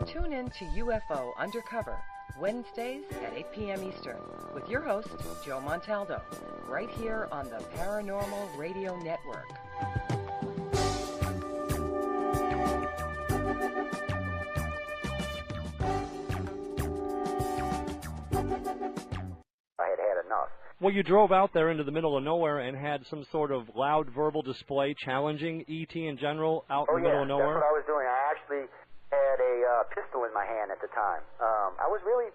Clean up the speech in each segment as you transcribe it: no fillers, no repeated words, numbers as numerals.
Tune in to UFO Undercover, Wednesdays at 8 p.m. Eastern, with your host, Joe Montaldo, right here on the Paranormal Radio Network. Well, you drove out there into the middle of nowhere and had some sort of loud verbal display challenging ET in general out in the middle of nowhere? That's what I was doing. I actually had a pistol in my hand at the time. I was really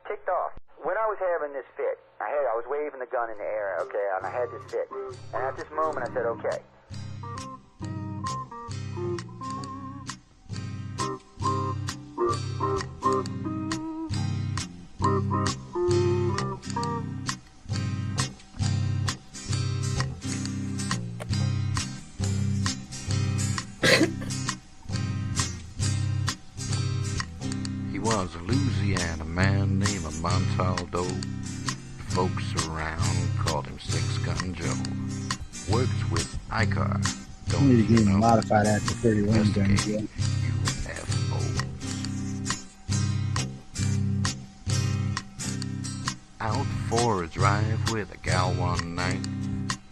ticked off. When I was having this fit, I was waving the gun in the air, okay, and I had this fit. And at this moment, I said, okay. He was a Louisiana man named Montaldo. Folks around called him Six Gun Joe. Works with ICAR. Don't need to get modified after 31 guns. Yeah. UFOs. Out for a drive with a gal one night,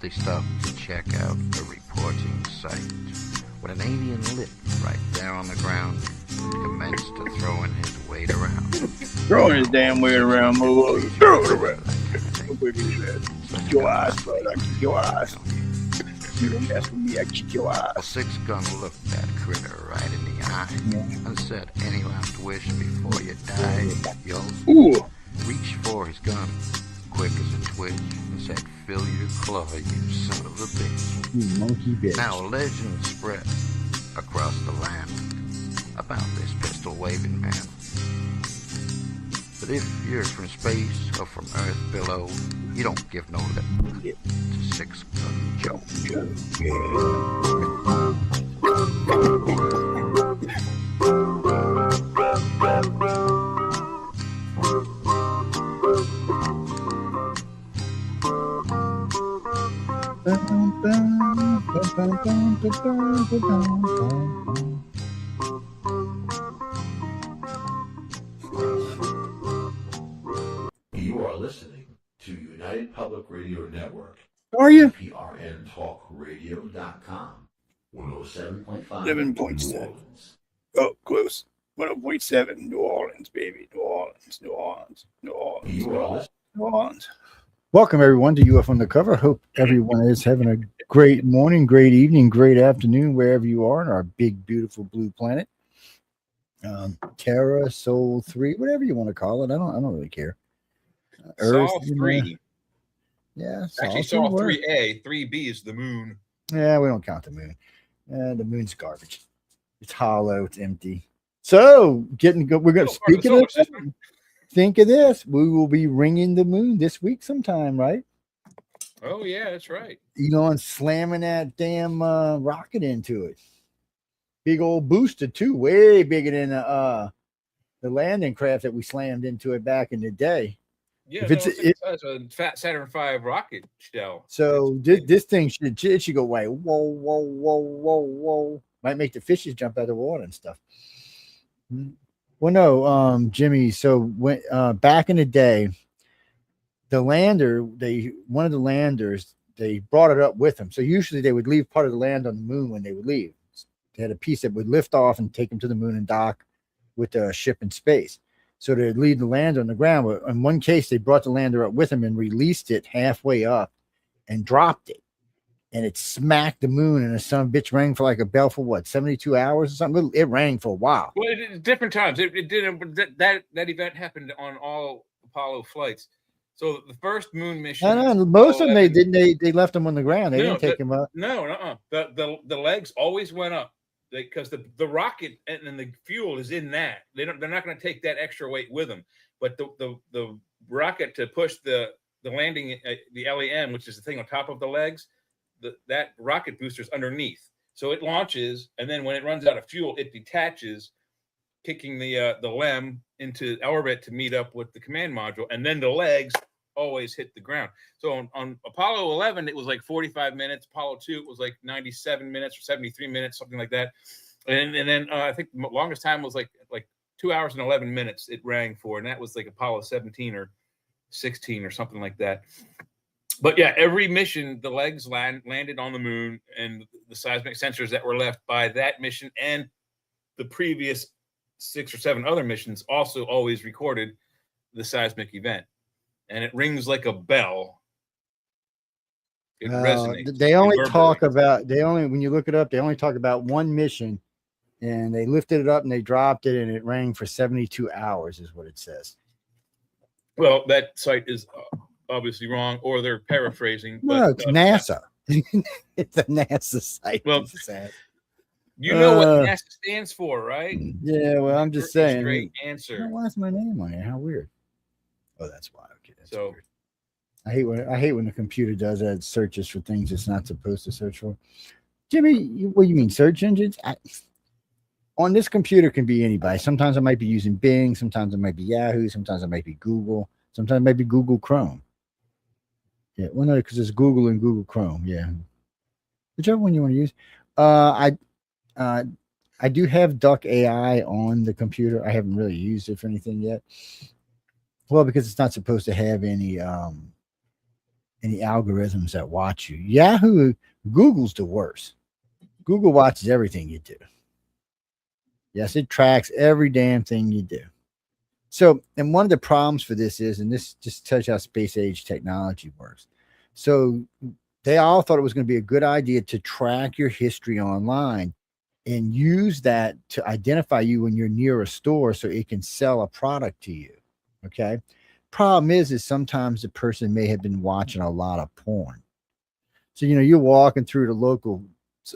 they stopped to check out a reporting site. When an alien lit right there on the ground, commenced to throwing his weight around. Throwing his damn weight around, move. Throw it around. Kick your eyes, brother. Kick your eyes. You don't mess with me, I kick your eyes. A Six Gun looked that critter right in the eye and said, any last wish before you die? Yo, reached for his gun, quick as a twitch, and said, fill your claw, you son of a bitch. You monkey bitch. Now a legend spread across the land about this pistol-waving man. But if you're from space or from Earth below, you don't give no lip to Six Gun Joe. You are listening to United Public Radio Network. Are you? PRNTalkRadio.com. 107.5. 11.7. Oh, close. 107. New Orleans, baby. New Orleans. New Orleans. New Orleans. You are listening. New Orleans. Welcome, everyone, to UFO Undercover. Hope everyone is having a great morning, great evening, great afternoon, wherever you are on our big, beautiful blue planet. Terra, Sol 3, whatever you want to call it. I don't really care. Earth, Sol 3. Yeah. Actually, Sol 3A. 3B is the moon. Yeah, we don't count the moon. The moon's garbage. It's hollow. It's empty. So, we're going to speak of this. Think of this. We will be ringing the moon this week sometime, right? Oh, yeah, that's right. Elon slamming that damn rocket into it. Big old booster, too. Way bigger than the landing craft that we slammed into it back in the day. Yeah, it's a fat Saturn V rocket shell. So this thing should go away. Whoa, whoa, whoa, whoa, whoa. Might make the fishes jump out of the water and stuff. Well, no, Jimmy. So when back in the day, one of the landers, they brought it up with them. So usually they would leave part of the land on the moon when they would leave. They had a piece that would lift off and take them to the moon and dock with the ship in space. So they'd leave the lander on the ground. But in one case, they brought the lander up with them and released it halfway up and dropped it. And it smacked the moon, and the son of a bitch rang for like a bell for 72 hours or something? It rang for a while. Well, different times. It didn't. That event happened on all Apollo flights. So the first moon mission. No, most of them they left them on the ground. They didn't take them up. No. The legs always went up because the rocket and the fuel is in that. They're not going to take that extra weight with them. But the rocket to push the landing, the LEM, which is the thing on top of the legs. That rocket booster is underneath, so it launches, and then when it runs out of fuel, it detaches, kicking the LEM into orbit to meet up with the command module, and then the legs always hit the ground. So on Apollo 11, it was like 45 minutes. Apollo 2, it was like 97 minutes or 73 minutes, something like that. And then I think the longest time was like 2 hours and 11 minutes it rang for, and that was like Apollo 17 or 16 or something like that. But yeah, every mission, the legs landed on the moon, and the seismic sensors that were left by that mission and the previous 6 or 7 other missions also always recorded the seismic event. And it rings like a bell. It resonates. They only talk about, when you look it up, they only talk about one mission, and they lifted it up and they dropped it, and it rang for 72 hours is what it says. Well, that site is obviously wrong, or they're paraphrasing. No, but it's NASA. It's a NASA site. Well, you know what NASA stands for, right? Yeah, well, I'm just saying. Straight answer. Why is my name on here? How weird. Oh, that's why. Okay, that's so weird. I hate when the computer does that. It searches for things it's not supposed to search for. Jimmy, what do you mean, search engines? On this computer can be anybody. Sometimes I might be using Bing. Sometimes it might be Yahoo. Sometimes it might be Google. Sometimes it might be Google Chrome. Yeah, well, no, because it's Google and Google Chrome. Yeah, whichever one you want to use. I do have Duck AI on the computer. I haven't really used it for anything yet. Well, because it's not supposed to have any algorithms that watch you. Yahoo, Google's the worst. Google watches everything you do. Yes, it tracks every damn thing you do. So, and one of the problems for this is, and this just tells you how space age technology works. So they all thought it was going to be a good idea to track your history online and use that to identify you when you're near a store so it can sell a product to you. Okay. Problem is sometimes the person may have been watching a lot of porn. So, you're walking through the local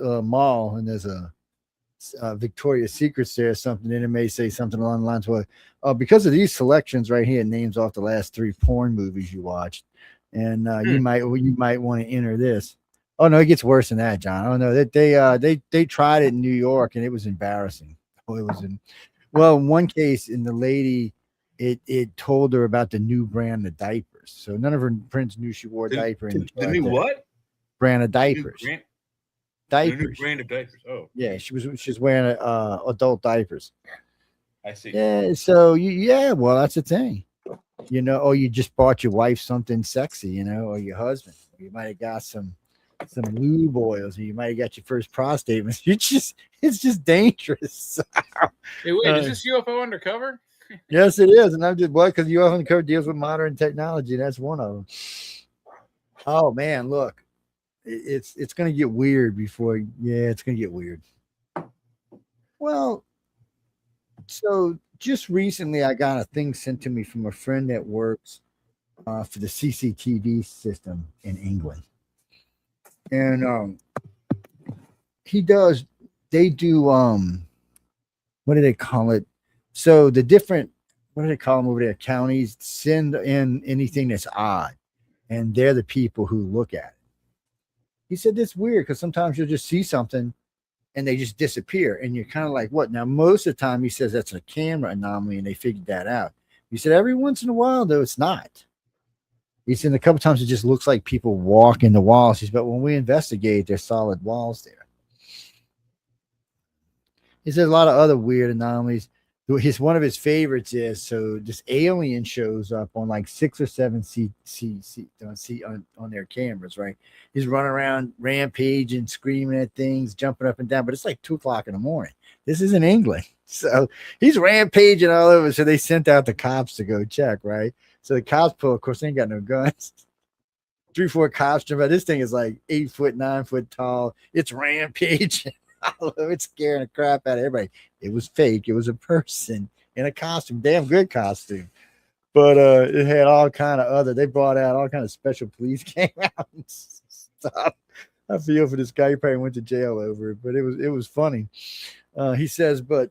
mall and there's a Victoria's Secrets there or something, and it may say something along the lines of, because of these selections right here, it names off the last 3 porn movies you watched, and you might want to enter this. Oh no, it gets worse than that, John. Oh no, they tried it in New York and it was embarrassing. Oh, it was in one case, in the lady, it told her about the new brand of diapers. So none of her friends knew she wore a diaper. The new what? Brand of diapers. Diapers. New brand of diapers. Oh, yeah, she's wearing adult diapers. I see. Yeah, so well, that's the thing. You just bought your wife something sexy, or your husband. You might have got some lube oils, or you might have got your first prostate. It's just dangerous. Hey, wait, is this UFO Undercover? Yes, it is, and I'm just because UFO Undercover deals with modern technology. That's one of them. Oh man, look. It's going to get weird it's going to get weird. Well, so just recently I got a thing sent to me from a friend that works for the CCTV system in England. And they do what do they call it? So the different, what do they call them over there? Counties send in anything that's odd, and they're the people who look at it. He said, that's weird because sometimes you'll just see something and they just disappear. And you're kind of like, what? Now, most of the time he says that's a camera anomaly and they figured that out. He said, every once in a while, though, it's not. He said, a couple times it just looks like people walk in the walls. He said, but when we investigate, there's solid walls there. He said a lot of other weird anomalies. One of his favorites is, so this alien shows up on like 6 or 7 on their cameras, right? He's running around rampaging, screaming at things, jumping up and down, but it's like 2:00 in the morning. This is in England. So he's rampaging all over. So they sent out the cops to go check, right? So the cops pull, of course, they ain't got no guns. 3, 4 cops, but this thing is like 8 foot, 9 foot tall. It's rampaging. It's scaring the crap out of everybody. It was fake. It was a person in a costume, damn good costume. But it had all kind of they brought out all kind of special police came out and stuff. I feel for this guy. He probably went to jail over it, but it was funny. He says, but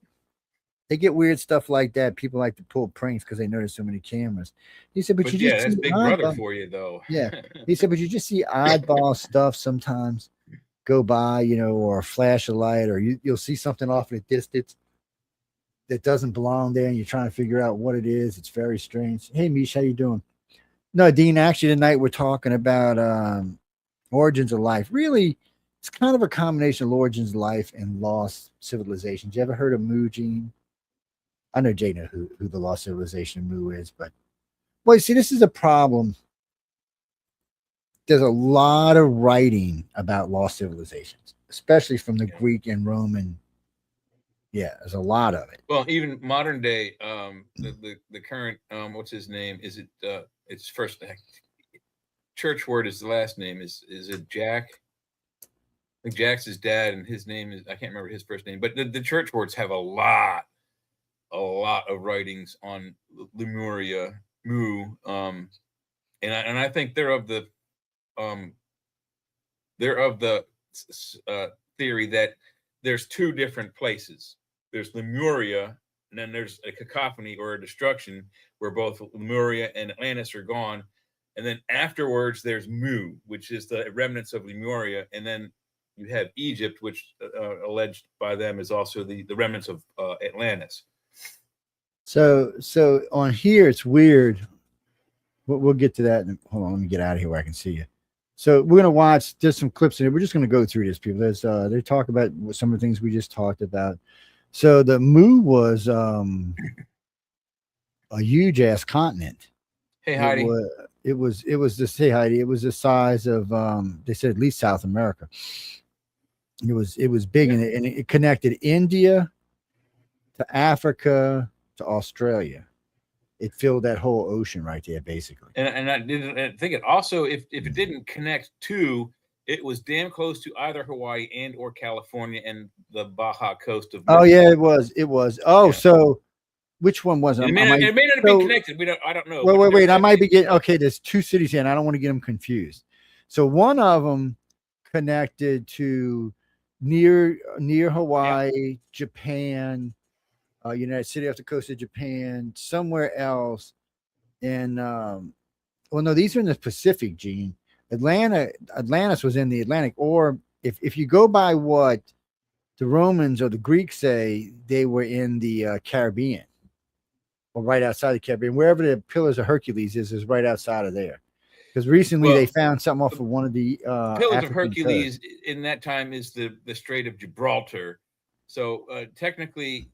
they get weird stuff like that. People like to pull pranks because they know there's so many cameras. He said, but you just that's Big Brother for you, though. Yeah. He said, but you just see oddball stuff sometimes go by, or flash a light, or you'll see something off in the distance that doesn't belong there, and you're trying to figure out what it is. It's very strange. Hey, Mish, how you doing? No, Dean, actually tonight we're talking about origins of life. Really, it's kind of a combination of origins of life and lost civilizations. You ever heard of Mujin? I know Jay know who the lost civilization Mu is, but well, you see, this is a problem. There's a lot of writing about lost civilizations, especially from the Greek and Roman. Yeah, there's a lot of it. Well, even modern day, the current what's his name? Is it it's first church word is the last name? Is it Jack? I think Jack's his dad, and his name is I can't remember his first name. But the church words have a lot of writings on Lemuria, Mu, and I think they're of the theory that there's two different places. There's Lemuria, and then there's a cacophony or a destruction where both Lemuria and Atlantis are gone. And then afterwards, there's Mu, which is the remnants of Lemuria. And then you have Egypt, which alleged by them is also the remnants of Atlantis. So on here, it's weird. We'll get to that. Hold on, let me get out of here where I can see you. So we're going to watch, there's some clips in it. We're just going to go through this, people. They talk about some of the things we just talked about. So the Mu was a huge ass continent. Hey, Heidi. It was the size of they said at least South America. It was big, and it connected India to Africa to Australia. It filled that whole ocean right there, basically. And I think it also, if it didn't connect to, it was damn close to either Hawaii and or California and the Baja coast of. Oh yeah, it was. Oh, yeah. So which one was it? It may not have been connected. I don't know. Wait. I might be getting okay. There's two cities here, and I don't want to get them confused. So one of them connected to near Hawaii, Japan, United City off the coast of Japan, somewhere else, and no, these are in the Pacific, Gene. Atlantis was in the Atlantic, or if you go by what the Romans or the Greeks say, they were in the Caribbean, or right outside the Caribbean, wherever the Pillars of Hercules is right outside of there. Because recently they found something off of one of the Pillars African of Hercules coasts. In that time is the Strait of Gibraltar. So technically,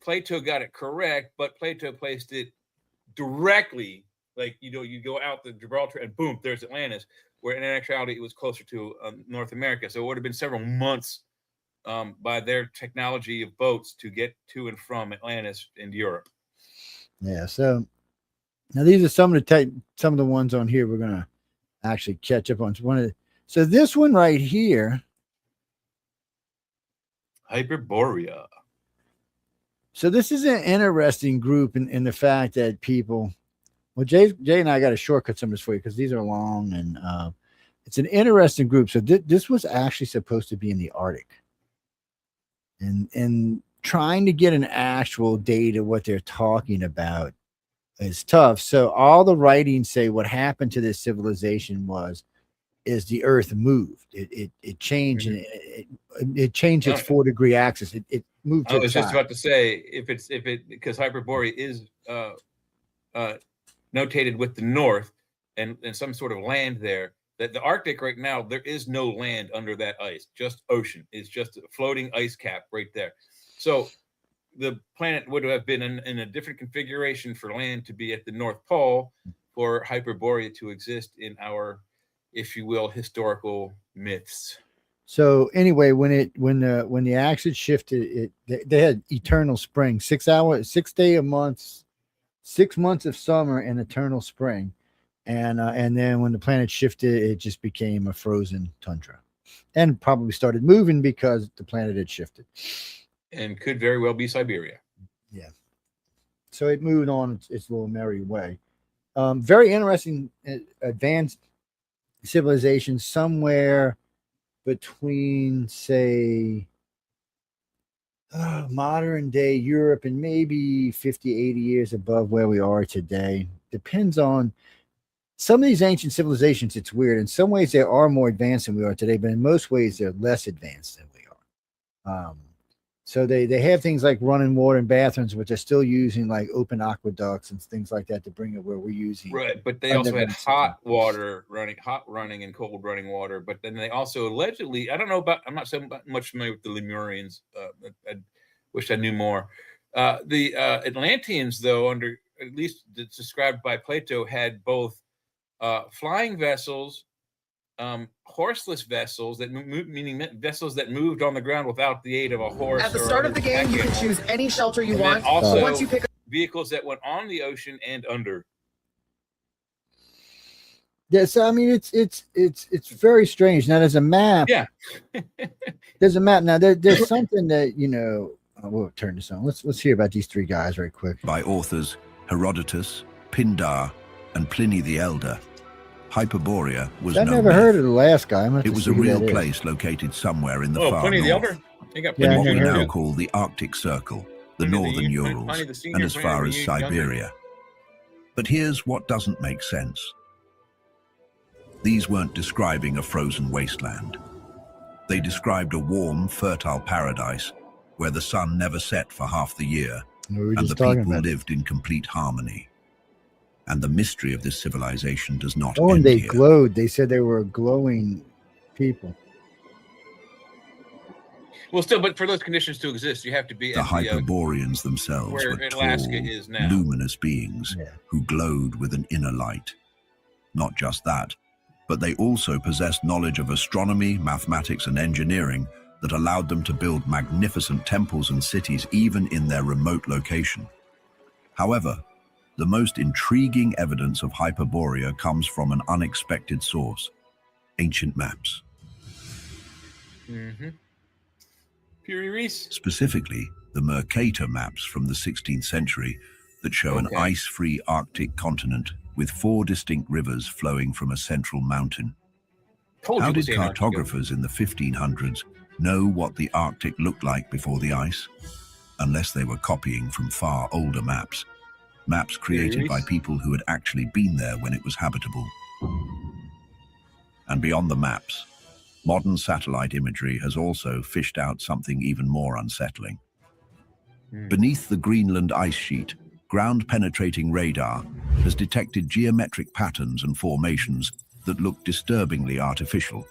Plato got it correct, but Plato placed it directly, like you go out the Gibraltar and boom, there's Atlantis. Where in actuality it was closer to North America, so it would have been several months by their technology of boats to get to and from Atlantis and Europe. Yeah. So now these are some of the ones on here we're gonna actually catch up on. So this one right here, Hyperborea. So this is an interesting group in the fact that people. Well, Jay and I got to shortcut some of this for you because these are long, and it's an interesting group. So this was actually supposed to be in the Arctic, and trying to get an actual date of what they're talking about is tough. So all the writings say what happened to this civilization is the Earth moved. It changed, and it changed its 4-degree axis. It moved. I was just about to say because Hyperborea is notated with the north and some sort of land there. That the Arctic right now, there is no land under that ice, just ocean. It's just a floating ice cap right there. So the planet would have been in a different configuration for land to be at the North Pole, for Hyperborea to exist in our, if you will, historical myths. So anyway, when the axis shifted, they had eternal spring, 6 day a month, 6 months of summer and eternal spring, and then when the planet shifted, it just became a frozen tundra, and probably started moving because the planet had shifted, and could very well be Siberia. Yeah. So it moved on its little merry way. Very interesting, advanced civilization somewhere between, say, modern day Europe and maybe 50, 80 years above where we are today. Depends on some of these ancient civilizations. It's weird. In some ways, they are more advanced than we are today, but in most ways, they're less advanced than we are. So they have things like running water in bathrooms, which are still using like open aqueducts and things like that to bring it where we're using. Right, but they also had hot running and cold running water. But then they also allegedly, I'm not so much familiar with the Lemurians. I wish I knew more. The Atlanteans, though, under at least described by Plato, had both flying vessels, horseless vessels that meaning vessels that moved on the ground without the aid of a horse. At the start of the game, you can choose any shelter you want. Also, but once you pick vehicles that went on the ocean and under. Yes, I mean it's very strange. Now there's a map. Yeah. There's a map. Now there's something that we'll turn this on. Let's hear about these three guys right quick. By authors Herodotus, Pindar, and Pliny the Elder, Hyperborea was I no never myth. heard of the last guy. It was a real place located somewhere in the far Pliny north, the Elder? They got in what Pliny we the now Elder. call the Arctic Circle, the Pliny the northern Younger, Urals, Pliny the Senior, and as Pliny far the as Younger. Siberia. But here's what doesn't make sense. These weren't describing a frozen wasteland. They described a warm, fertile paradise where the sun never set for half the year, and the people lived in complete harmony. And the mystery of this civilization does not end and they here. glowed. They said they were glowing people. Well, still, but for those conditions to exist, you have to be The at Hyperboreans themselves where were Alaska tall, is now. luminous beings who glowed with an inner light. Not just that, but they also possessed knowledge of astronomy, mathematics, and engineering that allowed them to build magnificent temples and cities even in their remote location. However, the most intriguing evidence of Hyperborea comes from an unexpected source: ancient maps. Specifically, the Mercator maps from the 16th century that show an ice-free Arctic continent with 4 distinct rivers flowing from a central mountain. How did cartographers in the 1500s know what the Arctic looked like before the ice? Unless they were copying from far older maps created by people who had actually been there when it was habitable. And beyond the maps, modern satellite imagery has also fished out something even more unsettling. Beneath the Greenland ice sheet, ground-penetrating radar has detected geometric patterns and formations that look disturbingly artificial,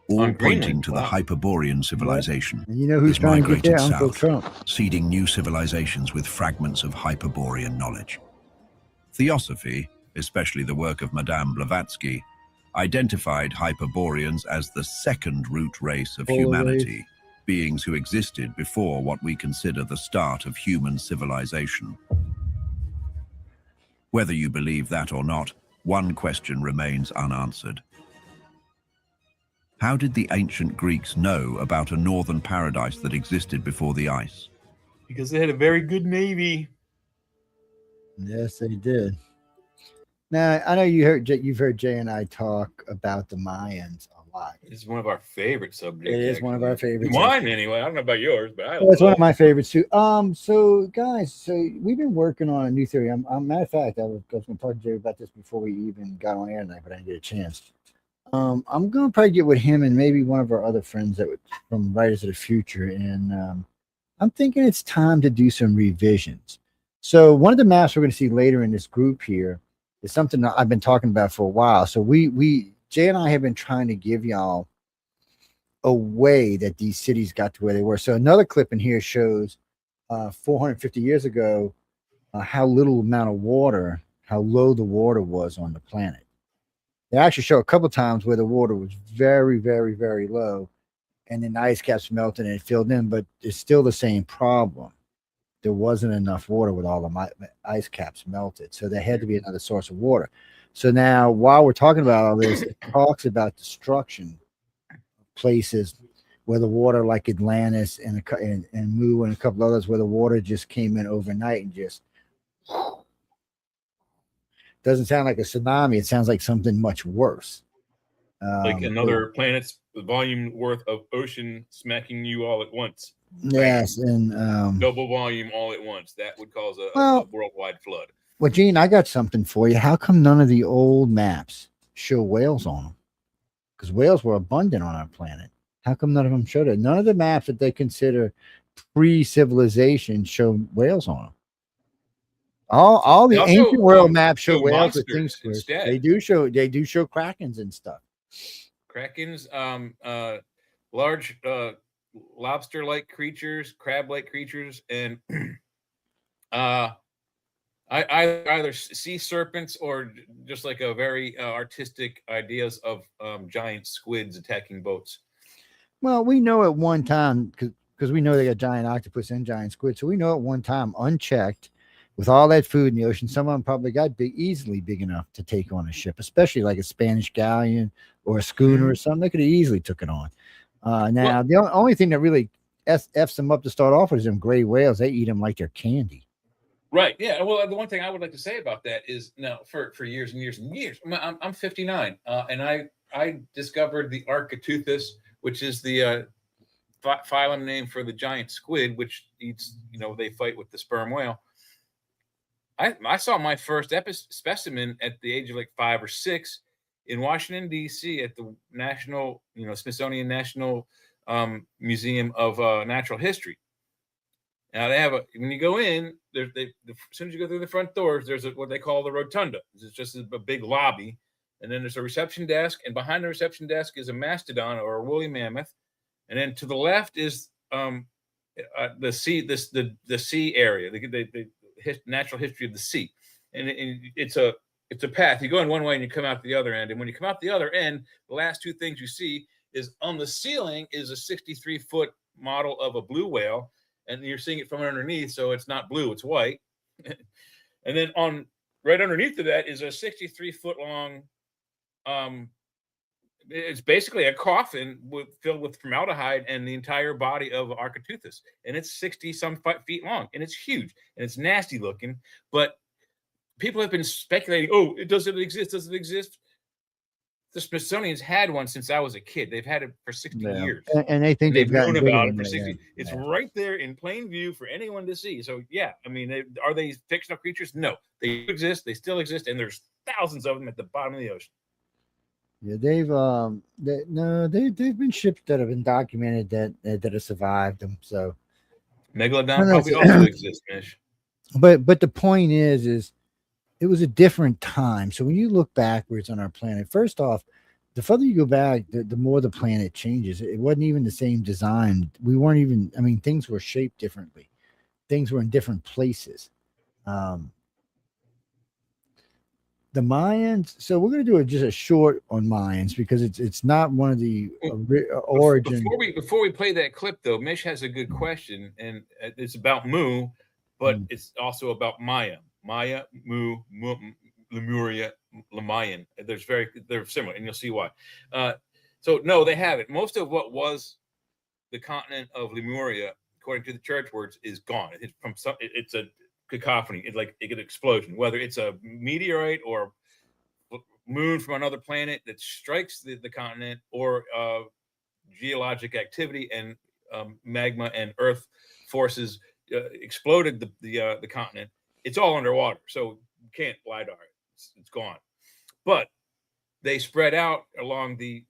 all pointing to the Hyperborean civilization. And you know who's trying to get there? Uncle Trump. Seeding new civilizations with fragments of Hyperborean knowledge. Theosophy, especially the work of Madame Blavatsky, identified Hyperboreans as the second root race of humanity, beings who existed before what we consider the start of human civilization. Whether you believe that or not, one question remains unanswered. How did the ancient Greeks know about a northern paradise that existed before the ice? Because they had a very good navy. Yes, they did. Now, I know you've heard Jay and I talk about the Mayans a lot. It's one of our favorite subjects. It is one of our favorites. Mine, anyway. I don't know about yours, but it's one of my favorites too. So guys, we've been working on a new theory. Matter of fact, I was going to talk to Jay about this before we even got on air tonight, but I didn't get a chance. I'm going to probably get with him and maybe one of our other friends from Writers of the Future, and I'm thinking it's time to do some revisions. So one of the maps we're going to see later in this group here is something that I've been talking about for a while. So Jay and I have been trying to give y'all a way that these cities got to where they were. So another clip in here shows 450 years ago how little amount of water, how low the water was on the planet. They actually show a couple times where the water was very, very, very low, and then the ice caps melted and it filled in, but it's still the same problem. There wasn't enough water with all the ice caps melted, so there had to be another source of water. So now, while we're talking about all this, it talks about destruction of places where the water, like Atlantis and Mu and a couple others, where the water just came in overnight and just doesn't sound like a tsunami. It sounds like something much worse. Like another planet's volume worth of ocean smacking you all at once. Yes, and double volume all at once. That would cause a worldwide flood. Well, Gene, I got something for you. How come none of the old maps show whales on them? Because whales were abundant on our planet. How come none of them showed it? None of the maps that they consider pre-civilization show whales on them. All the ancient world maps show whales with things. They do show krakens and stuff. Krakens, large lobster-like creatures, crab-like creatures, and I either sea serpents or just like a very artistic ideas of giant squids attacking boats. Well, we know at one time, because we know they got giant octopus and giant squid, so we know at one time, unchecked, with all that food in the ocean, some of them probably got easily big enough to take on a ship, especially like a Spanish galleon or a schooner or something. They could have easily took it on. Now, the only thing that really F's them up to start off with is them gray whales. They eat them like they're candy. Right. Yeah. Well, the one thing I would like to say about that is now for years and years and years, I'm 59, and I discovered the Architeuthis, which is the phylum name for the giant squid, which eats, they fight with the sperm whale. I saw my first specimen at the age of like 5 or 6 in Washington, D.C. at the National, Smithsonian National Museum of Natural History. Now they have when you go in, as soon as you go through the front doors, there's what they call the rotunda. It's just a big lobby, and then there's a reception desk, and behind the reception desk is a mastodon or a woolly mammoth, and then to the left is the sea, the sea area, the natural history of the sea, and it's a path. You go in one way and you come out the other end, and when you come out the other end, the last two things you see is on the ceiling is a 63-foot model of a blue whale. And you're seeing it from underneath, so it's not blue, it's white. And then right underneath of that is a 63-foot long, it's basically a coffin filled with formaldehyde and the entire body of Architeuthis. And it's 60-some feet long, and it's huge, and it's nasty looking. But people have been speculating, does it exist? Does it exist? The Smithsonian's had one since I was a kid. They've had it for 60 years. And they think they've known about it for it. 60. It's right there in plain view for anyone to see. So, yeah, I mean, are they fictional creatures? No. They exist. They still exist. And there's thousands of them at the bottom of the ocean. Yeah, they've been ships that have been documented that have survived them. So Megalodon probably also exists, Mish. But the point is it was a different time. So when you look backwards on our planet, first off, the further you go back, the more the planet changes. It wasn't even the same design. We weren't even, things were shaped differently. Things were in different places. The Mayans. So we're going to do just a short on Mayans because it's not one of the origin. Before we play that clip, though, Mish has a good question, and it's about Mu, but it's also about Maya. Maya, Mu, Lemuria, Lamayan. They're similar, and you'll see why. So no, they haven't. Most of what was the continent of Lemuria, according to the church words, is gone. It's a cacophony. It's like an explosion. Whether it's a meteorite or moon from another planet that strikes the continent, or geologic activity and magma and earth forces exploded the continent. It's all underwater, so you can't LiDAR it. It's gone. But they spread out along the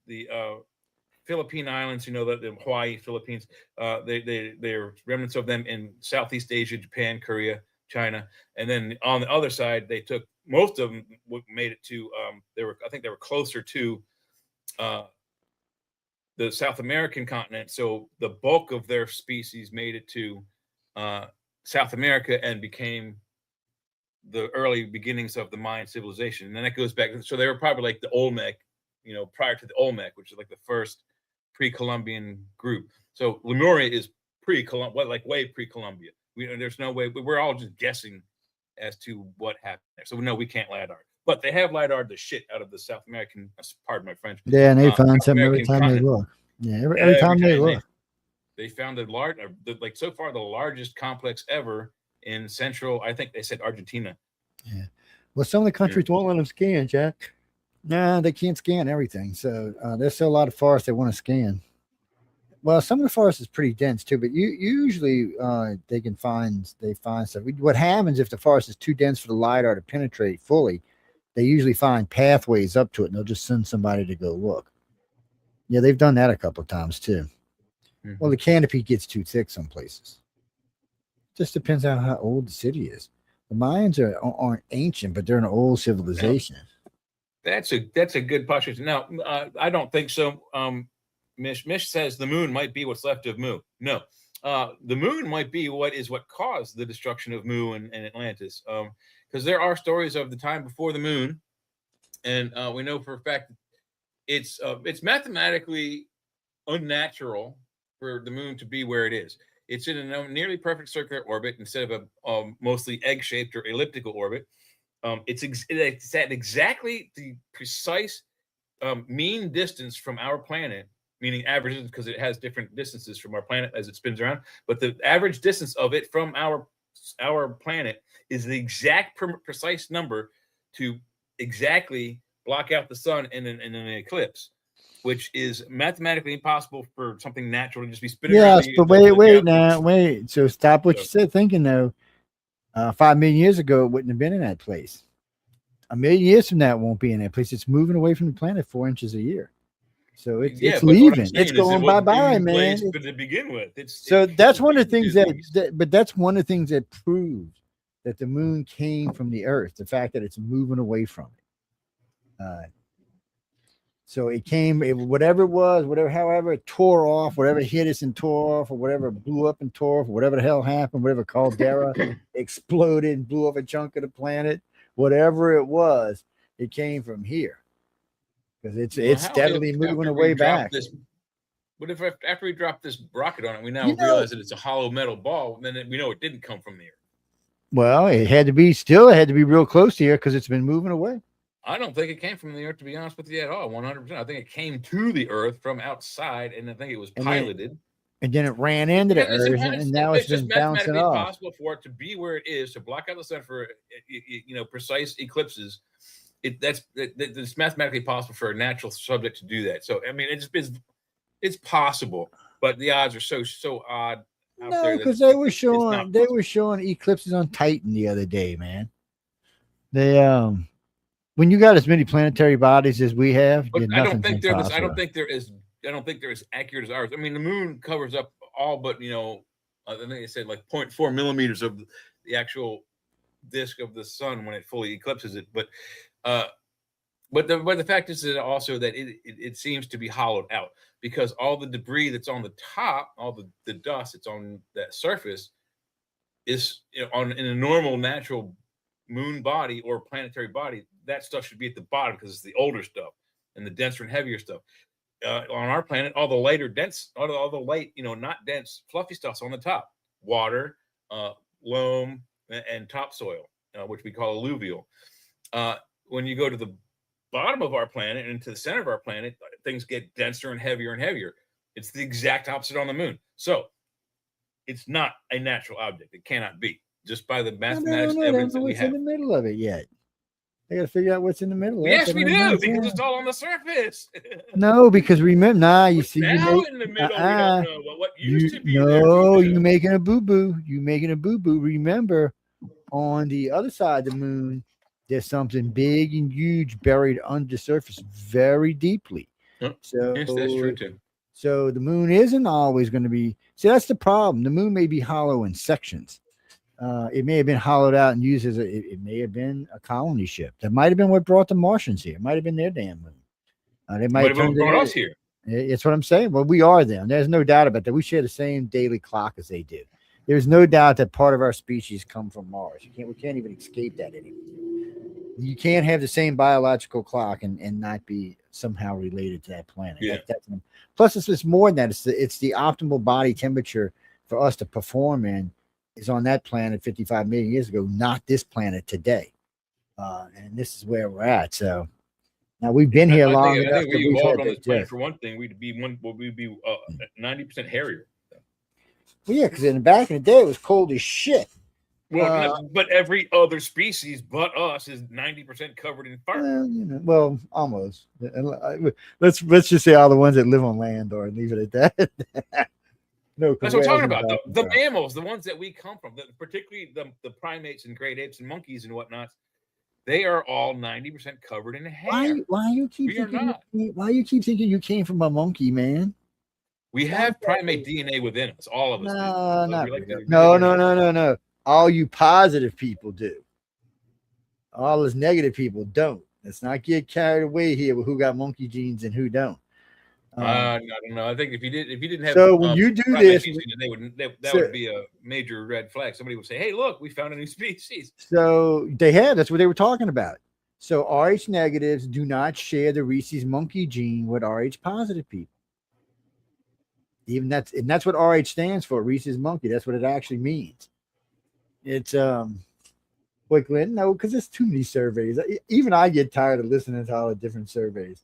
Philippine Islands, the Hawaii, Philippines. They're remnants of them in Southeast Asia, Japan, Korea, China. And then on the other side, they took most of them made it to I think they were closer to the South American continent. So the bulk of their species made it to South America and became the early beginnings of the Mayan civilization. And then that goes back. So they were probably like the Olmec, prior to the Olmec, which is like the first pre-Columbian group. So Lemuria is pre-Columbia, like way pre-Columbia. There's no way. We're all just guessing as to what happened there. So no, we can't LiDAR. But they have LiDAR the shit out of the South American, pardon my French. Yeah, and they found something every time they look. Yeah, every time they look. They found so far the largest complex ever in central, I think they said Argentina. Yeah. Well, some of the countries won't let them scan, Jack. Nah, they can't scan everything. So there's still a lot of forests they want to scan. Well, some of the forest is pretty dense too, but usually they find stuff. What happens if the forest is too dense for the LiDAR to penetrate fully? They usually find pathways up to it, and they'll just send somebody to go look. Yeah, they've done that a couple of times too. Mm-hmm. Well, the canopy gets too thick some places. Just depends on how old the city is. The Mayans aren't ancient, but they're an old civilization. That's a good postulate. Now, I don't think so. Mish says the moon might be what's left of Mu. No, the moon might be what caused the destruction of Mu and Atlantis. Because there are stories of the time before the moon, and we know for a fact it's mathematically unnatural for the moon to be where it is. It's in a nearly perfect circular orbit instead of a mostly egg-shaped or elliptical orbit. It's at exactly the precise mean distance from our planet, meaning average distance because it has different distances from our planet as it spins around. But the average distance of it from our planet is the exact precise number to exactly block out the sun in an eclipse, which is mathematically impossible for something natural to just be spinning around. Yes, but wait. So stop what you said thinking, though. 5 million years ago, it wouldn't have been in that place. A million years from now, it won't be in that place. It's moving away from the planet 4 inches a year. So it's leaving. It's going bye-bye, man. But to begin with, that's one of the things but that's one of the things that proves that the moon came from the Earth. The fact that it's moving away from it. So it came, whatever it was, however it tore off, whatever hit us and tore off, or whatever blew up and tore off, whatever the hell happened, whatever caldera exploded and blew off a chunk of the planet, whatever it was, it came from here. Because it's steadily moving away back. What if after we drop this rocket on it, we now realize that it's a hollow metal ball, then we know it didn't come from the Earth? Well, it had to be real close to here because it's been moving away. I don't think it came from the Earth, to be honest with you, at all. 100%. I think it came to the Earth from outside, and I think it was piloted. And then it ran into the Earth, and now it's been bouncing off. It's possible for it to be where it is, to block out the sun for precise eclipses. It's mathematically possible for a natural subject to do that. So I mean, it's possible, but the odds are so odd. No, because they were showing eclipses on Titan the other day, man. They when you got as many planetary bodies as we have, I don't think they're as accurate as ours. I mean, the moon covers up all but I think they said like 0.4 millimeters of the actual disk of the sun when it fully eclipses it. But the fact is that also that it seems to be hollowed out because all the debris that's on the top, all the dust that's on that surface, is in a normal natural moon body or planetary body. That stuff should be at the bottom because it's the older stuff and the denser and heavier stuff. On our planet, all the lighter, dense, all the light, not dense, fluffy stuff's on the top. Water, loam, and topsoil, which we call alluvial. When you go to the bottom of our planet and to the center of our planet, things get denser and heavier and heavier. It's the exact opposite on the moon. So it's not a natural object. It cannot be. Just by the mathematics evidence that we have. What's in the middle of it yet? They got to figure out what's in the middle. Yes, we do, because it's all on the surface. No, because remember, you see, now in the middle, we don't know what used to be. No, you're making a boo-boo. You're making a boo-boo. Remember, on the other side of the moon, there's something big and huge buried under the surface very deeply. So yes, that's true too. So the moon isn't always going to be. See, that's the problem. The moon may be hollow in sections. It may have been hollowed out and used as it may have been a colony ship. That might have been what brought the Martians here. It might have been their damn moon. They might have brought us here. It's what I'm saying. Well, we are them. There's no doubt about that. We share the same daily clock as they do. There's no doubt that part of our species come from Mars. We can't even escape that anymore. You can't have the same biological clock and not be somehow related to that planet. Yeah. Plus, it's more than that. It's the optimal body temperature for us to perform in is on that planet 55 million years ago, not this planet today. And this is where we're at. So now we've been here long enough. I think we evolved on this planet for one thing. We'd be 90% hairier. Well, yeah, because in the back in the day it was cold as shit. Well, but every other species but us is 90% covered in fur. Well, almost. Let's just say all the ones that live on land, or leave it at that. No, that's what I'm talking about. The mammals, the ones that we come from, particularly the primates and great apes and monkeys and whatnot, they are all 90% covered in hair. Why you keep thinking you came from a monkey, man? We have primate DNA within us, all of us. No. All you positive people do. All us negative people don't. Let's not get carried away here with who got monkey genes and who don't. I don't know. I think if you didn't have so when you do this, that would be a major red flag. Somebody would say, "Hey, look, we found a new species." So that's what they were talking about. So Rh negatives do not share the rhesus monkey gene with Rh positive people. Even that's what Rh stands for, rhesus monkey. That's what it actually means. It's Wait, Glenn, no, because there's too many surveys. Even I get tired of listening to all the different surveys.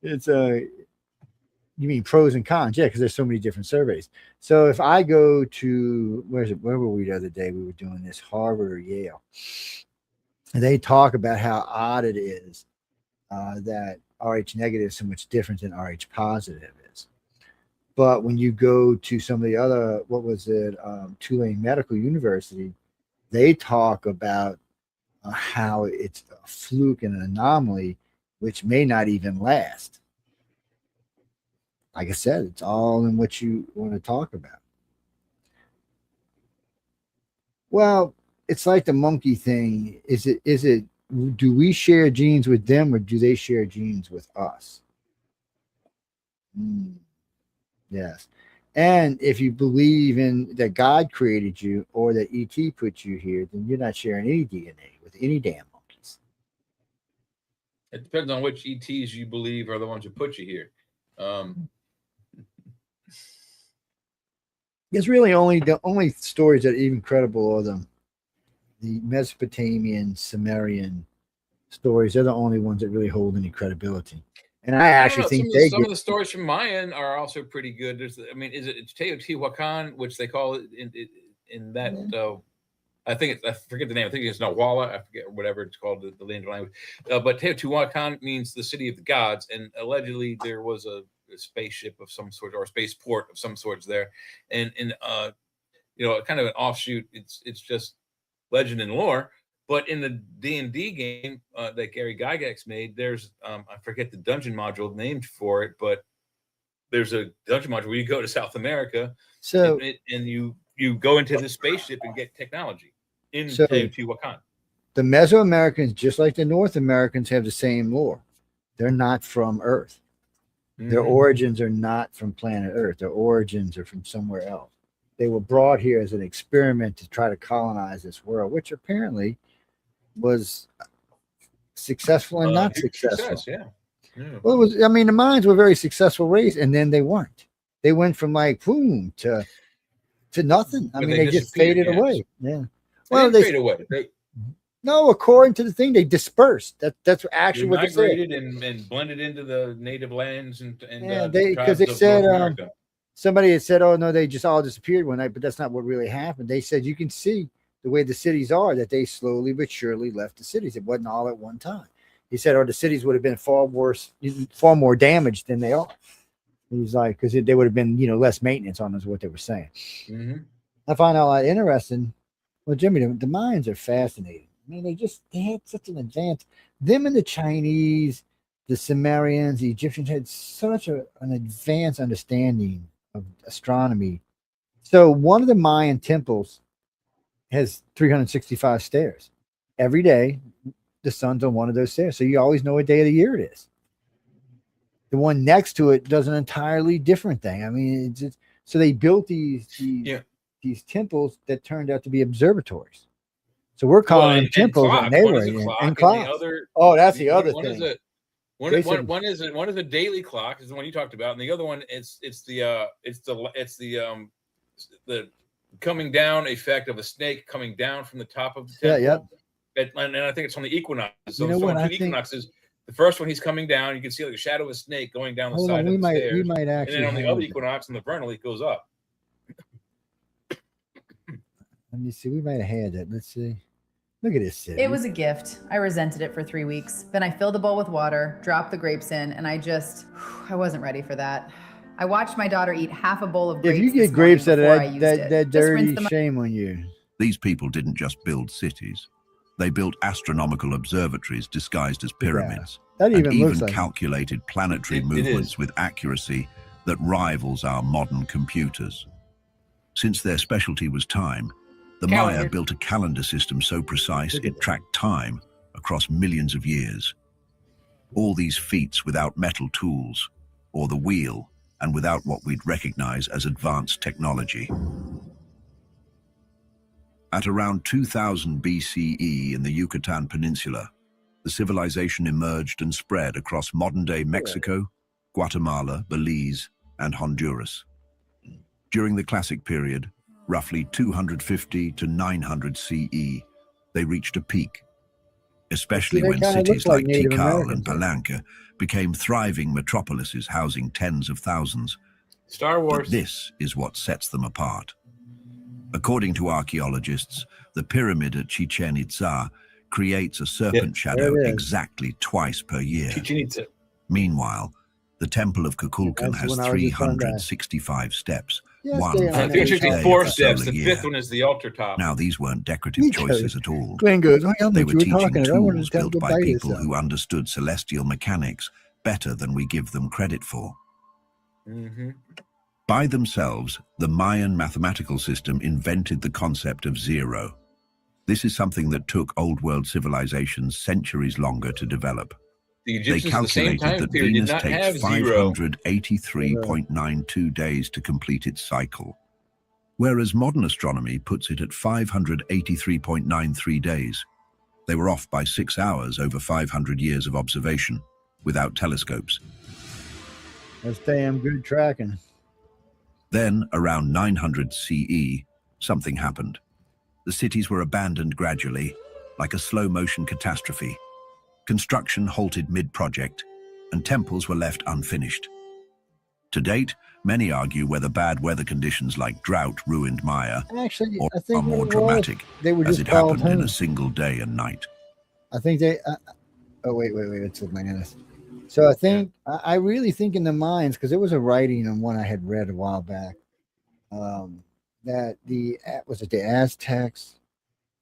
It's you mean pros and cons? Yeah, because there's so many different surveys. So if I go to where were we the other day? We were doing this, Harvard or Yale, and they talk about how odd it is that Rh negative is so much different than Rh positive is. But when you go to some of the other, what was it, Tulane Medical University, they talk about how it's a fluke and an anomaly, which may not even last. Like I said, it's all in what you want to talk about. Well, it's like the monkey thing. Is it, do we share genes with them or do they share genes with us? Yes. And if you believe in that God created you or that ET put you here, then you're not sharing any DNA with any damn monkeys. It depends on which ETs you believe are the ones who put you here. It's really the only stories that are even credible are the Mesopotamian, Sumerian stories. They're the only ones that really hold any credibility. And I actually think some of the stories from Mayan are also pretty good. It's Teotihuacan, which they call it in that. I forget the name. I think it's Nahuala. I forget whatever it's called, the land language. But Teotihuacan means the city of the gods, and allegedly there was a spaceship of some sort or a spaceport of some sorts there, and kind of an offshoot. It's just legend and lore. But in the D&D game that Gary Gygax made, there's I forget the dungeon module named for it, but there's a dungeon module where you go to South America, and you go into the spaceship and get technology in Teotihuacan. The Mesoamericans, just like the North Americans, have the same lore. They're not from Earth. Their origins are not from planet Earth. Their origins are from somewhere else. They were brought here as an experiment to try to colonize this world, which apparently was successful and not successful. Yeah. Well, the Mayans were a very successful race, and then they weren't. They went from like boom to nothing. They just faded away. Yeah. Well, they faded away. No, according to the thing, they dispersed. That's actually what they migrated and blended into the native lands because they said somebody had said, "Oh no, they just all disappeared one night," but that's not what really happened. They said you can see the way the cities are that they slowly but surely left the cities. It wasn't all at one time. He said, "Or the cities would have been far more damaged than they are." He's like, because they would have been less maintenance on, is what they were saying. I find all that interesting. Well, Jimmy, the Mayans are fascinating. They had such an advance. Them and the Chinese, the Sumerians, the Egyptians had such an advanced understanding of astronomy. So one of the Mayan temples has 365 stairs. Every day, the sun's on one of those stairs. So you always know what day of the year it is. The one next to it does an entirely different thing. So they built these temples that turned out to be observatories. So we're calling them temples, and they were in clocks. That's the other thing. One is a daily clock, is the one you talked about, and the other one it's the coming down effect of a snake coming down from the top of the temple. And I think it's on the equinoxes. So equinoxes. The first one, he's coming down. You can see like a shadow of a snake going down the side of the stairs. We might actually. And then on the other equinox, in the vernal, it goes up. Let me see. We might have had that. Let's see. Look at this city. It was a gift. I resented it for 3 weeks. Then I filled the bowl with water, dropped the grapes in, and I wasn't ready for that. I watched my daughter eat half a bowl of grapes. If you get grapes out of that dirty, shame on you. These people didn't just build cities. They built astronomical observatories disguised as pyramids, and even calculated planetary movements with accuracy that rivals our modern computers. Since their specialty was time, the Maya built a calendar system so precise it tracked time across millions of years. All these feats without metal tools, or the wheel, and without what we'd recognize as advanced technology. At around 2000 BCE in the Yucatan Peninsula, the civilization emerged and spread across modern-day Mexico, Guatemala, Belize, and Honduras. During the Classic period, roughly 250 to 900 CE, they reached a peak, especially when cities like Tikal and Palenque became thriving metropolises housing tens of thousands. Star Wars. But this is what sets them apart. According to archaeologists, the pyramid at Chichen Itza creates a serpent shadow exactly twice per year. Meanwhile, the Temple of Kukulkan has 365 steps, one for each day of 364 the steps. solar The year. fifth one is the altar top. Now, these weren't decorative choices at all. Glenn goes, They were teaching tools built by people who understood celestial mechanics better than we give them credit for. By themselves, the Mayan mathematical system invented the concept of zero. This is something that took Old World civilizations centuries longer to develop. They calculated that Venus takes 583.92 days to complete its cycle, whereas modern astronomy puts it at 583.93 days. They were off by 6 hours over 500 years of observation, without telescopes. That's damn good tracking. Then, around 900 CE, something happened. The cities were abandoned gradually, like a slow-motion catastrophe. Construction halted mid-project, and temples were left unfinished. To date, many argue whether bad weather conditions like drought ruined Maya, Actually, or I think are more what it was, dramatic, they were as just it happened called in home. a single day and night. I think they. Oh wait, it's Atlantis. So I think I really think in the mines, because there was a writing on one I had read a while back, that was it the Aztecs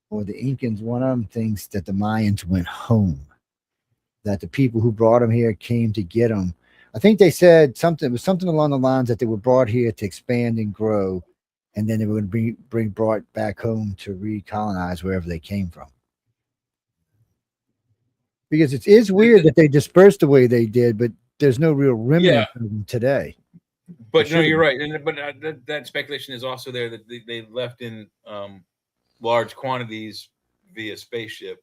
or the Incans? One of them thinks that the Mayans went home, that the people who brought them here came to get them. I think they said something. It was something along the lines that they were brought here to expand and grow, and then they were going to be brought back home to recolonize wherever they came from. Because it is weird that they dispersed the way they did, but there's no real remnant of them today. But no, you're right. But that speculation is also there that they left in large quantities via spaceship,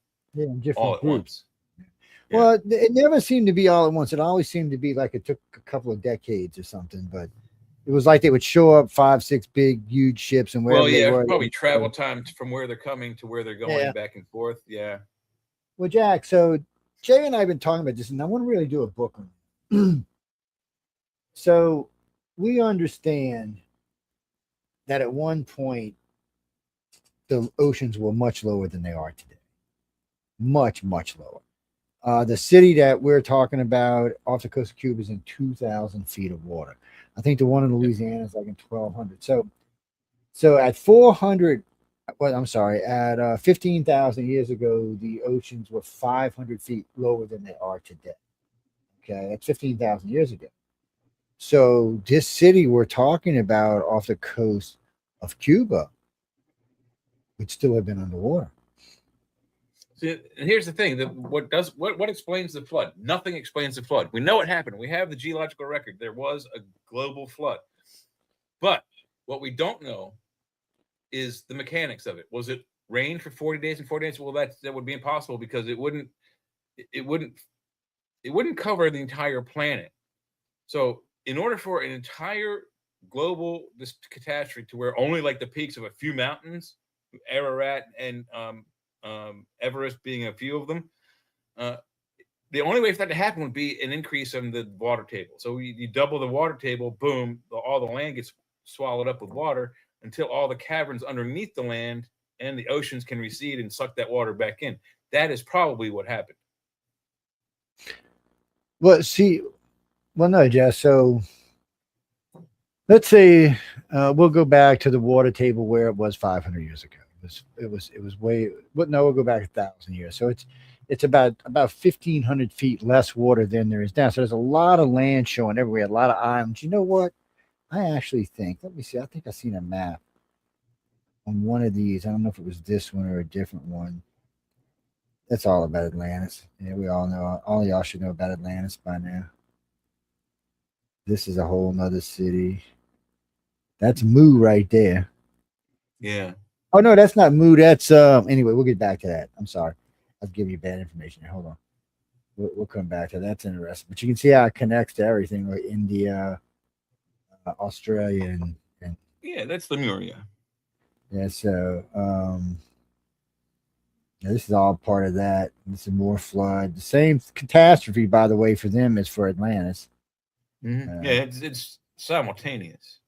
all at once. Yeah. Well, it never seemed to be all at once. It always seemed to be like it took a couple of decades or something. But it was like they would show up 5, 6 big, huge ships, and wherever they were, probably travel time from where they're coming to where they're going, back and forth. Yeah. Well, Jack, so Jay and I have been talking about this, and I want to really do a book on it. So we understand that at one point the oceans were much lower than they are today. Much, much lower. The city that we're talking about off the coast of Cuba is in 2,000 feet of water. I think the one in Louisiana is like in 1,200. So at 400, well, I'm sorry, at 15,000 years ago, the oceans were 500 feet lower than they are today. Okay, that's 15,000 years ago. So this city we're talking about off the coast of Cuba would still have been underwater. See, and here's the thing: what explains the flood? Nothing explains the flood. We know it happened. We have the geological record. There was a global flood, but what we don't know is the mechanics of it. Was it rain for 40 days and 40 days? Well, that would be impossible because it wouldn't cover the entire planet. So, in order for an entire global catastrophe to where only like the peaks of a few mountains, Ararat and Everest being a few of them, the only way for that to happen would be an increase in the water table. So you double the water table, boom, all the land gets swallowed up with water until all the caverns underneath the land and the oceans can recede and suck that water back in. That is probably what happened. Well, no, Jess. So let's say we'll go back to the water table where it was 500 years ago. It was way. But no, we'll go back 1,000 years. So it's about 1,500 feet less water than there is now. So there's a lot of land showing everywhere, a lot of islands. You know what? I actually think. Let me see. I think I've seen a map on one of these. I don't know if it was this one or a different one. That's all about Atlantis. Yeah, we all know. All y'all should know about Atlantis by now. This is a whole nother city. That's Mu right there. Yeah. Oh no, that's not Mu. That's anyway, we'll get back to that. I'm sorry. I've given you bad information here. Hold on. We'll come back to that. That's interesting. But you can see how it connects to everything, like India, Australia, and yeah, that's Lemuria. Yeah, so this is all part of that. This is more flood. The same catastrophe, by the way, for them as for Atlantis. Mm-hmm. Yeah, it's simultaneous.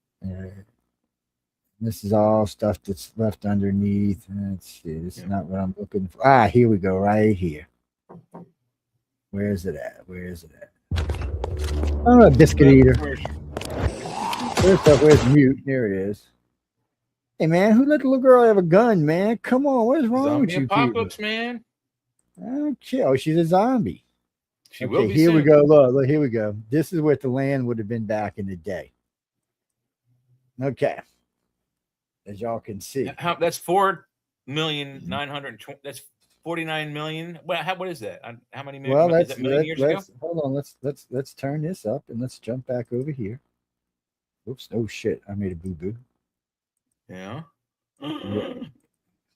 This is all stuff that's left underneath. Let's see. This is not what I'm looking for. Ah, here we go, right here. Where is it at? Where is it at? Oh, a biscuit eater. Where's Mute? There it is. Hey, man, who let the little girl have a gun, man? Come on, what's wrong with you apocalypse, people? man. Okay, oh, she's a zombie. She will be here soon. we go. Look, here we go. This is what the land would have been back in the day. Okay. As y'all can see. That's 4,920,000. That's 49 million. Well, what is that? How many million? Well, is that million years ago? Hold on. Let's turn this up and let's jump back over here. Oops. Oh shit. I made a boo-boo. Yeah.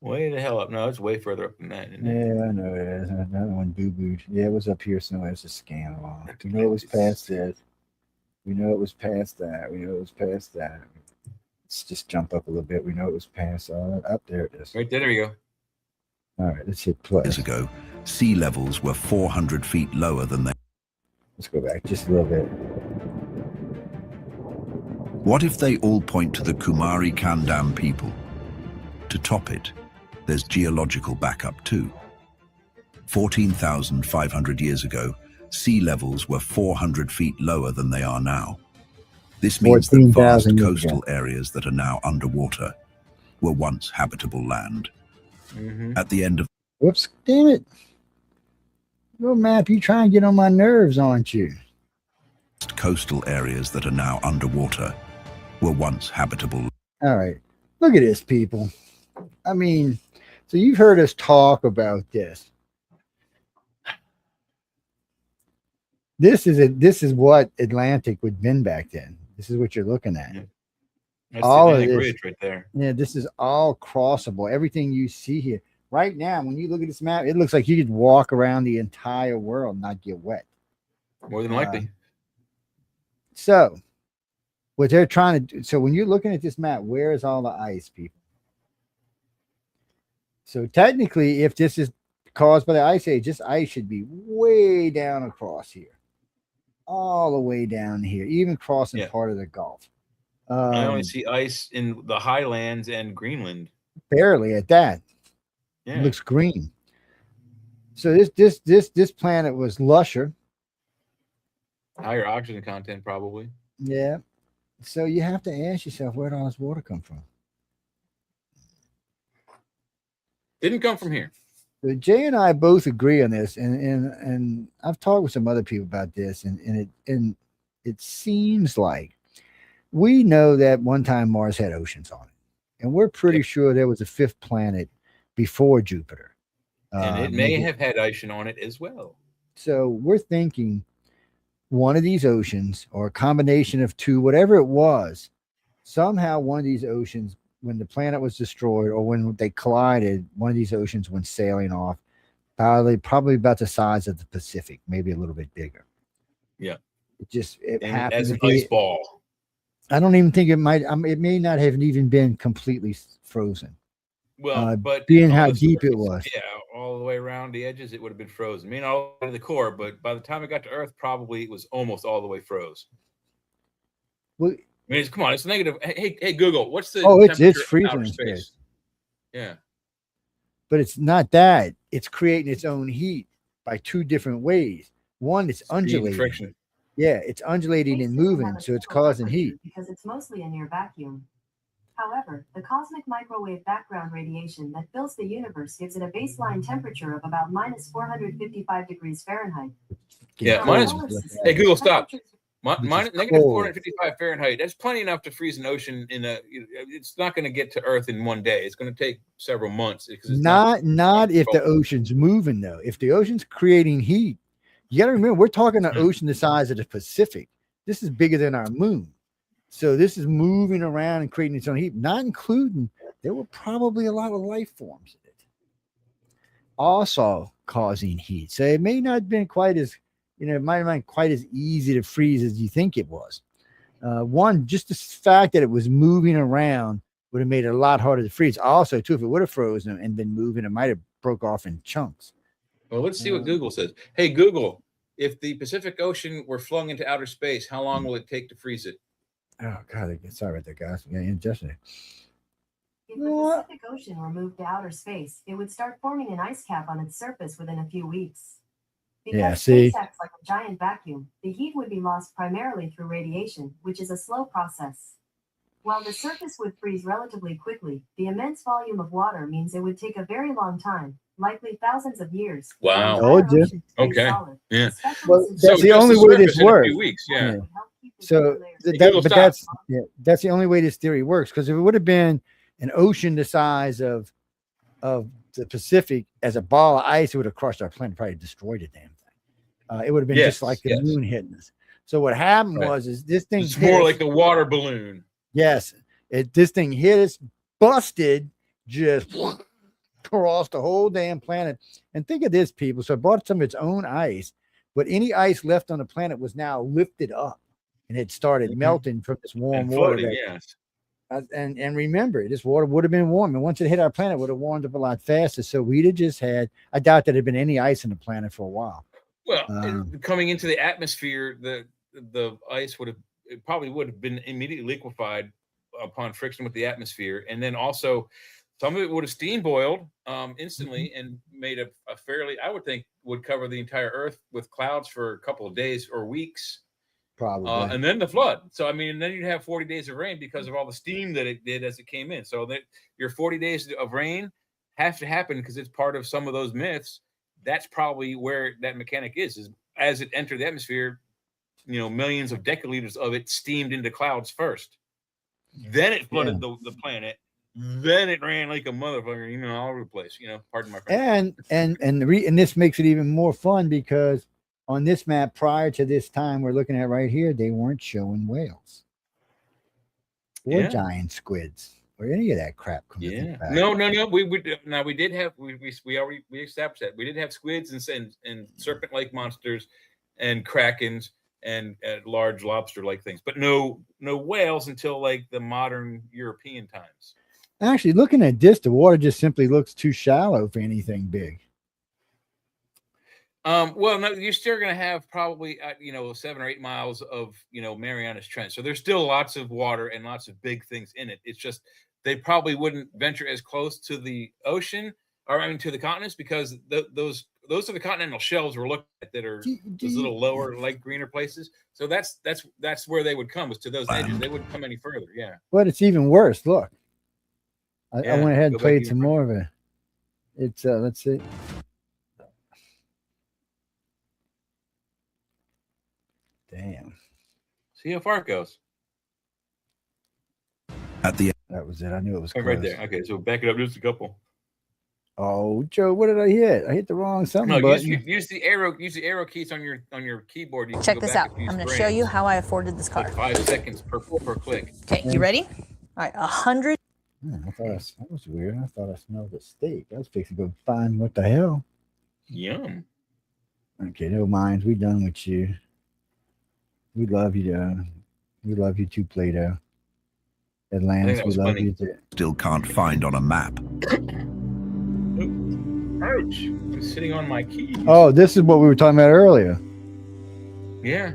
Way the hell up. No, it's way further up than that. Yeah, I know it is. Another one boo-booed. Yeah, it was up here somewhere. It's a scan along. We know it was past this. We know it was past that. We know it was past that. Let's just jump up a little bit. We know it was past all that. Up there it is. Right there you go. All right, let's hit play. Years ago, sea levels were 400 feet lower than they. Let's go back just a little bit. What if they all point to the Kumari Kandam people? To top it, there's geological backup too. 14,500 years ago, sea levels were 400 feet lower than they are now. This means that vast coastal areas that are now underwater were once habitable land. Mm-hmm. At the end of... Whoops, damn it. Little map, you try and get on my nerves, aren't you? Coastal areas that are now underwater were once habitable. All right. Look at this, people. I mean, so you've heard us talk about this. This is what Atlantic would have been back then. This is what you're looking at. Yeah. That's all the of this bridge right there. Yeah, this is all crossable. Everything you see here right now, when you look at this map, it looks like you could walk around the entire world and not get wet. More than likely. So, what they're trying to do. So, when you're looking at this map, where is all the ice, people? So, technically, if this is caused by the ice age, this ice should be way down across here, all the way down here, even crossing part of the Gulf. I only see ice in the highlands and Greenland. Barely at that. Yeah. It looks green. So this planet was lusher. Higher oxygen content, probably. Yeah. So you have to ask yourself, where did all this water come from? Didn't come from here. So Jay and I both agree on this, and I've talked with some other people about this, and it seems like we know that one time Mars had oceans on it, and we're pretty sure there was a fifth planet before Jupiter. And it may have had ice on it as well. So we're thinking one of these oceans, or a combination of two, whatever it was, somehow one of these oceans, when the planet was destroyed or when they collided, one of these oceans went sailing off, probably about the size of the Pacific, maybe a little bit bigger. Yeah. It happened as an ice ball. I don't even think it might. It may not have even been completely frozen. Well, but being how deep it was, yeah, all the way around the edges, it would have been frozen. I mean, all the way to the core, but by the time it got to Earth, probably it was almost all the way froze. Well, I mean, come on, it's negative. Hey, Google, what's the it's freezing in space. Yeah, but it's not that. It's creating its own heat by two different ways. One, it's undulating. Friction. Yeah, it's undulating and moving, so it's causing heat. Because it's mostly a near vacuum. However, the cosmic microwave background radiation that fills the universe gives it a baseline temperature of about minus 455 degrees Fahrenheit. Yeah, hey, Google, stop. Negative 455 Fahrenheit. That's plenty enough to freeze an ocean in a. It's not going to get to Earth in one day. It's going to take several months. Because it's not if the ocean's moving though. If the ocean's creating heat, you got to remember we're talking an ocean the size of the Pacific. This is bigger than our moon. So this is moving around and creating its own heat, not including there were probably a lot of life forms in it, also causing heat. So it may not have been quite as, it might have been quite as easy to freeze as you think it was. One, just the fact that it was moving around would have made it a lot harder to freeze. Also, too, if it would have frozen and been moving, it might have broke off in chunks. Well, let's see what Google says. Hey, Google, if the Pacific Ocean were flung into outer space, how long will it take to freeze it? Oh, God. Sorry about that, guys. Yeah, yesterday. If the Pacific Ocean were moved to outer space, it would start forming an ice cap on its surface within a few weeks. Because space acts like a giant vacuum, the heat would be lost primarily through radiation, which is a slow process. While the surface would freeze relatively quickly, the immense volume of water means it would take a very long time, likely thousands of years. Wow. Okay. Yeah. Well, that's the only way this works. Yeah. So that's the only way this theory works. Because if it would have been an ocean the size of the Pacific as a ball of ice, it would have crushed our planet, probably destroyed the damn thing. It would have been just like the moon hitting us. So what happened is this thing it's more like the water balloon. Yes, this thing hit us, busted, just across the whole damn planet. And think of this, people. So it brought some of its own ice, but any ice left on the planet was now lifted up, and it started melting from this warm water. And remember, this water would have been warm, and once it hit our planet, it would have warmed up a lot faster. So we'd have just had. I doubt there had been any ice on the planet for a while. Well, coming into the atmosphere, the ice probably would have been immediately liquefied upon friction with the atmosphere, and then also some of it would have steam boiled instantly and made a fairly, I would think, would cover the entire Earth with clouds for a couple of days or weeks. Probably. And then the flood. So, I mean, and then you'd have 40 days of rain because of all the steam that it did as it came in. So that your 40 days of rain have to happen because it's part of some of those myths. That's probably where that mechanic is as it entered the atmosphere, millions of decaliters of it steamed into clouds first. Then it flooded the planet. Then it ran like a motherfucker, all over the place, pardon my French. And this makes it even more fun because on this map prior to this time we're looking at right here, they weren't showing whales or giant squids or any of that crap. No. We did have we established that we did have squids and serpent-like monsters and krakens and large lobster-like things, but no whales until like the modern European times. Actually, looking at this, the water just simply looks too shallow for anything big. Well, no, you're still going to have probably 7 or 8 miles of Marianas Trench, so there's still lots of water and lots of big things in it. It's just they probably wouldn't venture as close to the ocean to the continents because those are the continental shelves we're looking at that are those little lower, light greener places. So that's where they would come, was to those edges. They wouldn't come any further. Yeah. But it's even worse. Look, I went ahead and played some more of it. It's let's see. Damn. See how far it goes. That was it. I knew it was close. Right there. Okay, so back it up just a couple. Oh, Joe, what did I hit? I hit the wrong something button. Use the arrow keys on your keyboard. You Check this out. I'm going to show you how I afforded this car. Like 5 seconds per click. Okay, you ready? All right, 100. I thought that was weird. I thought I smelled a steak. I was fixing to go find what the hell. Yum. Okay, no minds. We done with you. We love you, though. We love you too, Plato. Atlantis, we love you too. Still can't find on a map. Ouch. I'm sitting on my keys. Oh, this is what we were talking about earlier. Yeah.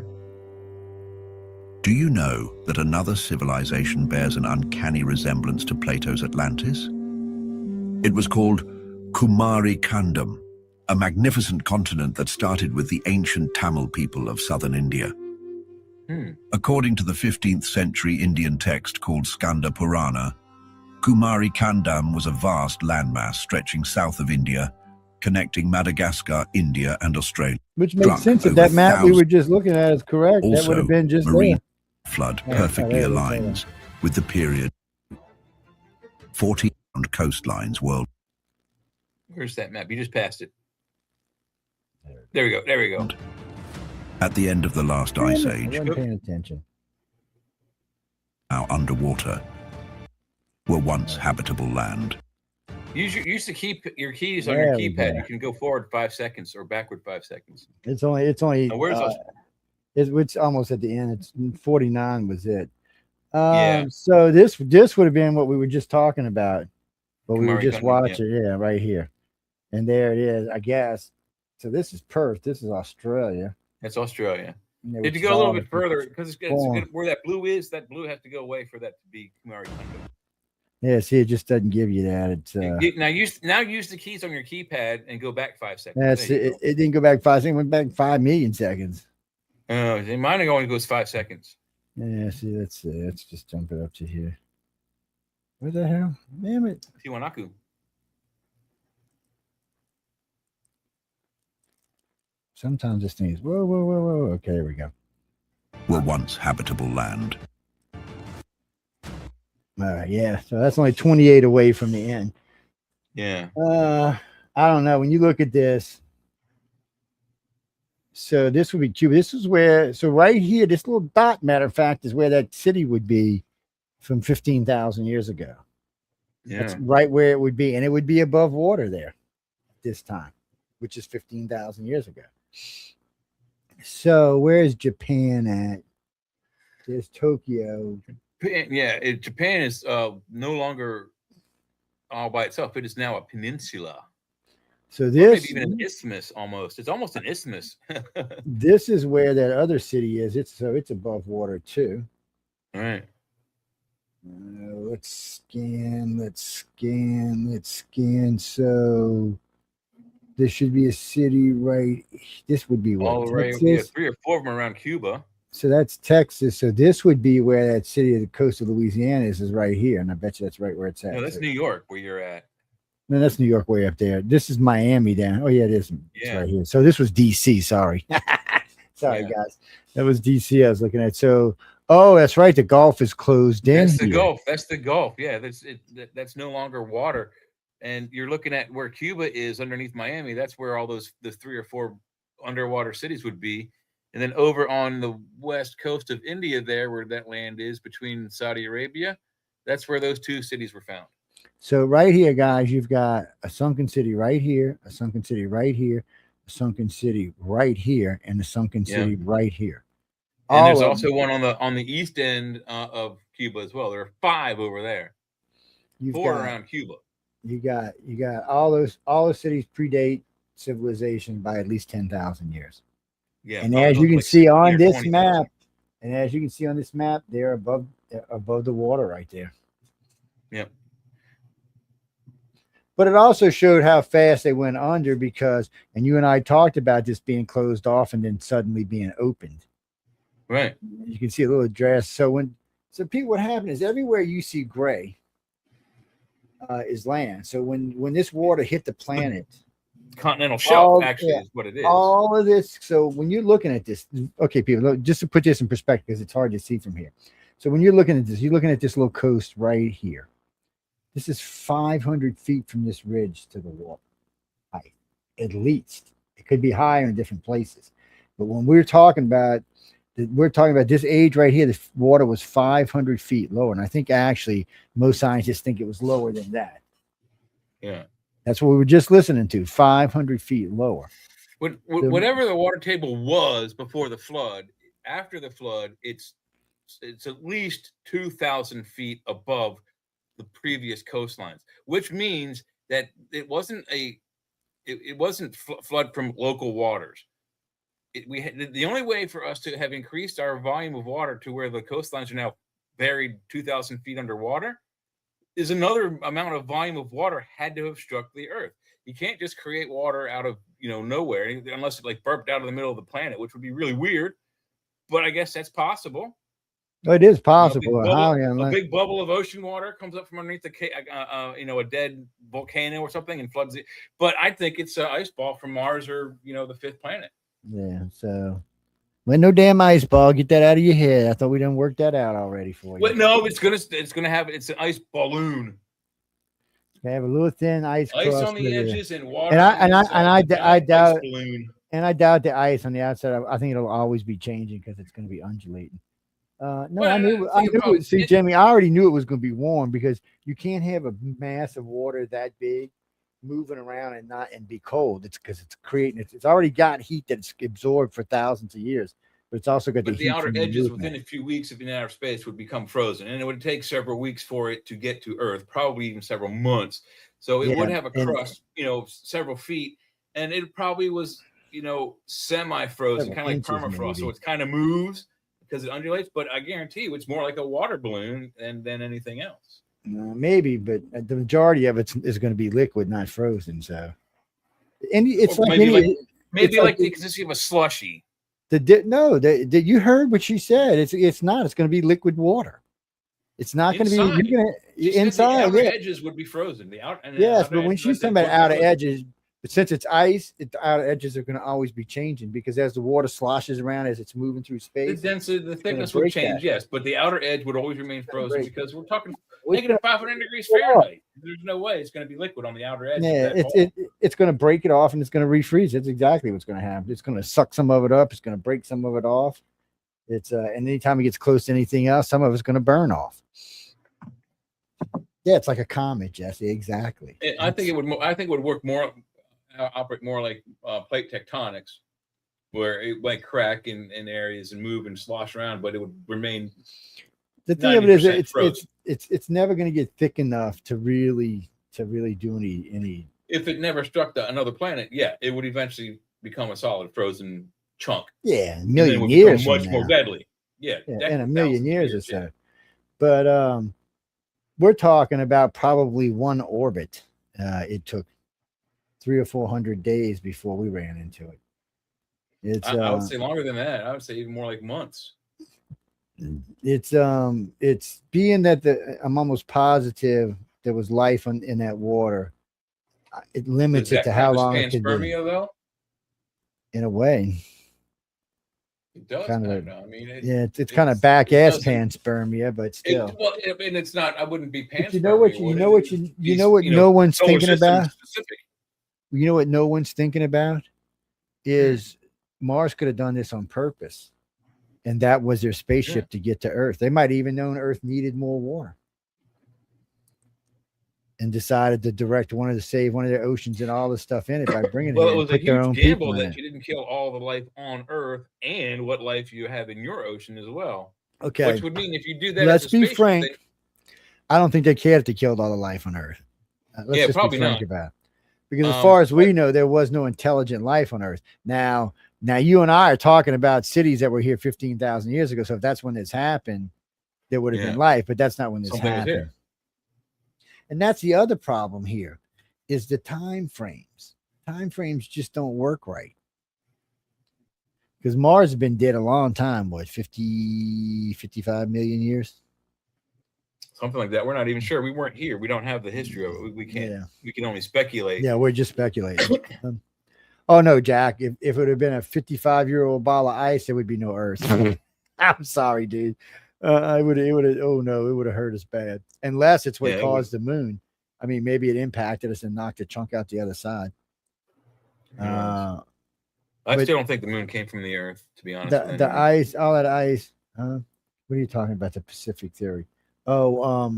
Do you know that another civilization bears an uncanny resemblance to Plato's Atlantis? It was called Kumari Kandam, a magnificent continent that started with the ancient Tamil people of southern India. According to the 15th century Indian text called Skanda Purana, Kumari Kandam was a vast landmass stretching south of India, connecting Madagascar, India, and Australia. Which makes sense if that map we were just looking at is correct. Also, that would have been just marine there. Flood perfectly aligns with the period 40 coastlines world. Where's that map? You just passed it. There we go. At the end of the last ice age, I wasn't paying attention. now underwater, were once habitable land. You used to keep your keys on your keypad. You can go forward 5 seconds or backward 5 seconds. It's only Now, it's almost at the end. It's 49 was it. Yeah. So this would have been what we were just talking about, but we were Kamari just Country, watching. Yeah, right here, and there it is. I guess. So this is Perth. This is Australia. That's Australia. Yeah, Did you go a little bit further? Because where that blue is, that blue has to go away for that to be Kamari Country. Yeah, see, it just doesn't give you that. It's now use the keys on your keypad and go back 5 seconds. That's it didn't go back 5 seconds. It went back 5 million seconds. Oh, mine only goes 5 seconds. Yeah, see, let's just jump it up to here. Where the hell? Damn it. Tiwanaku. Sometimes this thing is whoa. Okay, here we go. Were once habitable land. All right, yeah. So that's only 28 away from the end. Yeah. I don't know. When you look at this, so this would be Cuba. This is where, so right here, this little dot, matter of fact, is where that city would be from 15,000 years ago. Yeah. That's right where it would be. And it would be above water there this time, which is 15,000 years ago. So where's Japan at? There's Tokyo. Yeah, Japan is no longer all by itself. It is now a peninsula. So this, maybe even an isthmus almost. It's almost an isthmus. This is where that other city is. It's above water too. All right. Let's scan. So there should be a city right. This would be what? All right. We have 3 or 4 of them around Cuba. So that's Texas. So this would be where that city of the coast of Louisiana is right here. And I bet you that's right where it's at. No, that's New York where you're at. No, that's New York way up there. This is Miami down. Oh, yeah, it is. It's right here. So this was DC. Sorry. Sorry, guys. That was DC I was looking at. So, that's right. The Gulf is closed in. That's the Gulf. That's the Gulf. Yeah, that's no longer water. And you're looking at where Cuba is underneath Miami. That's where all the 3 or 4 underwater cities would be. And then over on the west coast of India there, where that land is between Saudi Arabia, that's where those 2 cities were found. So right here, guys, you've got a sunken city right here, a sunken city right here, a sunken city right here, and a sunken city right here. And there's also one on the east end of Cuba as well. There are 5 over there. 4 around Cuba. You got all those cities predate civilization by at least 10,000 years. Yeah. And as you can see on this map, they're above the water right there. Yep. But it also showed how fast they went under because, and you and I talked about this being closed off and then suddenly being opened. Right. You can see a little dress. So people, what happened is everywhere you see gray is land. So when this water hit the planet, continental shelf is what it is. All of this. So when you're looking at this, okay, people, just to put this in perspective, because it's hard to see from here. So when you're looking at this, you're looking at this little coast right here. This is 500 feet from this ridge to the water height, at least. It could be higher in different places. But when we're talking about this age right here, the water was 500 feet lower. And I think actually most scientists think it was lower than that. Yeah. That's what we were just listening to, 500 feet lower. Whatever the water table was before the flood, after the flood, it's at least 2,000 feet above the previous coastlines, which means that it wasn't flood from local waters. The only way for us to have increased our volume of water to where the coastlines are now buried 2,000 feet underwater is another amount of volume of water had to have struck the earth. You can't just create water out of nowhere unless it like burped out of the middle of the planet, which would be really weird. But I guess that's possible. It is possible. A big bubble of ocean water comes up from underneath a dead volcano or something and floods it. But I think it's an ice ball from Mars or the 5th planet. Yeah. So, no damn ice ball. Get that out of your head. I thought we done worked that out already for you. Well, no, it's an ice balloon. They have a little thin ice on the edges and water. And I doubt. And I doubt the ice on the outside. I think it'll always be changing because it's going to be undulating. No, Well, I knew. I knew. See, Jimmy, I already knew it was going to be warm because you can't have a mass of water that big moving around and be cold. It's because it's creating. It's already got heat that's absorbed for thousands of years, but it's also got the But the heat outer from the edges movement. within a few weeks of in outer space would become frozen, and it would take several weeks for it to get to Earth, probably even several months. So it would have a crust, several feet, and it probably was, semi-frozen, kind of like permafrost. Maybe. So it kind of moves because it undulates. But I guarantee you, it's more like a water balloon than anything else. Maybe, but the majority of it is going to be liquid, not frozen. So, and it's like maybe like the consistency of a slushy. You heard what she said. It's not. It's going to be liquid water. It's not going to be. You're going to inside. The outer edges would be frozen. Yes, but when she's talking about outer edges, but since it's ice, the outer edges are going to always be changing because as the water sloshes around as it's moving through space, the density, the thickness would change. Yes, but the outer edge would always remain frozen because we're talking negative 500 degrees Fahrenheit. There's no way it's going to be liquid on the outer edge. Yeah, it's going to break it off and it's going to refreeze. That's exactly what's going to happen. It's going to suck some of it up. It's going to break some of it off. It's and anytime it gets close to anything else, some of it's going to burn off. Yeah, it's like a comet, Jesse. Exactly. I think it would. I think it would work more, operate more like plate tectonics, where it might crack in areas and move and slosh around, but it would remain. The thing of it is, it's never going to get thick enough to really do any. If it never struck another planet, yeah, it would eventually become a solid frozen chunk. Yeah, a million years. Much more deadly. Yeah, in a million years or so. But we're talking about probably one orbit. It took 300 or 400 days before we ran into it. I would say longer than that. I would say even more like months. It's being that I'm almost positive there was life in that water. It limits it to how long it could be. Panspermia, though. In a way, it does. It's kind of back ass panspermia, but still. It's not. I wouldn't be panspermia. You know what no one's thinking about. You know what no one's thinking about is Mars could have done this on purpose. And that was their spaceship to get to Earth. They might even known Earth needed more water and decided wanted to save one of their oceans and all the stuff in it by bringing it. Well, it was a huge gamble that you didn't kill all the life on Earth and what life you have in your ocean as well. Okay. Which would mean if you do that, let's be frank. I don't think they cared if they killed all the life on Earth. Let's just probably be frank not. about it. Because as far as we know, there was no intelligent life on Earth. Now you and I are talking about cities that were here 15,000 years ago. So if that's when this happened, there would have been life, but that's not when this happened. And that's the other problem here is the time frames. Time frames just don't work right. Because Mars has been dead a long time, 55 million years? Something like that. We're not even sure. We weren't here. We don't have the history of it. We can't. Yeah. We can only speculate. Yeah, we're just speculating. Oh no, Jack! If it would have been a 55-year-old ball of ice, there would be no Earth. I'm sorry, dude. It would have hurt us bad. Unless it's what caused the moon. I mean, maybe it impacted us and knocked a chunk out the other side. I still don't think the moon came from the Earth. To be honest, the ice, all that ice. What are you talking about? The Pacific theory. Oh,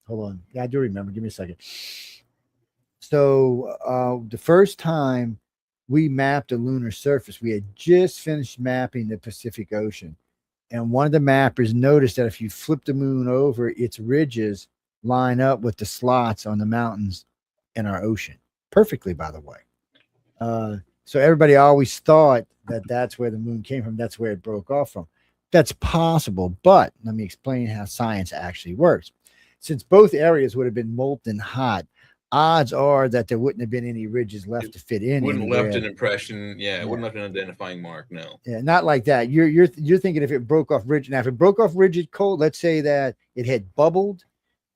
hold on. Yeah, I do remember. Give me a second. So the first time we mapped the lunar surface, we had just finished mapping the Pacific Ocean. And one of the mappers noticed that if you flip the moon over, its ridges line up with the slots on the mountains in our ocean. Perfectly, by the way. So everybody always thought that that's where the moon came from. That's where it broke off from. That's possible, but let me explain how science actually works. Since both areas would have been molten hot, odds are that there wouldn't have been any ridges left to fit in. Wouldn't have left an impression. Yeah, it wouldn't have an identifying mark. No. Yeah, not like that. You're thinking if it broke off rigid. Now, if it broke off rigid cold, let's say that it had bubbled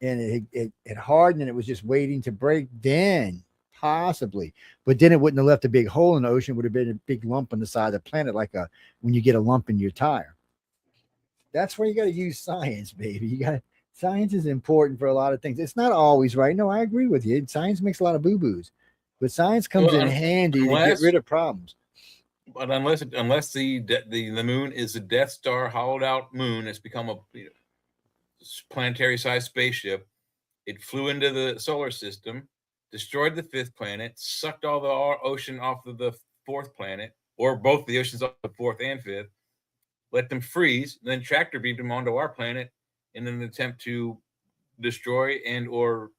and it hardened and it was just waiting to break, then possibly. But then it wouldn't have left a big hole in the ocean. It would have been a big lump on the side of the planet, like when you get a lump in your tire. That's where you got to use science, baby. Science is important for a lot of things. It's not always right. No, I agree with you. Science makes a lot of boo-boos, but science comes in handy to get rid of problems. But unless the moon is a Death Star hollowed out moon, it's become a planetary sized spaceship. It flew into the solar system, destroyed the 5th planet, sucked all the ocean off of the 4th planet, or both the oceans off the 4th and 5th, let them freeze, then tractor beamed them onto our planet in an attempt to destroy and or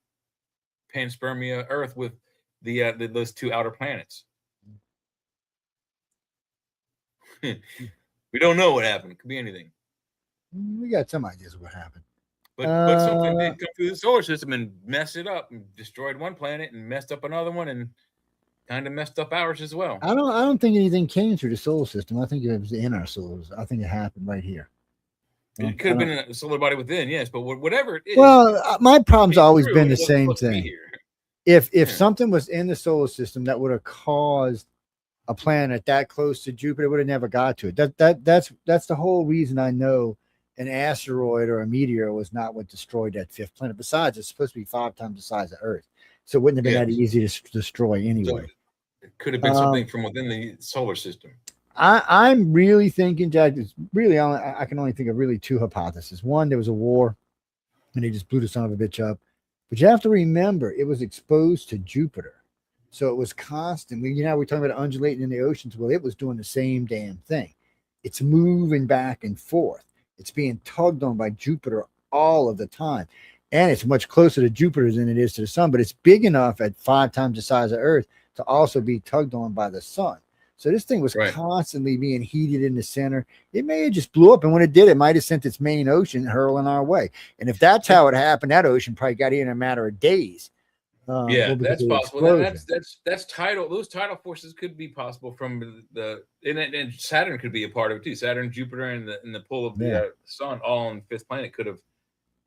panspermia Earth with those 2 outer planets. We don't know what happened. It could be anything. We got some ideas of what happened. But something did come through the solar system and mess it up and destroyed one planet and messed up another one and kind of messed up ours as well. I don't think anything came through the solar system. I think it was in our solar system. I think it happened right here. It could have been a solar body within, yes, but whatever it is. Well, my problem's always been the same thing. If something was in the solar system that would have caused a planet that close to Jupiter, would have never got to it. That's the whole reason I know an asteroid or a meteor was not what destroyed that 5th planet. Besides, it's supposed to be 5 times the size of Earth, so it wouldn't have been that easy to destroy anyway. So it could have been something from within the solar system. I'm really thinking, Jack. It's really I can only think of really 2 hypotheses. One, there was a war, and they just blew the son of a bitch up. But you have to remember, it was exposed to Jupiter. So it was constant. We're talking about undulating in the oceans. Well, it was doing the same damn thing. It's moving back and forth. It's being tugged on by Jupiter all of the time. And it's much closer to Jupiter than it is to the sun, but it's big enough at 5 times the size of Earth to also be tugged on by the sun. So this thing was constantly being heated in the center. It may have just blew up. And when it did, it might have sent its main ocean hurling our way. And if that's how it happened, that ocean probably got here in a matter of days. That's possible. That's tidal. Those tidal forces could be possible from and Saturn could be a part of it too. Saturn, Jupiter, and the pull of the sun all on 5th planet could have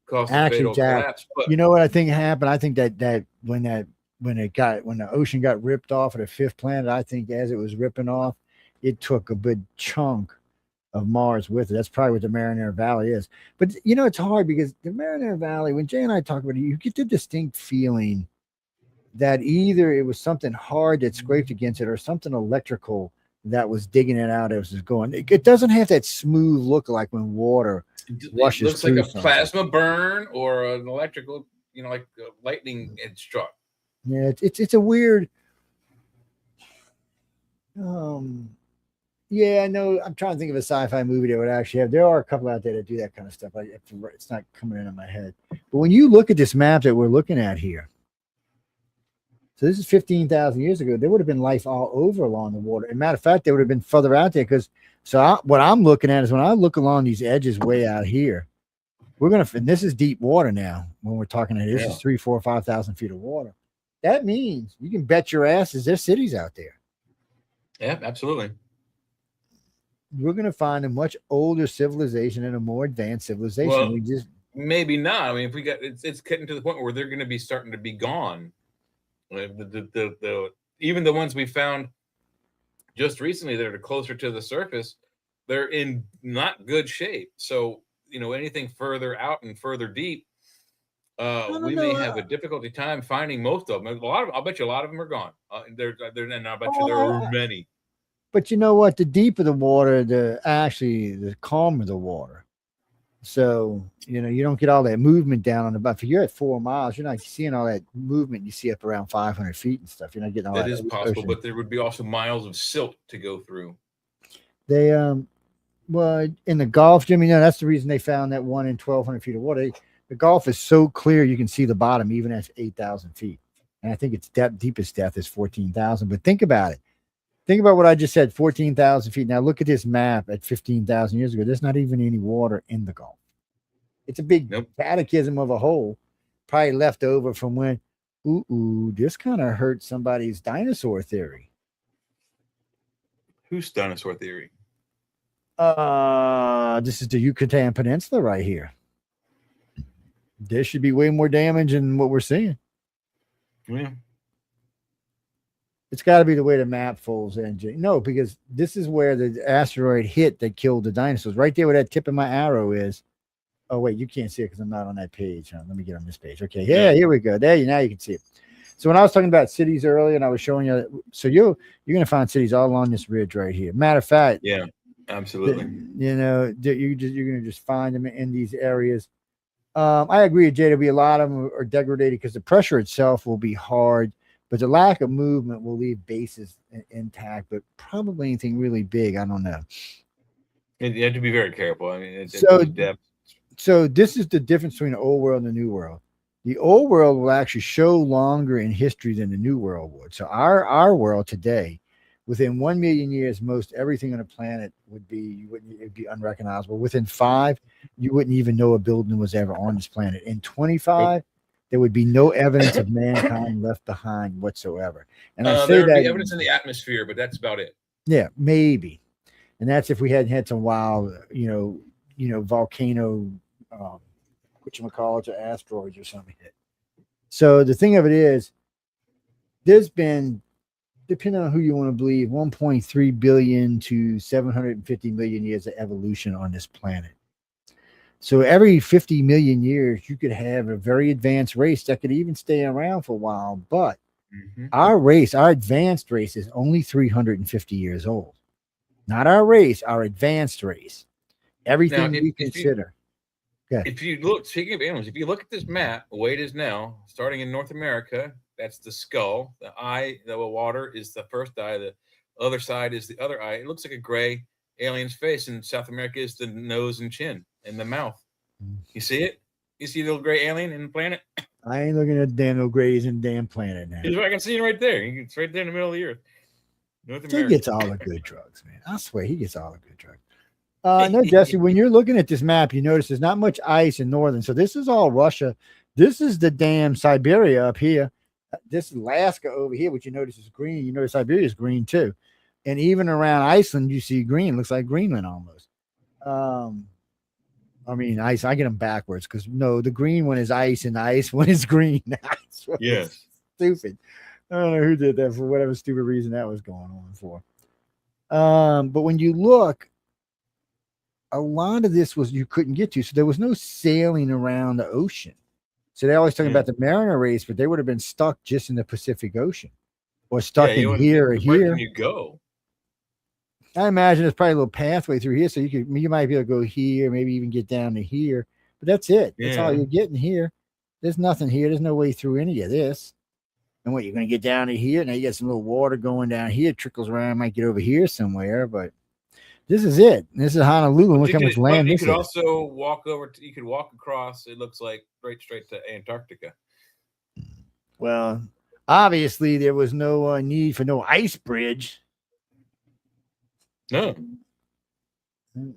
caused a fatal collapse. But you know what I think happened? I think that when the ocean got ripped off of the 5th planet, I think as it was ripping off, it took a big chunk of Mars with it. That's probably what the Marinara Valley is. But it's hard because the Marinara Valley, when Jay and I talk about it, you get the distinct feeling that either it was something hard that scraped against it or something electrical that was digging it out as it's going. It doesn't have that smooth look like when water rushes. It looks like a plasma burn or an electrical, like lightning had struck. Yeah, it's a weird. Yeah, I know. I'm trying to think of a sci-fi movie that would actually have. There are a couple out there that do that kind of stuff. It's not coming into my head. But when you look at this map that we're looking at here. So this is 15,000 years ago. There would have been life all over along the water. As a matter of fact, they would have been further out there because what I'm looking at is when I look along these edges way out here, and this is deep water now when we're talking about this is 3,000, 4,000, 5,000 feet of water. That means you can bet your asses there's cities out there. Yeah, absolutely. We're going to find a much older civilization and a more advanced civilization. Well, maybe not. I mean, if we got it's getting to the point where they're going to be starting to be gone. Even the ones we found just recently that are closer to the surface, they're in not good shape. So anything further out and further deep, we may have a difficulty time finding most of them. I'll bet you a lot of them are gone. And I bet you there are many. But you know what? The deeper the water, the calmer the water. So, you don't get all that movement down on the bottom. If you're at 4 miles, you're not seeing all that movement you see up around 500 feet and stuff. You're not getting all that. That is possible, but there would be also miles of silt to go through. They, well, in the Gulf, Jimmy, that's the reason they found that one in 1,200 feet of water. The Gulf is so clear you can see the bottom even at 8,000 feet. And I think its deepest depth is 14,000. But think about it. Think about what I just said, 14,000 feet. Now look at this map at 15,000 years ago. There's not even any water in the Gulf. It's a big catechism of a hole, probably left over from when, this kind of hurt somebody's dinosaur theory. Whose dinosaur theory? This is the Yucatan Peninsula right here. There should be way more damage than what we're seeing. Yeah. It's got to be the way the map folds in. No, because this is where the asteroid hit that killed the dinosaurs. Right there where that tip of my arrow is. Oh, wait, you can't see it because I'm not on that page. Let me get on this page. Okay, yeah, here we go. Now you can see it. So when I was talking about cities earlier, and I was showing you, so you're going to find cities all along this ridge right here. Matter of fact, yeah, absolutely. You know, you're going to just find them in these areas. I agree with Jay. There'll be a lot of them are degraded because the pressure itself will be hard, but the lack of movement will leave bases intact. But probably anything really big, I don't know. You have to be very careful. I mean, so this is the difference between the old world and the new world. The old world will actually show longer in history than the new world would. So our world today, within 1 million years, most everything on the planet it'd be unrecognizable. Within 5, you wouldn't even know a building was ever on this planet. In 25, there would be no evidence of mankind left behind whatsoever. And I say there would that be evidence in the atmosphere, but that's about it. Yeah, maybe. And that's if we hadn't had some wild, volcano, whatchamacallit, or asteroids or something hit. So the thing of it is, there's been, depending on who you want to believe, 1.3 billion to 750 million years of evolution on this planet. So every 50 million years, you could have a very advanced race that could even stay around for a while. But our race, our advanced race, is only 350 years old. Not our race, our advanced race. Everything we consider. If you look, speaking of animals, if you look at this map, the way it is now, starting in North America, that's the skull. The eye, the water is the first eye. The other side is the other eye. It looks like a gray alien's face. And South America is the nose and chin and the mouth. You see it? You see the little gray alien in the planet? I ain't looking at damn no grays and damn planet now. I can see it right there. It's right there in the middle of the earth. North America. He gets all the good drugs, man. I swear he gets all the good drugs. No, Jesse, when you're looking at this map, you notice there's not much ice in northern. So this is all Russia. This is the damn Siberia up here. This is Alaska over here, which you notice is green. You notice Siberia is green too. And even around Iceland, you see green. It looks like Greenland almost. I mean, ice. I get them backwards because no, the green one is ice and the ice one is green. Yes. Stupid. I don't know who did that for whatever stupid reason that was going on for. But when you look, a lot of this was you couldn't get to. So there was no sailing around the ocean. So they always talk about the mariner race, but they would have been stuck just in the Pacific Ocean or stuck in here or here. Where can you go? I imagine there's probably a little pathway through here. So you might be able to go here, maybe even get down to here. But that's it. That's all you're getting here. There's nothing here. There's no way through any of this. And what, you're going to get down to here? Now you got some little water going down here, trickles around, might get over here somewhere, but this is it. This is Honolulu. Look how much land this is. You could also walk over. You could walk across. It looks like straight to Antarctica. Well, obviously there was no need for no ice bridge. No.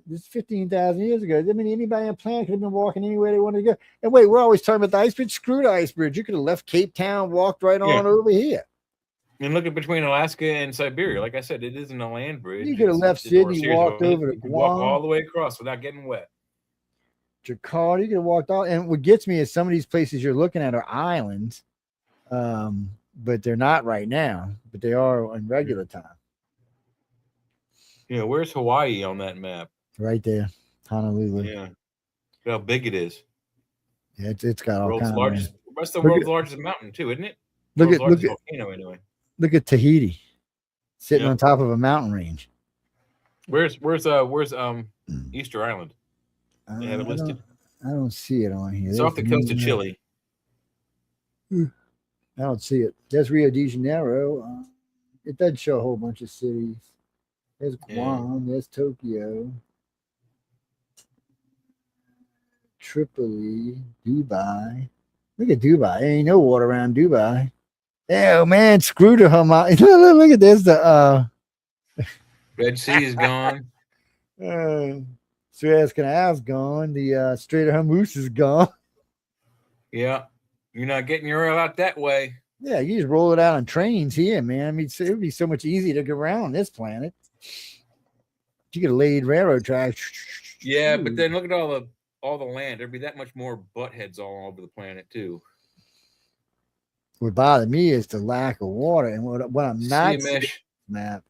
This is 15,000 years ago. I mean, anybody on the planet could have been walking anywhere they wanted to go. And wait, we're always talking about the ice bridge. Screw the ice bridge. You could have left Cape Town, walked right on over here. And look at between Alaska and Siberia. Like I said, it isn't a land bridge. You could have left Sydney, walked over to Guam. Walk all the way across without getting wet. Jakarta, you could have walked all. And what gets me is some of these places you're looking at are islands, but they're not right now, but they are in regular time. Yeah, where's Hawaii on that map? Right there, Honolulu. Yeah, look how big it is. Yeah, it's got all kinds of. That's the world's largest mountain too, isn't it? Look at volcano anyway. Look at Tahiti, sitting on top of a mountain range. Where's Easter Island? They have it listed. I don't see it on here. It's off the coast of Chile. I don't see it. There's Rio de Janeiro. It doesn't show a whole bunch of cities. There's Guam. There's Tokyo. Tripoli. Dubai. Look at Dubai. There ain't no water around Dubai. Oh man, screw the Hamas. Look at this. The Red Sea is gone. Suez Canal's gone. The Strait of Hormuz is gone. Yeah, you're not getting your oil out that way. Yeah, you just roll it out on trains here, man. I mean, it would be so much easier to get around this planet. You could have laid railroad tracks. Yeah, but then look at all the land. There'd be that much more butt heads all over the planet too. What bothered me is the lack of water, and what I'm not seeing map.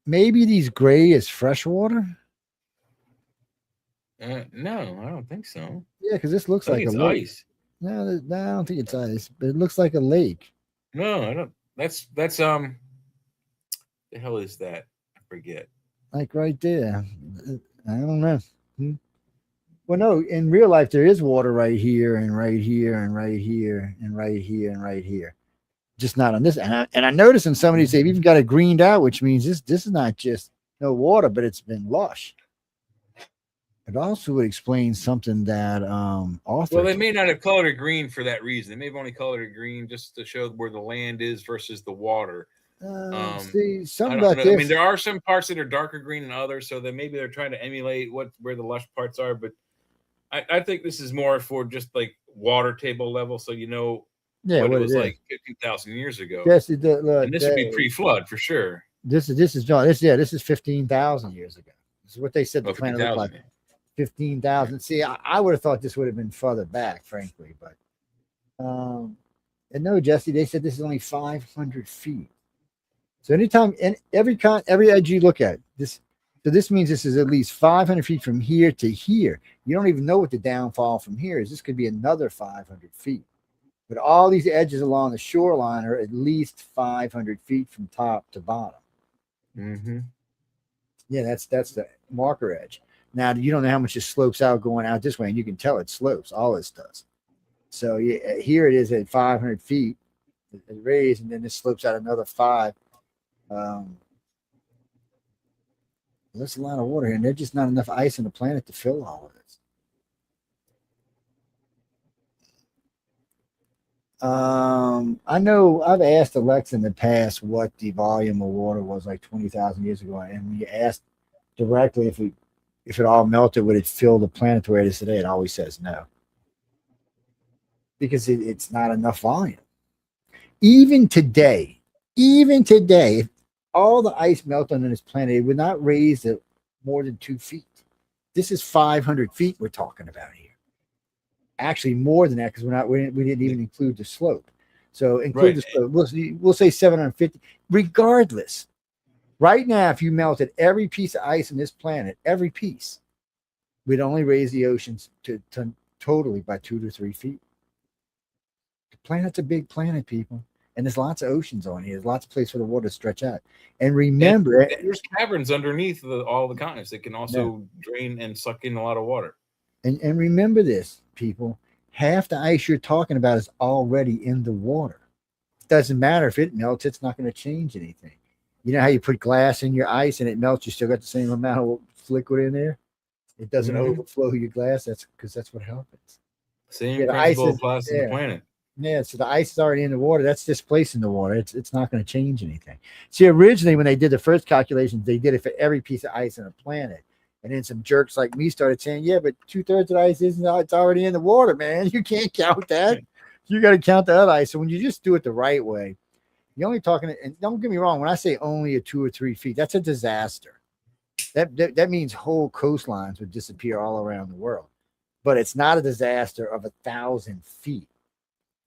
Maybe these gray is fresh water. No, I don't think so. Yeah, because this looks like it's ice. No, I don't think it's ice, but it looks like a lake. No, I don't. That's the hell is that? I forget. Like right there. I don't know. Well, no, in real life there is water right here and right here and right here and right here and right here. Just not on this. And I noticed in some of these they've even got it greened out, which means this is not just no water, but it's been lush. It also would explain something that author. Well, they may not have colored it green for that reason. They may have only colored it green just to show where the land is versus the water. See, something about this. I mean, there are some parts that are darker green than others, so that maybe they're trying to emulate where the lush parts are. But I think this is more for just like water table level, so you know what it was like 15,000 years ago. Yes, and this would be pre-flood for sure. This is 15,000 years ago. This is what they said the planet looked like. 15,000. See, I would have thought this would have been further back, frankly, but and no, Jesse, they said this is only 500 feet. So anytime, and every edge you look at this, so this means this is at least 500 feet from here to here. You don't even know what the downfall from here is. This could be another 500 feet. But all these edges along the shoreline are at least 500 feet from top to bottom. Mm-hmm. Yeah, that's the marker edge. Now, you don't know how much it slopes out going out this way, and you can tell it slopes. All this does. So yeah, here it is at 500 feet. It raised, and then this slopes out another 5. There's a lot of water here, and there's just not enough ice on the planet to fill all of this. I know I've asked Alexa in the past what the volume of water was like 20,000 years ago, and when you asked directly if it all melted, would it fill the planet the way it is today? It always says no, because it's not enough volume. Even today, if all the ice melted on this planet, it would not raise it more than 2 feet. This is 500 feet we're talking about here. Actually, more than that, because we didn't even include the slope. So include the slope. We'll say 750. Regardless, right now, if you melted every piece of ice on this planet, every piece, we'd only raise the oceans to totally by 2 to 3 feet. The planet's a big planet, people. And there's lots of oceans on here. There's lots of places for the water to stretch out. And remember, there's caverns underneath all the continents that can also drain and suck in a lot of water. And remember this, people. Half the ice you're talking about is already in the water. It doesn't matter if it melts. It's not going to change anything. You know how you put glass in your ice and it melts? You still got the same amount of liquid in there. It doesn't overflow your glass. That's because that's what happens. Same principle applies to the planet. Yeah, so the ice is already in the water. That's displacing the water. It's not going to change anything. See, originally when they did the first calculations, they did it for every piece of ice on the planet. And then some jerks like me started saying, yeah, but 2/3 of the ice it's already in the water, man. You can't count that. You got to count the other ice. So when you just do it the right way, you're only talking, and don't get me wrong, when I say only a 2 or 3 feet, that's a disaster. That means whole coastlines would disappear all around the world. But it's not a disaster of 1,000 feet.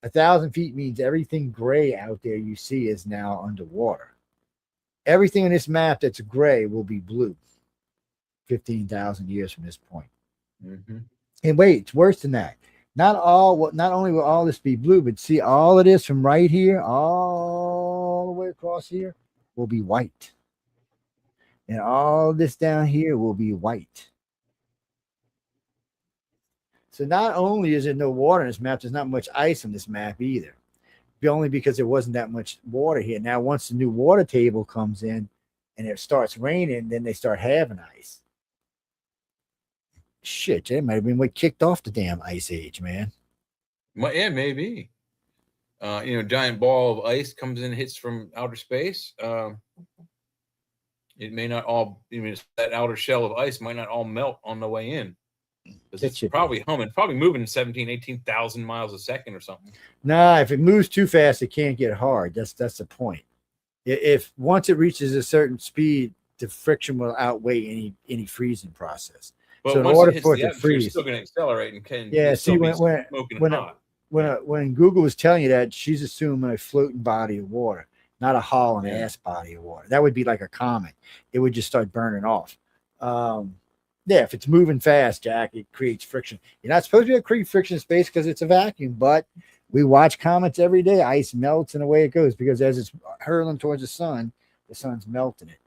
1,000 feet means everything gray out there you see is now underwater. Everything on this map that's gray will be blue 15,000 years from this point. Mm-hmm. And wait, it's worse than that. Not only will all this be blue, but see all of this from right here, all the way across here will be white. And all this down here will be white. So not only is there no water in this map, there's not much ice on this map either. Only because there wasn't that much water here. Now, once the new water table comes in and it starts raining, then they start having ice. Shit, that might have been what kicked off the damn ice age, man. Yeah, maybe. Giant ball of ice comes in, hits from outer space. It may not all, that outer shell of ice might not all melt on the way in. It's probably probably moving 18,000 miles a second or something. Nah, if it moves too fast, it can't get hard. That's the point. If once it reaches a certain speed, the friction will outweigh any freezing process. But so in once order it hits for it the to atmosphere, freeze, it's still going to accelerate and can see hot. When Google was telling you that, she's assuming a floating body of water, not a hauling ass body of water. That would be like a comet. It would just start burning off. Yeah, if it's moving fast, Jack, it creates friction. You're not supposed to create friction in space because it's a vacuum, but we watch comets every day. Ice melts and away it goes because as it's hurling towards the sun's melting it.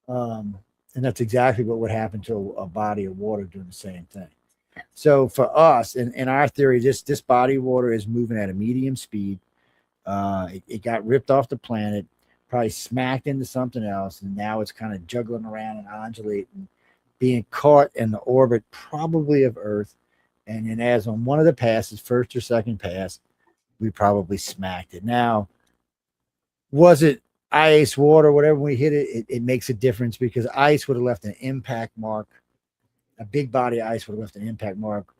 And that's exactly what would happen to a body of water doing the same thing. So for us, in our theory, this body of water is moving at a medium speed. It got ripped off the planet, probably smacked into something else, and now it's kind of juggling around and undulating, being caught in the orbit probably of Earth. And then as on one of the passes, first or second pass, we probably smacked it. Now, was it ice, water, whatever we hit it makes a difference because ice would have left an impact mark. A big body of ice would have left an impact mark,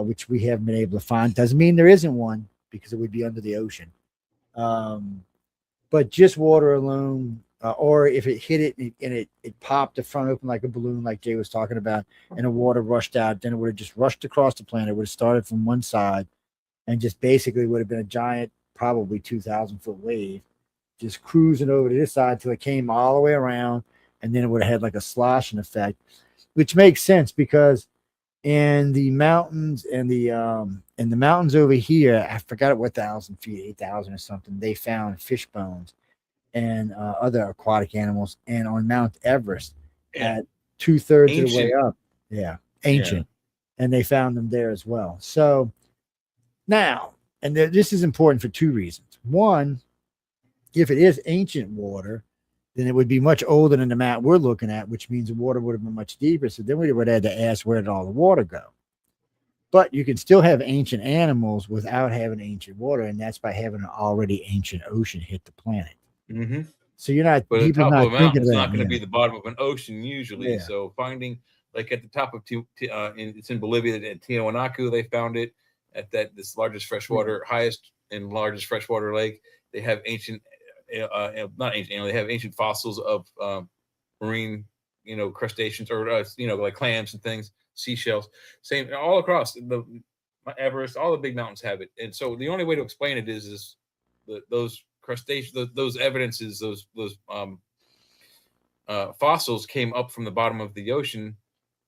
which we haven't been able to find. Doesn't mean there isn't one because it would be under the ocean. But just water alone, or if it hit it and it popped the front open like a balloon, like Jay was talking about, and the water rushed out, then it would have just rushed across the planet. It would have started from one side and just basically would have been a giant, probably 2,000-foot wave, just cruising over to this side till it came all the way around, and then it would have had like a sloshing effect, which makes sense because in the mountains and the mountains over here, I forgot what 1,000 feet, 8,000 or something, they found fish bones and other aquatic animals. And on Mount Everest, at 2/3 of the way up, ancient, and they found them there as well. So now, and this is important for two reasons. One, if it is ancient water, then it would be much older than the map we're looking at, which means the water would have been much deeper. So then we would have had to ask, where did all the water go? But you can still have ancient animals without having ancient water, and that's by having an already ancient ocean hit the planet. Mm-hmm. So you're not, but people the top not of a mountain is thinking not going to yeah. be the bottom of an ocean usually. Yeah. So finding, like at the top of it's in Bolivia at Tiwanaku, they found it at this largest freshwater, highest and largest freshwater lake. They have ancient, not ancient, they have ancient fossils of marine, crustaceans or like clams and things, seashells. Same all across the Everest, all the big mountains have it. And so the only way to explain it is those crustaceans, those evidences, those fossils came up from the bottom of the ocean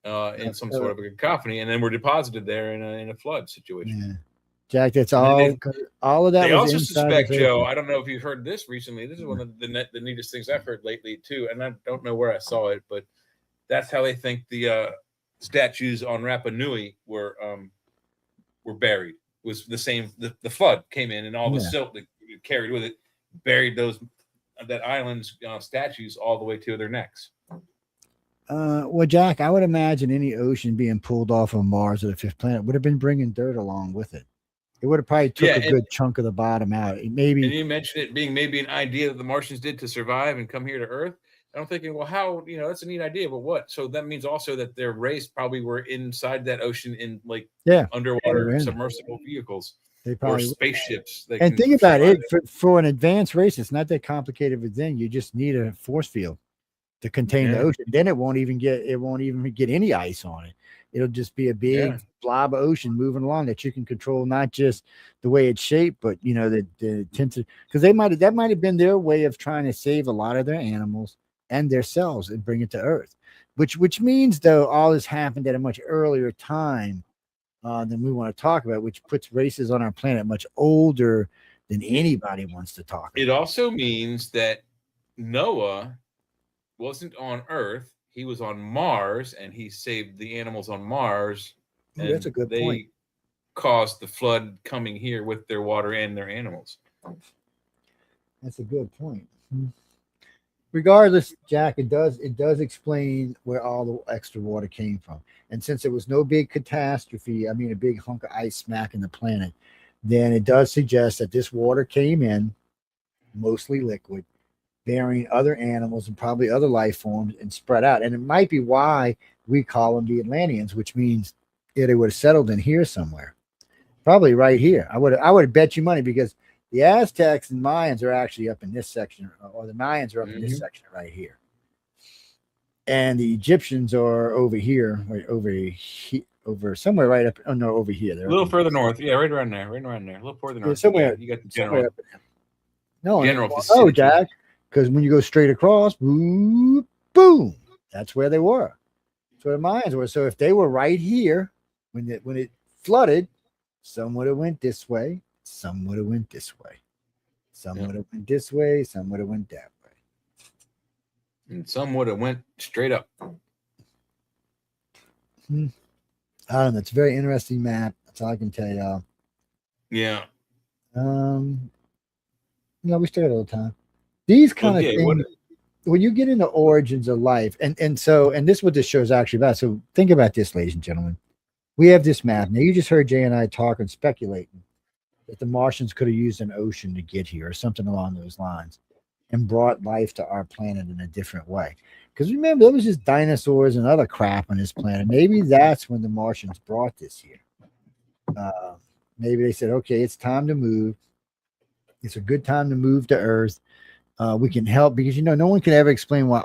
in some sort of a cacophony, and then were deposited there in a flood situation. Yeah. Jack, that's all of that. They was also suspect, Joe. ocean. I don't know if you've heard this recently. This is one of the neatest things I've heard lately too, and I don't know where I saw it, but that's how they think the statues on Rapa Nui were buried. It was the same. The flood came in, and all the silt that carried with it buried that island's statues all the way to their necks. Well, Jack, I would imagine any ocean being pulled off of Mars or the fifth planet would have been bringing dirt along with it. It would have probably took a good chunk of the bottom out. Maybe. And you mentioned it being maybe an idea that the Martians did to survive and come here to Earth. I'm thinking, well, how, that's a neat idea, but what? So that means also that their race probably were inside that ocean in underwater submersible vehicles or spaceships. And think about it, for an advanced race, it's not that complicated of a thing. You just need a force field to contain the ocean. Then it won't even get any ice on it. It'll just be a big blob of ocean moving along that you can control, not just the way it's shaped, but the intensity. Because that might have been their way of trying to save a lot of their animals and their cells and bring it to Earth. Which means though all this happened at a much earlier time than we want to talk about, which puts races on our planet much older than anybody wants to talk about. It also means that Noah wasn't on Earth. He was on Mars, and he saved the animals on Mars. And that's a good point. They caused the flood coming here with their water and their animals. That's a good point. Regardless, Jack, it does explain where all the extra water came from. And since it was no big catastrophe, a big hunk of ice smacking the planet, then it does suggest that this water came in mostly liquid, bearing other animals and probably other life forms and spread out. And it might be why we call them the Atlanteans, which means they would have settled in here somewhere, probably right here. I would bet you money because the Aztecs and Mayans are actually up in this section, or the Mayans are up in this section right here. And the Egyptians are over here, over somewhere right up. Oh no, over here. They're a little further north. Yeah, right around there. A little further north. Somewhere. You got the general. Jack. Because when you go straight across, boom, boom, that's where they were. So the Mayans were. So if they were right here when it flooded, some would have went this way, some would have went this way, some would have went this way, some would have went that way, and some would have went straight up. I don't know. It's a very interesting map. That's all I can tell y'all. Yeah. We still got a little time. These kind of things, when you get into origins of life, and this is what this show is actually about. So think about this, ladies and gentlemen. We have this map. Now, you just heard Jay and I talk and speculating that the Martians could have used an ocean to get here or something along those lines and brought life to our planet in a different way. Because remember, there was just dinosaurs and other crap on this planet. Maybe that's when the Martians brought this here. Maybe they said, okay, it's time to move. It's a good time to move to Earth. We can help because, no one can ever explain why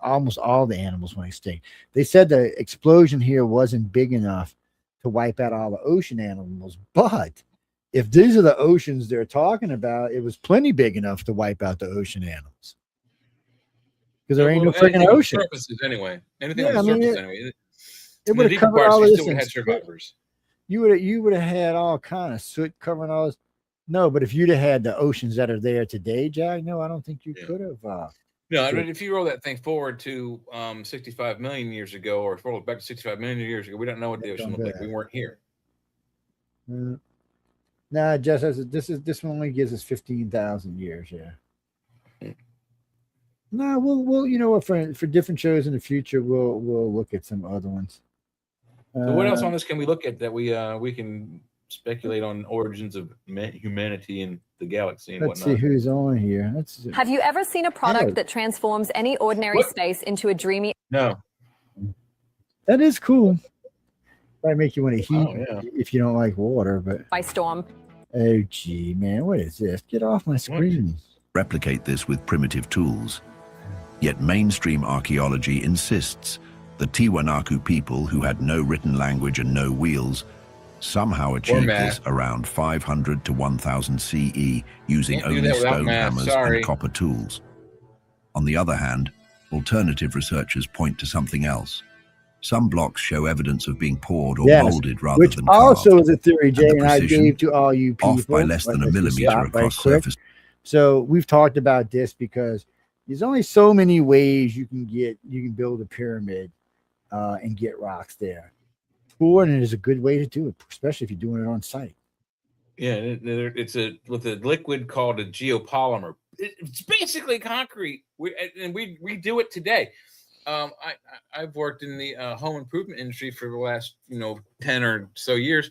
almost all the animals went extinct. They said the explosion here wasn't big enough to wipe out all the ocean animals. But if these are the oceans they're talking about, it was plenty big enough to wipe out the ocean animals. Because there ain't no freaking ocean. Surfaces anyway. Anything on the surface anyway. It would have covered all of this. Had survivors. You would have had all kind of soot covering all this. No, but if you'd have had the oceans that are there today, Jack, no, I don't think you could have. No, I mean, if you roll that thing forward to 65 million years ago, or roll it back to 65 million years ago, we don't know what the ocean looked like. We weren't here. Nah, just as this one only gives us 15,000 years. Yeah. No, we'll you know what, for different shows in the future, we'll look at some other ones. So what else on this can we look at that we can speculate on origins of humanity and the galaxy and Let's whatnot? see who's on here. Have you ever seen a product that transforms any ordinary space into a dreamy? No. That is cool. Might make you want to heat if you don't like water, but by storm. Oh gee, man, what is this? Get off my screen. Replicate this with primitive tools. Yet mainstream archaeology insists the Tiwanaku people, who had no written language and no wheels, somehow achieved this around 500 to 1000 CE using only stone hammers and copper tools. On the other hand, alternative researchers point to something else. Some blocks show evidence of being poured or molded rather than carved. Which also is a theory Jay and I gave to all you people. Off by less than a millimeter across surface. So we've talked about this because there's only so many ways you can build a pyramid and get rocks there. Pouring it is a good way to do it, especially if you're doing it on site. Yeah, it's with a liquid called a geopolymer. It's basically concrete, and we do it today. I've worked in the home improvement industry for the last 10 or so years,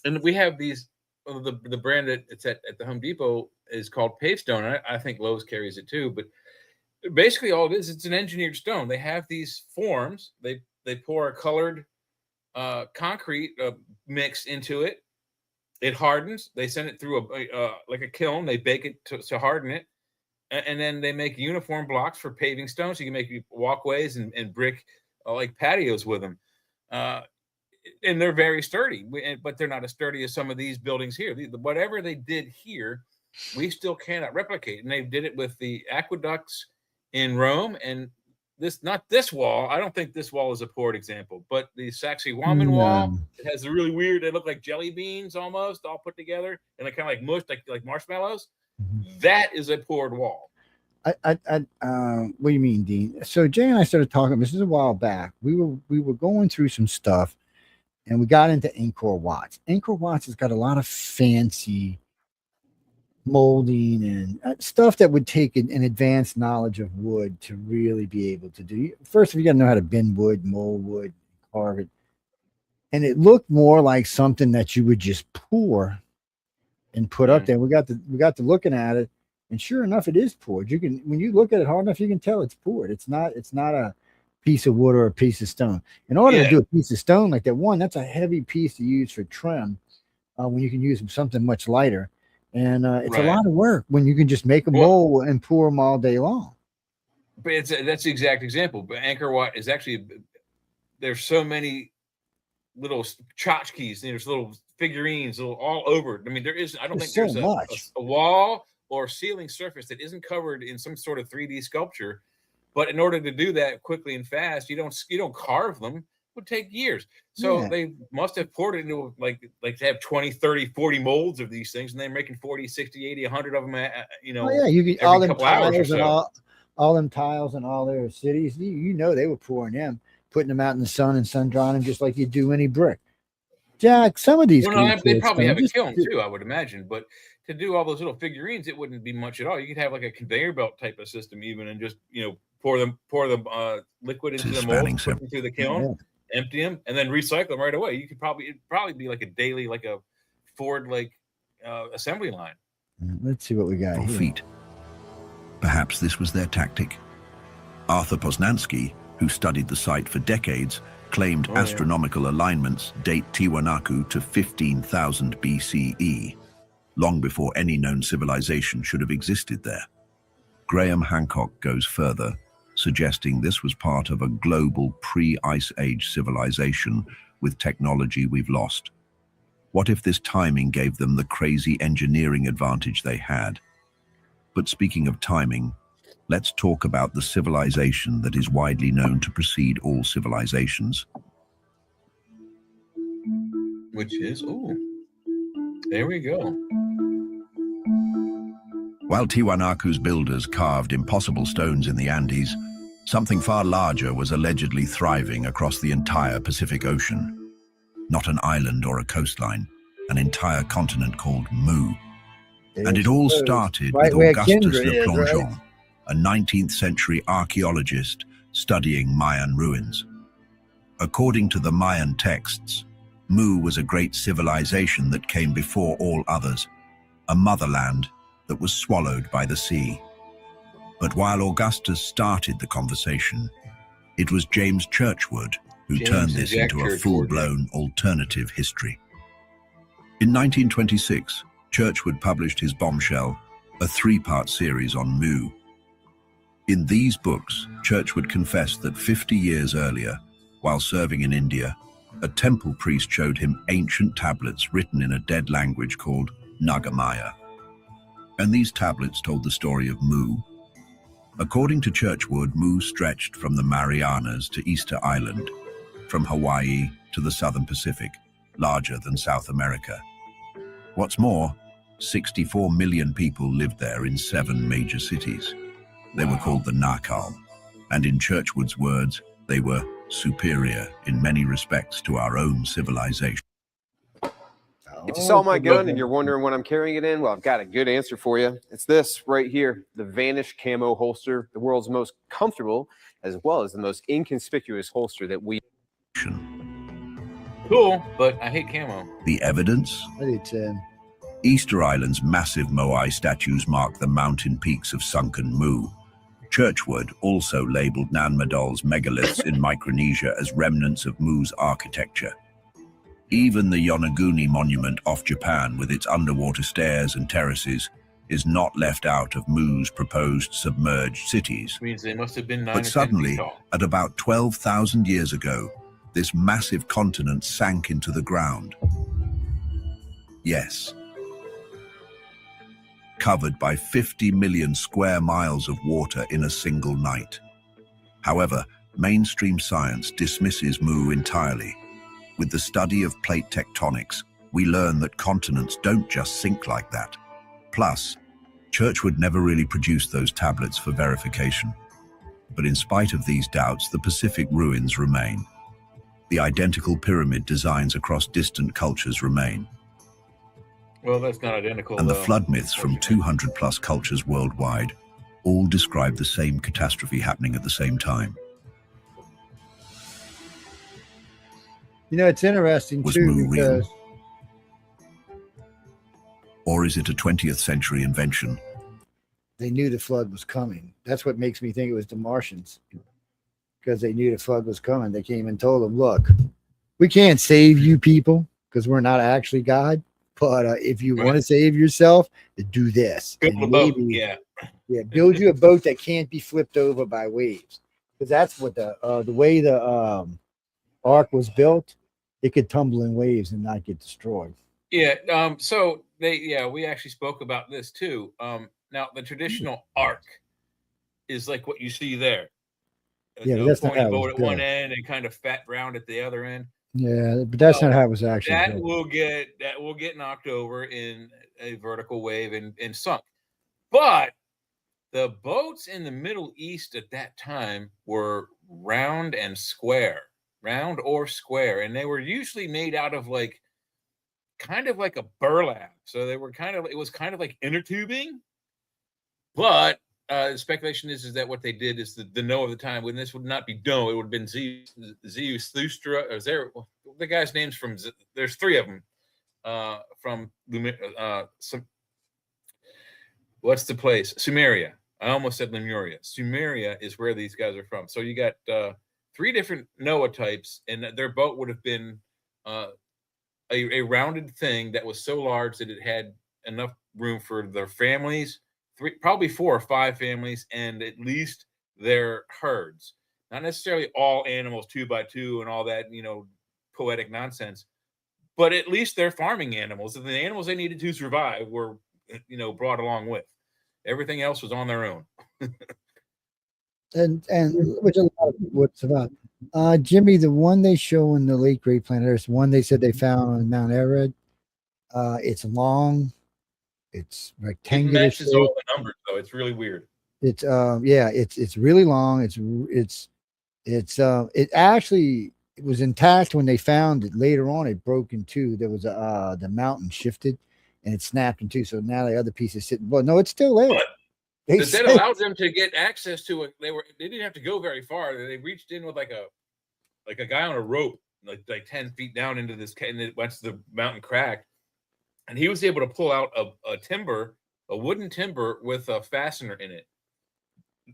and we have these. The brand that it's at the Home Depot is called Pavestone. I think Lowe's carries it too, but basically all it is, it's an engineered stone. They have these forms. They pour a colored concrete mix into it. It hardens. They send it through like a kiln. They bake it to harden it, and then they make uniform blocks for paving stones. So you can make walkways and brick like patios with them. And they're very sturdy, but they're not as sturdy as some of these buildings here. Whatever they did here, we still cannot replicate. And they did it with the aqueducts in Rome. And not this wall. I don't think this wall is a poured example, but the Sacsayhuaman wall, it has a really weird, they look like jelly beans almost all put together, and they kind of like mushed like marshmallows. That is a poured wall. What do you mean, Dean? So Jay and I started talking. This is a while back. We were going through some stuff, and we got into Angkor Wat. Angkor Wat has got a lot of fancy molding and stuff that would take an advanced knowledge of wood to really be able to do. First, you got to know how to bend wood, mold wood, carve it. And it looked more like something that you would just pour and put up there. We got to looking at it, and sure enough, it is poured. You can, when you look at it hard enough, you can tell it's poured. It's not a piece of wood or a piece of stone. In order to do a piece of stone like that, that's a heavy piece to use for trim when you can use something much lighter. And it's a lot of work when you can just make a mold and pour them all day long. But that's the exact example. But Angkor Wat is actually, there's so many little tchotchkes, there's little figurines all over. I mean, I don't think there's a wall or ceiling surface that isn't covered in some sort of 3D sculpture But in order to do that quickly and fast, you don't carve them. It would take years. So they must have poured it into like to have 20, 30, 40 molds of these things, and they're making 40, 60, 80, 100 of them, you get all every them couple hours or tiles and so. all them tiles in all their cities. You know they were pouring them, putting them out in the sun and sun drying them just like you do any brick. Jack, some of these They probably have a kiln too, I would imagine, but to do all those little figurines, it wouldn't be much at all. You could have like a conveyor belt type of system even, and just pour the liquid into the molds, put them through the kiln, empty them, and then recycle them right away. You could it'd probably be like a daily, like a Ford assembly line. Let's see what we got here. Feet. Perhaps this was their tactic. Arthur Poznansky, who studied the site for decades, claimed astronomical alignments date Tiwanaku to 15,000 BCE, long before any known civilization should have existed there. Graham Hancock goes further, suggesting this was part of a global pre-Ice Age civilization with technology we've lost. What if this timing gave them the crazy engineering advantage they had? But speaking of timing, let's talk about the civilization that is widely known to precede all civilizations. Which is, there we go. While Tiwanaku's builders carved impossible stones in the Andes, something far larger was allegedly thriving across the entire Pacific Ocean. Not an island or a coastline, an entire continent called Mu. And it all started with Augustus Le Plongeon, a 19th century archaeologist studying Mayan ruins. According to the Mayan texts, Mu was a great civilization that came before all others, a motherland that was swallowed by the sea. But while Augustus started the conversation, it was James Churchward who turned this into a full-blown alternative history. In 1926, Churchward published his bombshell, a 3-part series on Mu. In these books, Churchward confessed that 50 years earlier, while serving in India, a temple priest showed him ancient tablets written in a dead language called Nagamaya. And these tablets told the story of Mu. According to Churchward, Mu stretched from the Marianas to Easter Island, from Hawaii to the Southern Pacific, larger than South America. What's more, 64 million people lived there in 7 major cities. They were called the Nakal, and in Churchward's words, they were superior in many respects to our own civilization. If you saw my gun and you're wondering what I'm carrying it in, well, I've got a good answer for you. It's this right here, the Vanish Camo holster, the world's most comfortable as well as the most inconspicuous holster that we... Cool, but I hate camo. The evidence? I do too. Easter Island's massive Moai statues mark the mountain peaks of sunken Mu. Churchward also labeled Nan Madol's megaliths in Micronesia as remnants of Mu's architecture. Even the Yonaguni monument off Japan with its underwater stairs and terraces is not left out of Mu's proposed submerged cities. Means they must have been 9 But suddenly, at about 12,000 years ago, this massive continent sank into the ground. Yes. Covered by 50 million square miles of water in a single night. However, mainstream science dismisses Mu entirely. With the study of plate tectonics, we learn that continents don't just sink like that. Plus, Churchward never really produced those tablets for verification. But in spite of these doubts, the Pacific ruins remain. The identical pyramid designs across distant cultures remain. Well, that's not identical. And the flood myths from 200+ cultures worldwide all describe the same catastrophe happening at the same time. You know, it's interesting Was too Mu real? because Or is it a 20th century invention? they knew the flood was coming. That's what makes me think it was the Martians, because they knew the flood was coming. They came and told them, look, we can't save you people because we're not actually God. But if you want to save yourself, do this. Build a boat. Yeah, build you a boat that can't be flipped over by waves. Because that's what the way the ark was built, it could tumble in waves and not get destroyed. Yeah. So we actually spoke about this too. Now the traditional ark is like what you see there. Yeah, but that's not pointy how it boat was at one built. end and kind of fat round at the other end. Yeah, but that's not how it was actually That built. will get knocked over in a vertical wave and sunk. But the boats in the Middle East at that time were round or square, and they were usually made out of kind of like a burlap. So it was kind of like inner tubing. But the speculation is that what they did is the Noah of the time, when this would not be Noah, it would have been Zeus Thustra, or the guy's names from, there's three of them from what's the place? Sumeria. I almost said Lemuria. Sumeria is where these guys are from. So you got three different Noah types, and their boat would have been a rounded thing that was so large that it had enough room for their families, probably 4 or 5 families, and at least their herds. Not necessarily all animals 2 by 2 and all that, poetic nonsense, but at least their farming animals, and the animals they needed to survive were, brought along with. Everything else was on their own. and which a lot of people would survive. Jimmy, the one they show in the late Great Planet Earth, one they said they found on Mount Everest. It's long, it's rectangular. It matches all the numbers, though. It's really weird. It's it's really long. It actually was intact when they found it. Later on, it broke in two. There was the mountain shifted and it snapped in two. So now the other piece is sitting. Well, no, it's still there. But that allowed them to get access to it. They didn't have to go very far. They reached in with like a guy on a rope, like 10 feet down into this, and it went to the mountain crack, and he was able to pull out a wooden timber with a fastener in it.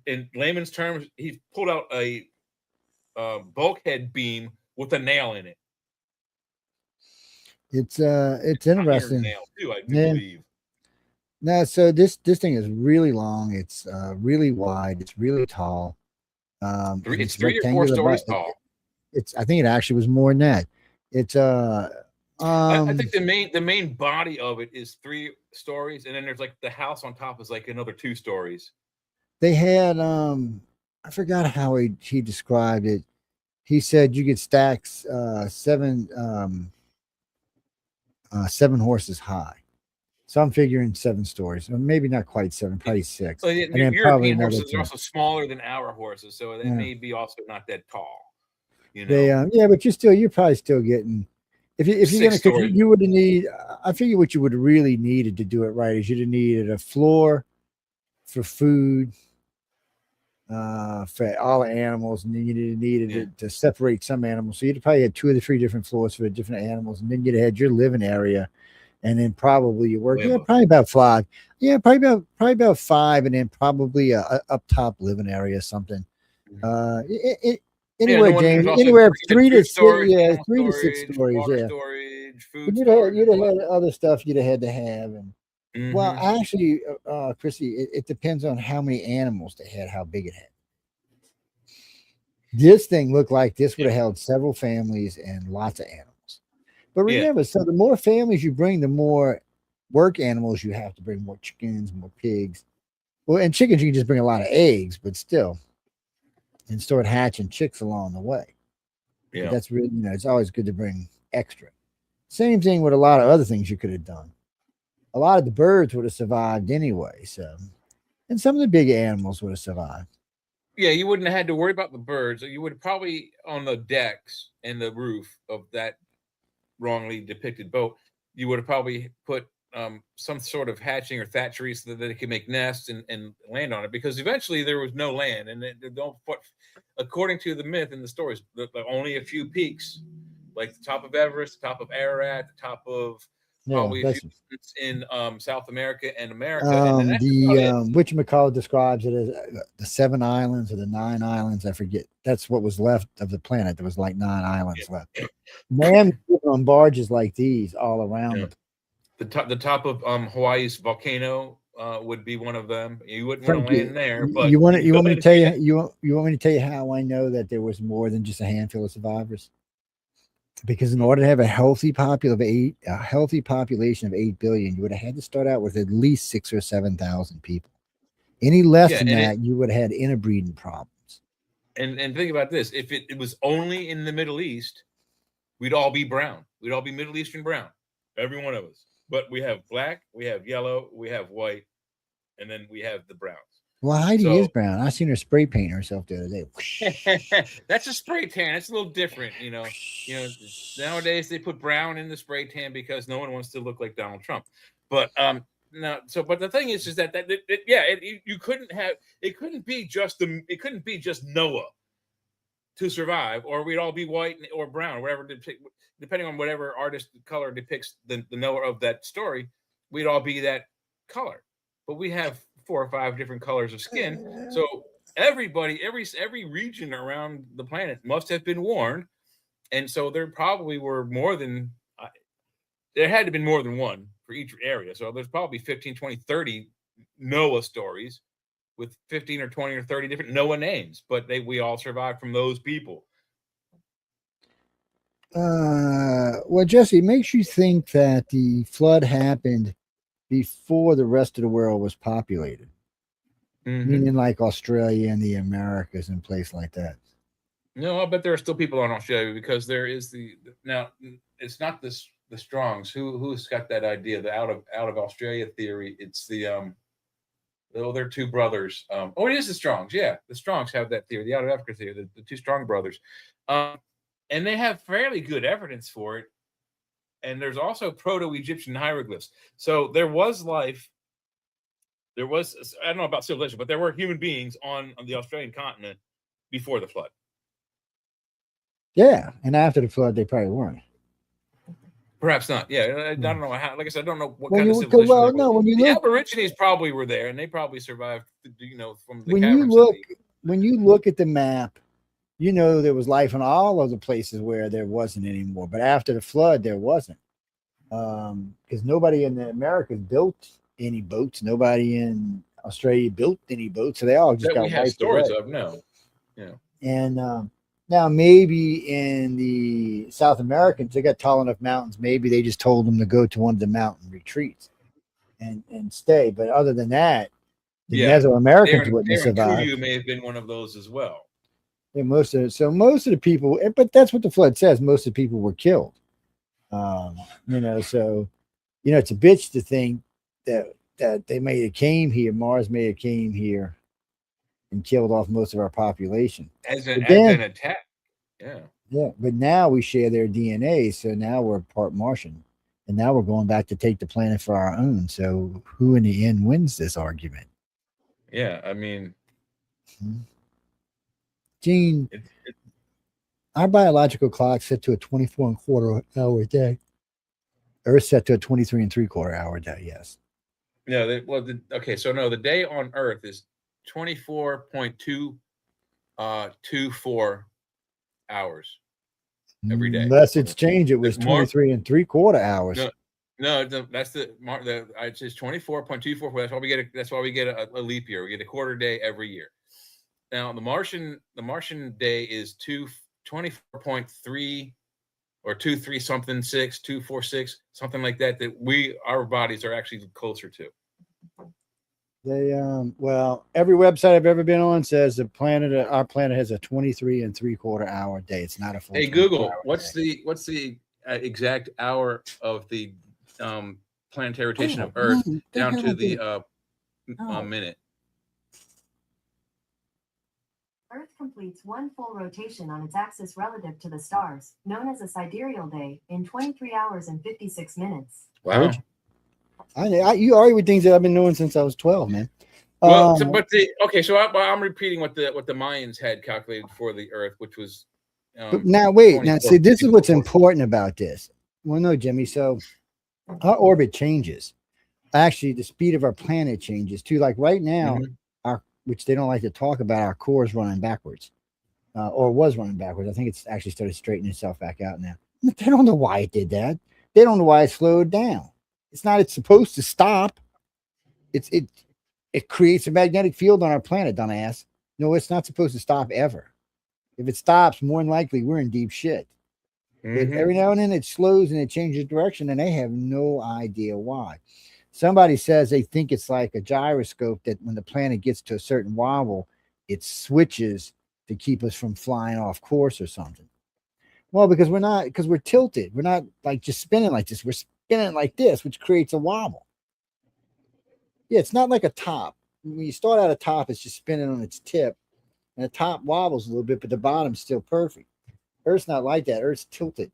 In layman's terms, he pulled out a bulkhead beam with a nail in it. It's interesting. Nail too, I believe. No, so this thing is really long. It's really wide. It's really tall. It's 3 or 4 stories tall. I think it actually was more than that. It's I think the main body of it is 3 stories, and then there's like the house on top is like another 2 stories. They had I forgot how he described it. He said you could stack 7 horses high. So I'm figuring 7 stories, or maybe not quite 7, probably 6. So and then European horses are also smaller than our horses, so they may be also not that tall. But you're probably still getting. If you're gonna, you would need. I figure what you would really needed to do it right is you'd have needed a floor for food, for all the animals, and then you needed it to separate some animals. So you'd probably had 2 or 3 different floors for the different animals, and then you'd have had your living area. And then probably you work, probably about 5. Yeah, probably about 5, and then probably a up top living area or something. Anywhere, James, anywhere 3 to 6, 3 to 6 stories, storage, food. You'd have had other stuff you'd have had to have, and well, actually, Chrissy, it depends on how many animals they had, how big it had. This thing looked like this would have held several families and lots of animals. But remember, so the more families you bring, the more work animals you have to bring, more chickens, more pigs. Well, and chickens, you can just bring a lot of eggs, but still, and start hatching chicks along the way. Yeah. But that's really, it's always good to bring extra. Same thing with a lot of other things you could have done. A lot of the birds would have survived anyway. So, and some of the big animals would have survived. Yeah, you wouldn't have had to worry about the birds. You would have probably on the decks and the roof of that wrongly depicted boat, you would have probably put some sort of hatching or thatchery so that they could make nests and land on it, because eventually there was no land, and according to the myth and the stories, only a few peaks, like the top of Everest, the top of Ararat, the top of probably a few in South America and America. Whatchamacallit describes it as the 7 islands or the 9 islands. I forget. That's what was left of the planet. There was like 9 islands left. Man, on barges like these all around. The top of Hawaii's volcano would be one of them. You wouldn't want to land there. But you want me to tell you? You want me to tell you how I know that there was more than just a handful of survivors? Because in order to have a healthy population of 8 billion, you would have had to start out with at least 6,000 or 7,000 people. Any less than that, you would have had interbreeding problems. And think about this: if it was only in the Middle East, we'd all be brown. We'd all be Middle Eastern brown, every one of us. But we have black, we have yellow, we have white, and then we have the browns. Well, Heidi is brown. I seen her spray paint herself the other day. That's a spray tan. It's a little different, you know. Nowadays they put brown in the spray tan because no one wants to look like Donald Trump. But no. So, but the thing is that you couldn't have. It couldn't be just Noah to survive, or we'd all be white or brown, or whatever, depending on whatever artist color depicts the Noah of that story. We'd all be that color. But we have 4 or 5 different colors of skin. So everybody, every region around the planet must have been warned. And so there probably were more than, there had to have been more than one for each area. So there's probably 15, 20, 30 Noah stories with 15 or 20 or 30 different Noah names. But we all survived from those people. Well, Jesse, it makes you think that the flood happened before the rest of the world was populated, meaning like Australia and the Americas and places like that. No, I bet there are still people on Australia because there is now it's not the Strongs who's got that idea, the out of Australia theory. It's they're 2 brothers. It is the Strongs. Yeah, the Strongs have that theory, the out of Africa theory, the 2 Strong brothers, and they have fairly good evidence for it. And there's also Proto-Egyptian hieroglyphs. So there was life. I don't know about civilization, but there were human beings on the Australian continent before the flood. Yeah, and after the flood, they probably weren't. Perhaps not. Yeah, I don't know how. Like I said, I don't know what kind of civilization. Well, no, when you the look, Aborigines probably were there, and they probably survived. From the when you look at the map, there was life in all of the places where there wasn't anymore. But after the flood, there wasn't. Because nobody in the Americas built any boats. Nobody in Australia built any boats. So they all just got wiped away. We have stories of no. Yeah. And now maybe in the South Americans, they got tall enough mountains. Maybe they just told them to go to one of the mountain retreats and stay. But other than that, the Mesoamericans wouldn't survive. You may have been one of those as well. Yeah, most of the people, but that's what the flood says. Most of the people were killed. So it's a bitch to think that they may have came here. Mars may have came here and killed off most of our population as an attack. Yeah. Yeah, but now we share their DNA, so now we're part Martian, and now we're going back to take the planet for our own. So who in the end wins this argument? Yeah, I mean. Gene, our biological clock set to a 24.25 hour day. Earth set to a 23.75 hour day. Yes. No, the day on Earth is 24.24 hours every day. Unless it's changed, it was 23.75 hours. No, that's it says 24.24. That's why we get a leap year. We get a quarter day every year. Now the Martian day is 24.3 or 23 something 6, 246, something like that. Our bodies are actually closer to. They every website I've ever been on says our planet has a 23.75 hour day. It's not a full. Hey Google, what's the exact hour of the planetary rotation of Earth down to the minute? Earth completes one full rotation on its axis relative to the stars, known as a sidereal day, in 23 hours and 56 minutes. Wow. You argue with things that I've been knowing since I was 12, man. Well, I'm repeating what the Mayans had calculated for the Earth, which was. But now wait, see, this is what's important about this. Well, no, Jimmy. So our orbit changes. Actually, the speed of our planet changes too. Like right now, which they don't like to talk about, our core is running backwards, or was running backwards. I think it's actually started straightening itself back out now. They don't know why it did that. They don't know why it slowed down. It's supposed to stop. It creates a magnetic field on our planet, dumbass. No, it's not supposed to stop ever. If it stops, more than likely we're in deep shit. But every now and then it slows and it changes direction, and they have no idea why. Somebody says they think it's like a gyroscope that when the planet gets to a certain wobble, it switches to keep us from flying off course or something. Well, because we're tilted. We're not like just spinning like this. We're spinning like this, which creates a wobble. Yeah, it's not like a top. When you start out a top, it's just spinning on its tip, and the top wobbles a little bit, but the bottom's still perfect. Earth's not like that. Earth's tilted.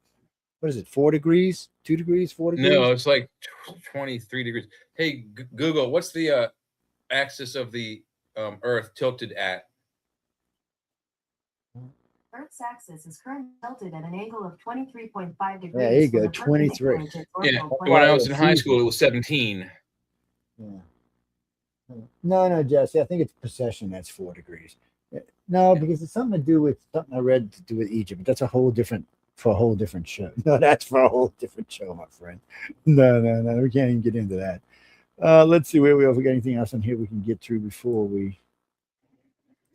What is it, 4 degrees, 2 degrees, 4 degrees? No, it's like 23 degrees. Hey, Google, what's the axis of the Earth tilted at? Earth's axis is currently tilted at an angle of 23.5 degrees. Yeah, there you go, 23. Yeah, when I was in high school, it was 17. Yeah. No, Jesse, I think it's precession that's 4 degrees. No, because it's something to do with something I read to do with Egypt. But that's a whole different show. No, that's for a whole different show, my friend. No, we can't even get into that. Let's see where we are. If we got anything else on here we can get through before we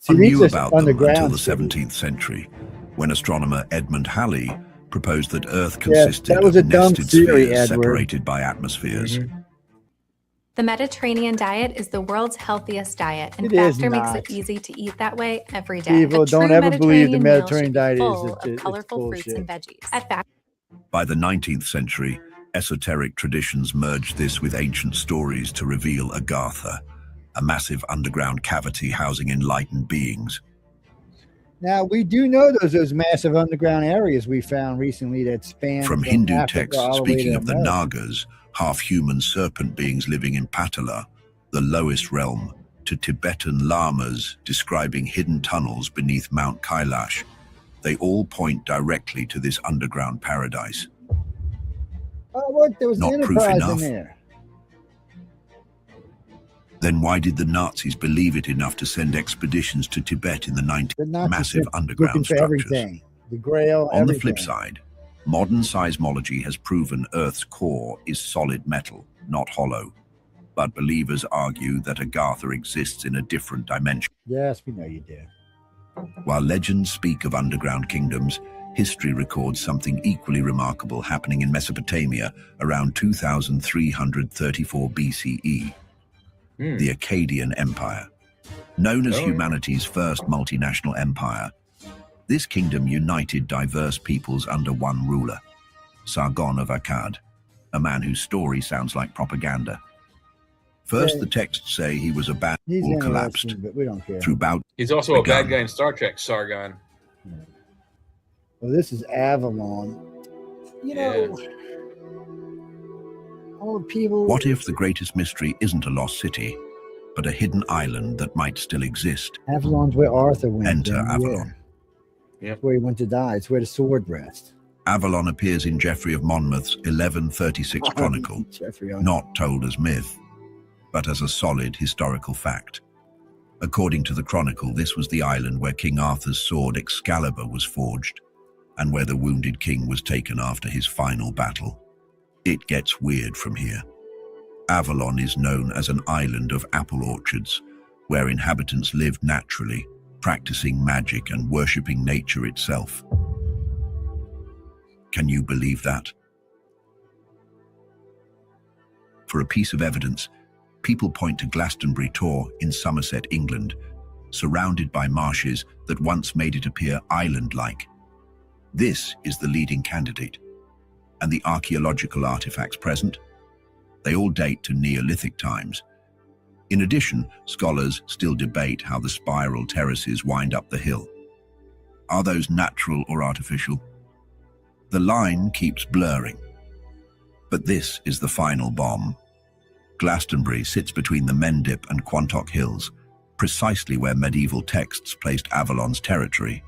knew about them until the 17th century, when astronomer Edmund Halley proposed that Earth consisted of nested spheres separated by atmospheres. The Mediterranean diet is the world's healthiest diet. In It fact, it makes it easy to eat that way every day. People don't ever believe the Mediterranean diet is full of colorful fruits and veggies. By the 19th century, esoteric traditions merged this with ancient stories to reveal Agartha, a massive underground cavity housing enlightened beings. Now, we do know those massive underground areas we found recently that span from Hindu Africa texts all the way speaking to of the America. Nagas, half-human serpent beings living in Patala, the lowest realm, to Tibetan lamas describing hidden tunnels beneath Mount Kailash. They all point directly to this underground paradise. Oh, look, there was Not an proof enterprise enough. in there. Then why did the Nazis believe it enough to send expeditions to Tibet in the 90s? The Nazis Massive were underground looking for structures. everything. The Grail, On everything. the flip side, modern seismology has proven Earth's core is solid metal, not hollow. But believers argue that Agartha exists in a different dimension. Yes, we know you do. While legends speak of underground kingdoms, history records something equally remarkable happening in Mesopotamia around 2334 BCE. The Akkadian Empire. Known as humanity's first multinational empire, this kingdom united diverse peoples under one ruler, Sargon of Akkad, a man whose story sounds like propaganda. First, the texts say he was a bad who collapsed but we don't care. through bout. He's also a bad guy in Star Trek, Sargon. Well, this is Avalon. You know, all the people. What if the greatest mystery isn't a lost city, but a hidden island that might still exist? Avalon's where Arthur went. Enter then, Avalon. Yeah. It's where he went to die. It's where the sword rests. Avalon appears in Geoffrey of Monmouth's 1136 Chronicle, not told as myth, but as a solid historical fact. According to the Chronicle, this was the island where King Arthur's sword Excalibur was forged, and where the wounded king was taken after his final battle. It gets weird from here. Avalon is known as an island of apple orchards, where inhabitants lived naturally, practicing magic and worshipping nature itself. Can you believe that? For a piece of evidence, people point to Glastonbury Tor in Somerset, England, surrounded by marshes that once made it appear island-like. This is the leading candidate, and the archaeological artifacts present, they all date to Neolithic times. In addition, scholars still debate how the spiral terraces wind up the hill. Are those natural or artificial? The line keeps blurring. But this is the final bomb. Glastonbury sits between the Mendip and Quantock Hills, precisely where medieval texts placed Avalon's territory.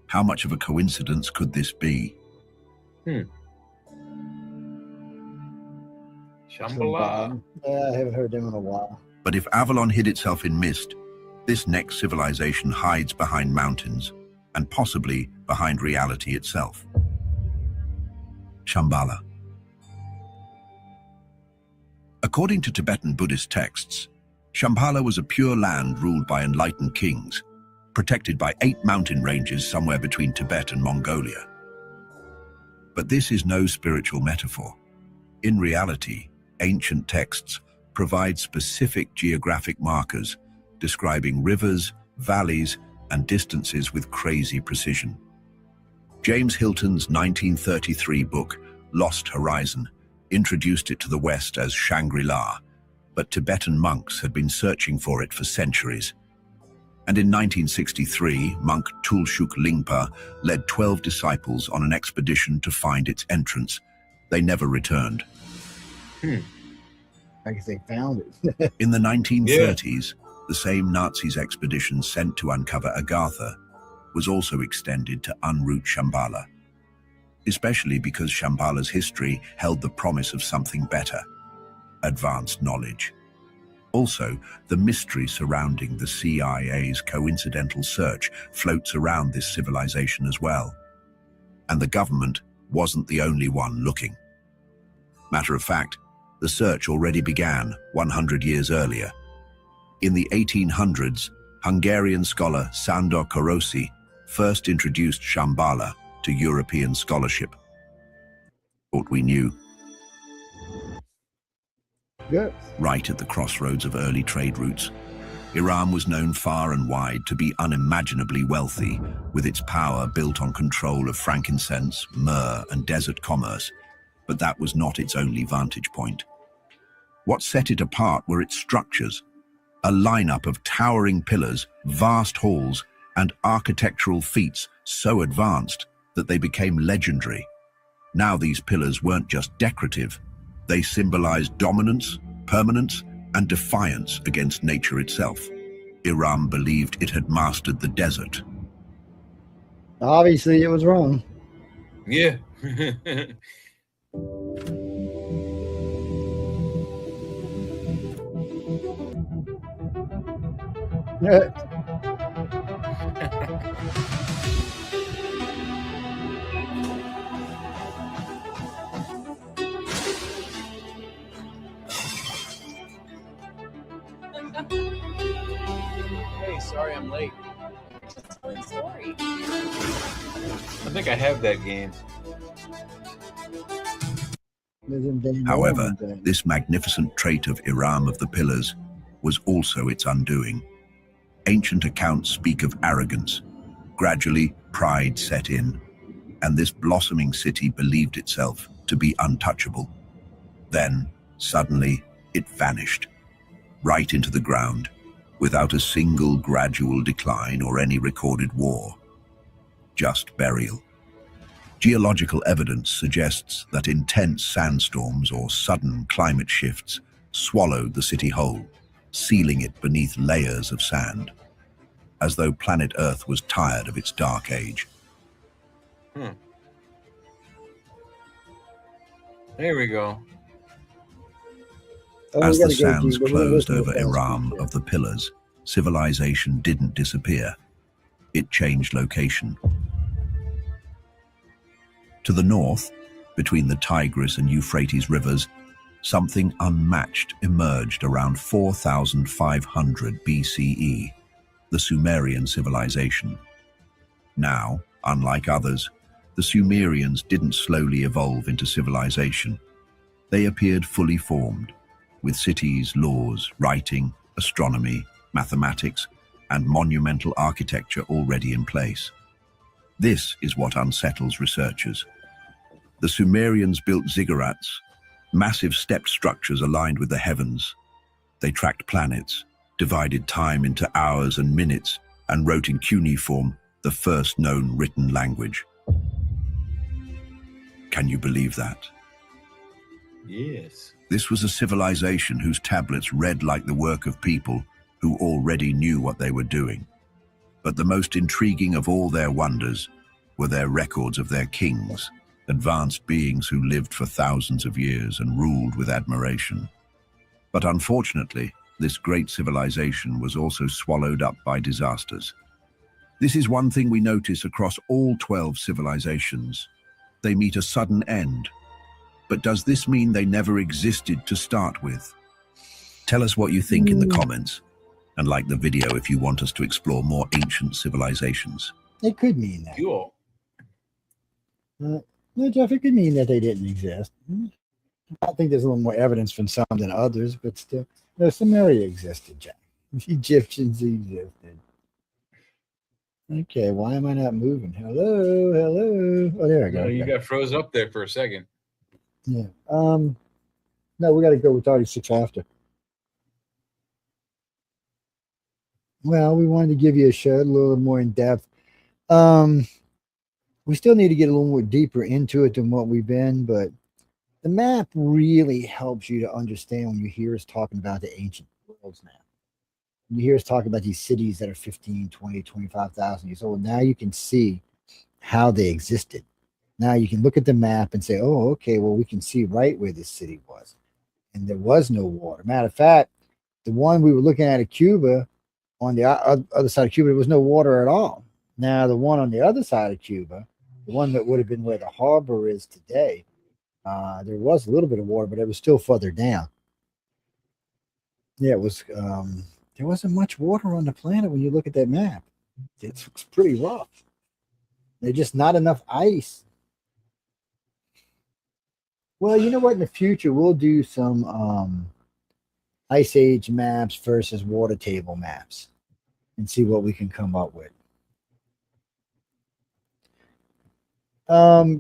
How much of a coincidence could this be? Shambhala. Yeah, I haven't heard them in a while. But if Avalon hid itself in mist, this next civilization hides behind mountains, and possibly behind reality itself. Shambhala. According to Tibetan Buddhist texts, Shambhala was a pure land ruled by enlightened kings, protected by 8 mountain ranges somewhere between Tibet and Mongolia. But this is no spiritual metaphor. In reality, ancient texts provide specific geographic markers describing rivers, valleys, and distances with crazy precision. James Hilton's 1933 book, Lost Horizon, introduced it to the West as Shangri-La, but Tibetan monks had been searching for it for centuries. And in 1963, monk Tulshuk Lingpa led 12 disciples on an expedition to find its entrance. They never returned. I guess they found it. In the 1930s, the same Nazis' expedition sent to uncover Agartha was also extended to unroot Shambhala, especially because Shambhala's history held the promise of something better, advanced knowledge. Also, the mystery surrounding the CIA's coincidental search floats around this civilization as well. And the government wasn't the only one looking. Matter of fact, the search already began 100 years earlier. In the 1800s, Hungarian scholar Sándor Kőrösi first introduced Shambhala to European scholarship. Thought we knew. Yes. Right at the crossroads of early trade routes, Iran was known far and wide to be unimaginably wealthy, with its power built on control of frankincense, myrrh, and desert commerce. But that was not its only vantage point. What set it apart were its structures, a lineup of towering pillars, vast halls, and architectural feats so advanced that they became legendary. Now these pillars weren't just decorative. They symbolized dominance, permanence, and defiance against nature itself. Iran believed it had mastered the desert. Obviously, it was wrong. Yeah. Hey, sorry I'm late. I think I have that game. However, this magnificent trait of Iram of the Pillars was also its undoing. Ancient accounts speak of arrogance. Gradually, pride set in, and this blossoming city believed itself to be untouchable. Then, suddenly, it vanished, right into the ground, without a single gradual decline or any recorded war. Just burial. Geological evidence suggests that intense sandstorms or sudden climate shifts swallowed the city whole, sealing it beneath layers of sand, as though planet Earth was tired of its dark age. There we go. As the sands closed over Iram of the Pillars, civilization didn't disappear. It changed location. To the north, between the Tigris and Euphrates rivers, something unmatched emerged around 4,500 BCE, the Sumerian civilization. Now, unlike others, the Sumerians didn't slowly evolve into civilization. They appeared fully formed, with cities, laws, writing, astronomy, mathematics, and monumental architecture already in place. This is what unsettles researchers. The Sumerians built ziggurats, massive stepped structures aligned with the heavens. They tracked planets, divided time into hours and minutes, and wrote in cuneiform, the first known written language. Can you believe that? Yes. This was a civilization whose tablets read like the work of people who already knew what they were doing. But the most intriguing of all their wonders were their records of their kings, advanced beings who lived for thousands of years and ruled with admiration. But unfortunately, this great civilization was also swallowed up by disasters. This is one thing we notice across all 12 civilizations. They meet a sudden end. But does this mean they never existed to start with? Tell us what you think in the comments, and like the video if you want us to explore more ancient civilizations. It could mean that. Cool. No, Jeff, it could mean that they didn't exist. I think there's a little more evidence from some than others, but still, no, Sumeria existed, Jack. The Egyptians existed. Okay, why am I not moving? Hello, hello. Oh, there I go. No, you Okay. got froze up there for a second. Yeah. No, we got to go with 36 after. Well, we wanted to give you a show a little more in depth. We still need to get a little more deeper into it than what we've been, but the map really helps you to understand when you hear us talking about the ancient worlds now. When you hear us talking about these cities that are 15, 20, 25,000 years old, now you can see how they existed. Now you can look at the map and say, oh, okay, well, we can see right where this city was. And there was no water. Matter of fact, the one we were looking at Cuba, on the other side of Cuba, there was no water at all. Now, the one on the other side of Cuba, the one that would have been where the harbor is today, there was a little bit of water, but it was still further down. Yeah, it was. There wasn't much water on the planet when you look at that map. It's pretty rough. There's just not enough ice. Well, you know what? In the future, we'll do some ice age maps versus water table maps and see what we can come up with.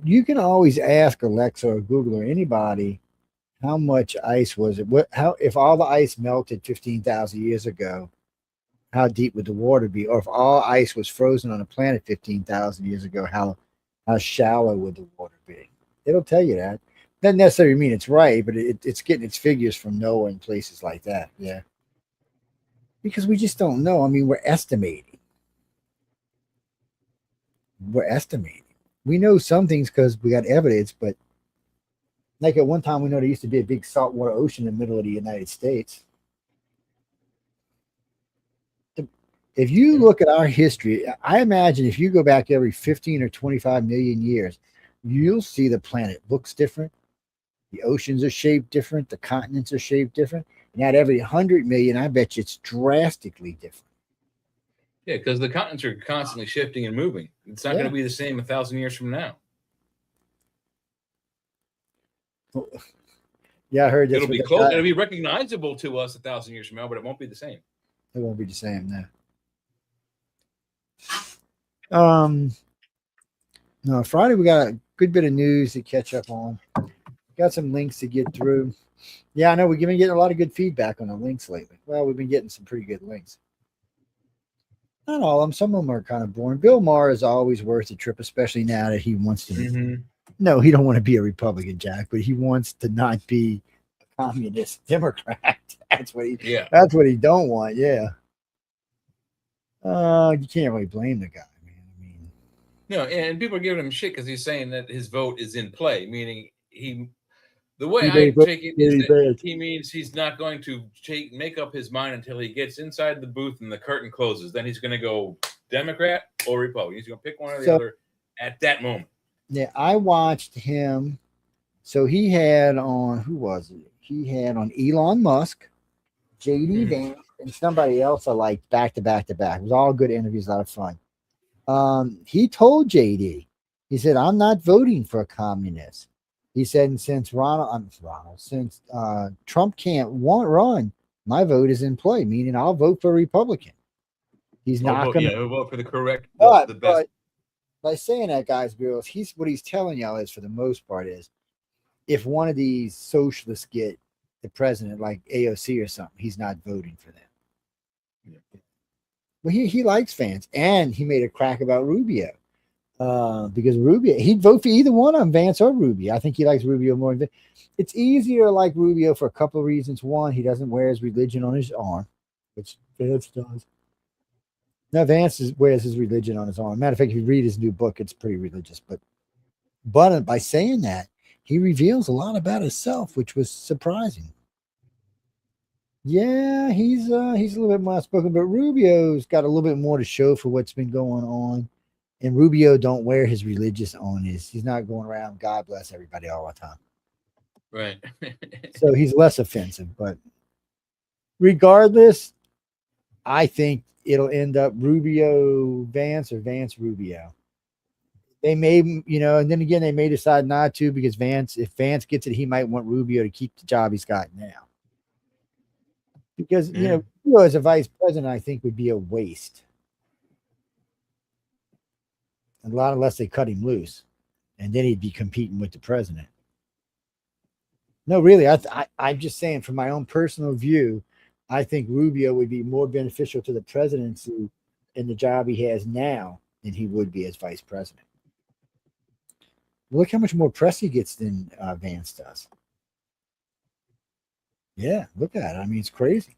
You can always ask Alexa or Google or anybody how much ice was it? If all the ice melted 15,000 years ago, how deep would the water be? Or if all ice was frozen on a planet 15,000 years ago, how shallow would the water be? It'll tell you that. Doesn't necessarily mean it's right, but it's getting its figures from NOAA and places like that. Yeah. Because we just don't know. I mean, we're estimating. We know some things because we got evidence, but like at one time, we know there used to be a big saltwater ocean in the middle of the United States. If you look at our history, I imagine if you go back every 15 or 25 million years, you'll see the planet looks different. The oceans are shaped different. The continents are shaped different. And at every 100 million, I bet you it's drastically different. Yeah, because the continents are constantly shifting and moving. It's not going to be the same 1,000 years from now. Yeah, I heard this. It'll be close. It'll be recognizable to us 1,000 years from now, but it won't be the same. It won't be the same, no. Friday we got a good bit of news to catch up on. Got some links to get through. Yeah, I know we've been getting a lot of good feedback on the links lately. Well, we've been getting some pretty good links. Not all of them. Some of them are kind of boring. Bill Maher is always worth a trip, especially now that he wants to. No, he don't want to be a Republican, Jack, but he wants to not be a communist Democrat. That's what he. Yeah. That's what he don't want. Yeah. You can't really blame the guy, man. I mean. No, and people are giving him shit because he's saying that his vote is in play, meaning the way I take it is that he means he's not going to make up his mind until he gets inside the booth and the curtain closes. Then he's going to go Democrat or Republican. He's going to pick one or the other at that moment. Yeah, I watched him. So he had on, who was it? He had on Elon Musk, JD Vance, and somebody else I liked back to back to back. It was all good interviews, a lot of fun. He told JD, he said, I'm not voting for a communist. He said, since Trump can't run, my vote is in play, meaning I'll vote for a Republican. He's not going to vote for the correct, the best. But by saying that, guys, girls, what he's telling y'all is, for the most part, is if one of these socialists get the president, like AOC or something, he's not voting for them. Yeah. Well, he likes Vance, and he made a crack about Rubio. Because Rubio, he'd vote for either one of them, Vance or Rubio. I think he likes Rubio more than it's easier to like Rubio for a couple of reasons. One, he doesn't wear his religion on his arm, which Vance does. Now, Vance wears his religion on his arm. Matter of fact, if you read his new book, it's pretty religious. But by saying that, he reveals a lot about himself, which was surprising. Yeah, he's a little bit more outspoken, but Rubio's got a little bit more to show for what's been going on. And Rubio don't wear his religious on he's not going around God bless everybody all the time. Right. So he's less offensive, but regardless, I think it'll end up Rubio Vance or Vance Rubio. They may, and then again, they may decide not to, because if Vance gets it, he might want Rubio to keep the job he's got now. Because, Rubio as a vice president, I think, would be a waste. a lot unless they cut him loose, and then he'd be competing with the president. No, really, I'm just saying from my own personal view, I think Rubio would be more beneficial to the presidency in the job he has now than he would be as vice president. Look how much more press he gets than Vance does. Yeah, look at it. I mean, it's crazy.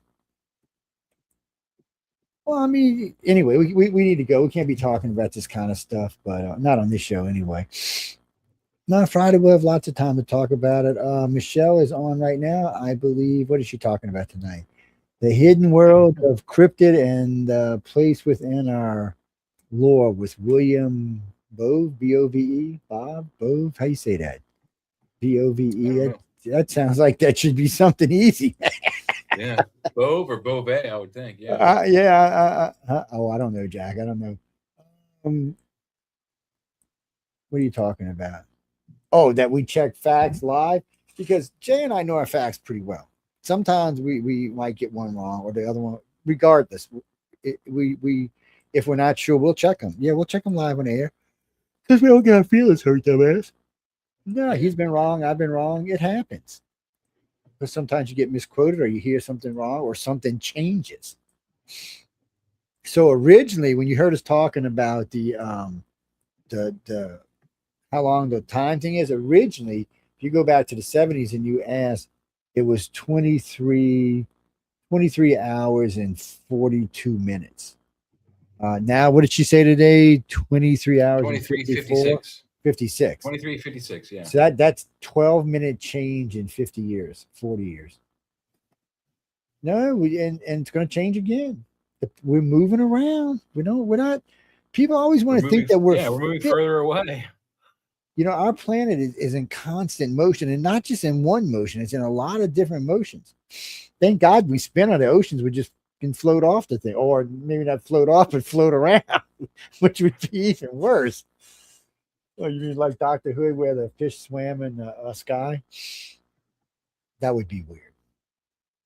Well, I mean, anyway, we need to go. We can't be talking about this kind of stuff, but not on this show anyway. No, Friday we'll have lots of time to talk about it. Michelle is on right now, I believe. What is she talking about tonight? The hidden world of cryptid and the place within our lore with William Bove, B-O-V-E, Bob, Bove. How you say that? B-O-V-E. That sounds like that should be something easy. Yeah, Bove or Beauvais, I would think. Yeah. I don't know, Jack. I don't know. What are you talking about? Oh, that we check facts live? Because Jay and I know our facts pretty well. Sometimes we might get one wrong or the other one. Regardless, we if we're not sure, we'll check them. Yeah, we'll check them live on air because we don't get our feelings hurt, dumbass. No, he's been wrong. I've been wrong. It happens. But sometimes you get misquoted or you hear something wrong or something changes. So originally, when you heard us talking about the how long the time thing is, originally, if you go back to the 70s and you ask, it was 23 hours and 42 minutes. Now, what did she say today? 23 hours 23, and 56. 23, 56, yeah. So that's 12-minute change in 50 years, 40 years. No, and it's going to change again. We're moving around. We're not. People always want to think that we're moving further away. You know, our planet is in constant motion, and not just in one motion. It's in a lot of different motions. Thank God we spin on the oceans. We just can float off the thing, or maybe not float off, but float around, which would be even worse. Oh, you mean like Dr. Hood where the fish swam in the sky? That would be weird.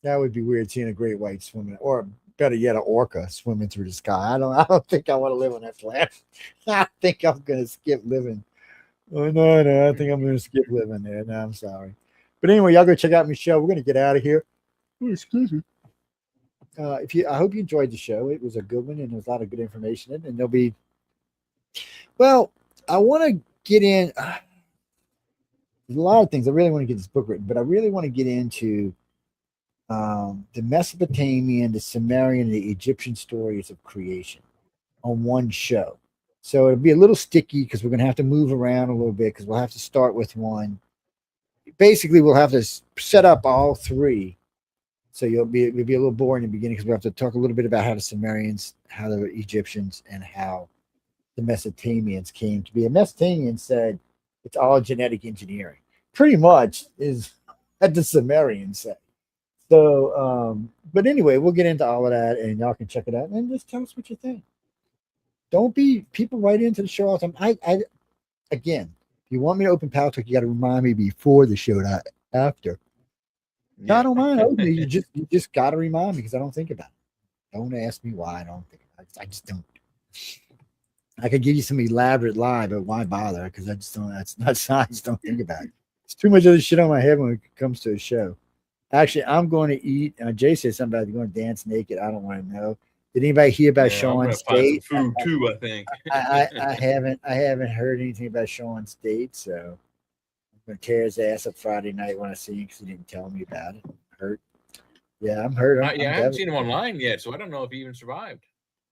That would be weird seeing a great white swimming, or better yet, an orca swimming through the sky. I don't think I want to live on that planet. I think I'm going to skip living. Oh, no, I think I'm going to skip living there. No, I'm sorry. But anyway, y'all go check out Michelle. We're going to get out of here. Oh, excuse me. I hope you enjoyed the show. It was a good one, and there's a lot of good information in it. And there'll be, well, I want to get in. There's a lot of things. I really want to get this book written, but I really want to get into the Mesopotamian, the Sumerian, the Egyptian stories of creation on one show. So it'll be a little sticky because we're going to have to move around a little bit because we'll have to start with one. Basically, we'll have to set up all three. So it'll be a little boring in the beginning because we have to talk a little bit about how the Sumerians, how the Egyptians, and how the Mesopotamians came to be. A Mesopotamian said it's all genetic engineering. Pretty much is what the Sumerians said. So, but anyway, we'll get into all of that and y'all can check it out and just tell us what you think. Don't be people write into the show all the time. Again, if you want me to open Pal Talk, you got to remind me before the show, not after. Yeah. No, I don't mind opening. You just got to remind me because I don't think about it. Don't ask me why I don't think about it. I just don't. I could give you some elaborate lie, but why bother? Because I just don't. That's not science. Don't think about it. It's too much other shit on my head when it comes to a show. Actually, I'm going to eat. Jay said something about going to dance naked. I don't want to know. Did anybody hear about Sean's date? Food too, I think. I haven't heard anything about Sean's date, so I'm gonna tear his ass up Friday night when I see him because he didn't tell me about it. Hurt. Yeah, I'm hurt. I haven't seen him online yet, so I don't know if he even survived.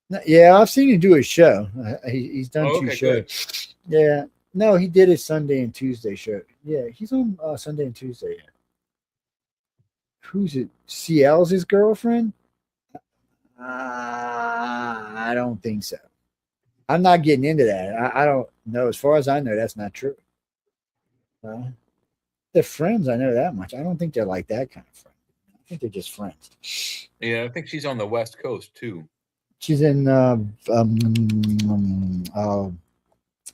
No, yeah, I've seen him do his show. He's done 2 shows. Good. Yeah, no, he did his Sunday and Tuesday show. Yeah, he's on Sunday and Tuesday. Yeah. Who's it? CL's his girlfriend? I don't think so. I'm not getting into that. I don't know. As far as I know, that's not true. They're friends. I know that much. I don't think they're like that kind of friend. I think they're just friends. Yeah, I think she's on the West Coast too. She's in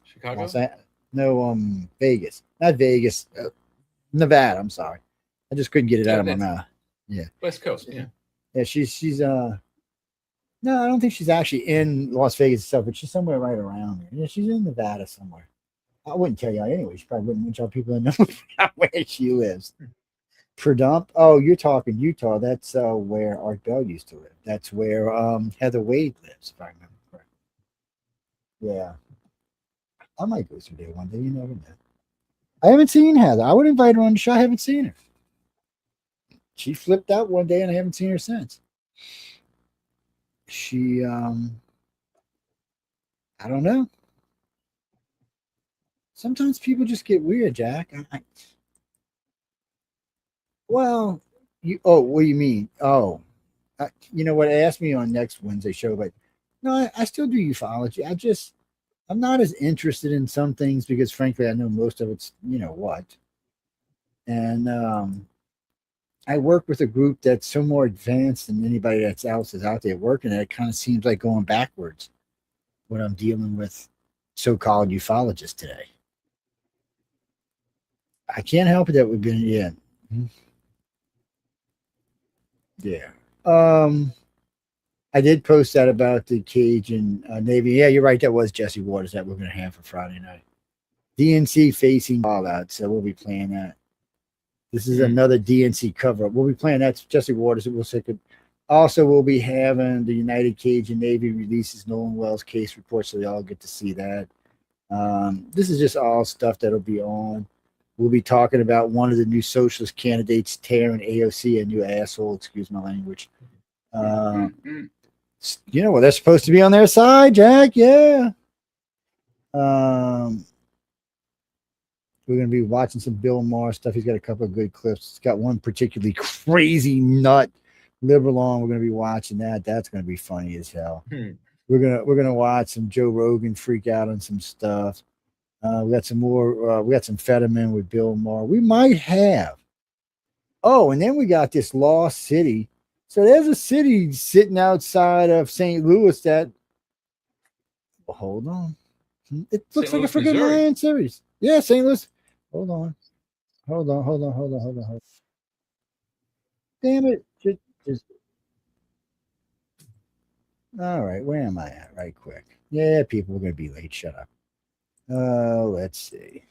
Chicago? No, Vegas. Not Vegas. Nevada. I'm sorry. I just couldn't get it out of my mouth. Yeah. West Coast. Yeah. Yeah. She's No, I don't think she's actually in Las Vegas itself, but she's somewhere right around there. Yeah, she's in Nevada somewhere. I wouldn't tell y'all anyway. She probably wouldn't want y'all people to know where she lives. Perdump? Oh, you're talking Utah. That's where Art Bell used to live. That's where Heather Wade lives, if I remember correctly. Yeah. I might go through there one day. You never know. I haven't seen Heather. I would invite her on the show. I haven't seen her. She flipped out one day and I haven't seen her since. She, I don't know. Sometimes people just get weird, Jack. Well, what do you mean? Oh, you know what? Ask me on next Wednesday show, but no, I still do ufology. I'm not as interested in some things because, frankly, I know most of it's, you know what. And I work with a group that's so more advanced than anybody else is out there working, and it kind of seems like going backwards when I'm dealing with so-called ufologists today. I can't help it that we've been, yeah. Yeah. I did post that about the Cajun Navy. Yeah, you're right. That was Jesse Waters that we're going to have for Friday night. DNC facing Fallout, so we'll be playing that. This is another DNC cover-up. We'll be playing that. Jesse Waters. Also, we'll be having the United Cajun Navy releases Nolan Wells case report, so y'all get to see that. This is just all stuff that'll be on. We'll be talking about one of the new socialist candidates tearing AOC a new asshole. Excuse my language. You know, well, they're supposed to be on their side, Jack. Yeah. We're going to be watching some Bill Maher stuff. He's got a couple of good clips. He's got one particularly crazy nut liberal on. We're going to be watching that. That's going to be funny as hell. We're gonna watch some Joe Rogan freak out on some stuff. We got some more. We got some Fetterman with Bill Maher. We might have. Oh, and then we got this lost city. So there's a city sitting outside of St. Louis that. Well, hold on. It looks like a freaking Lion series. Yeah, St. Louis. Hold on. Damn it. Just. All right, where am I at? Right quick. Yeah, people are going to be late. Shut up. Let's see.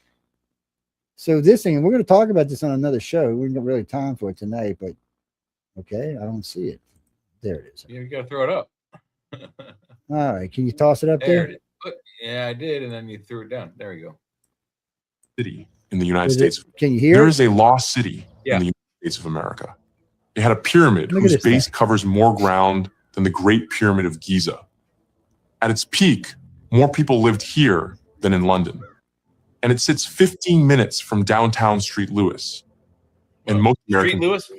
So this thing, we're going to talk about this on another show. We don't really time for it tonight, but okay, I don't see it. There it is. You got to throw it up. All right, can you toss it up there? It is. Yeah, I did, and then you threw it down. There we go. City in the United States. Can you hear? There is a lost city in the United States of America. It had a pyramid whose base covers more ground than the Great Pyramid of Giza. At its peak, more people lived here than in London. And it sits 15 minutes from downtown St. Louis. And most Americans.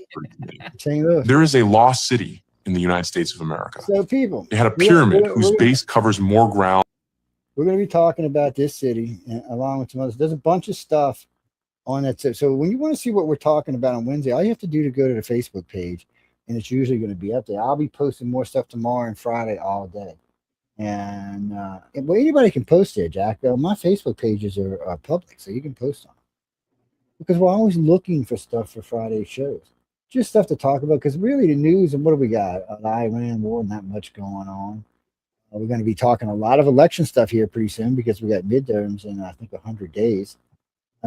St. Louis. There is a lost city in the United States of America. So people. It had a pyramid whose base covers more ground. We're going to be talking about this city along with some others. There's a bunch of stuff on that. So when you want to see what we're talking about on Wednesday, all you have to do to go to the Facebook page, and it's usually going to be up there. I'll be posting more stuff tomorrow and Friday all day. And well, anybody can post there, Jack. My Facebook pages are public, so you can post on them. Because we're always looking for stuff for Friday shows. Just stuff to talk about, because really the news, and what do we got? An Iran war, not much going on. We're going to be talking a lot of election stuff here pretty soon, because we got midterms in, I think, 100 days.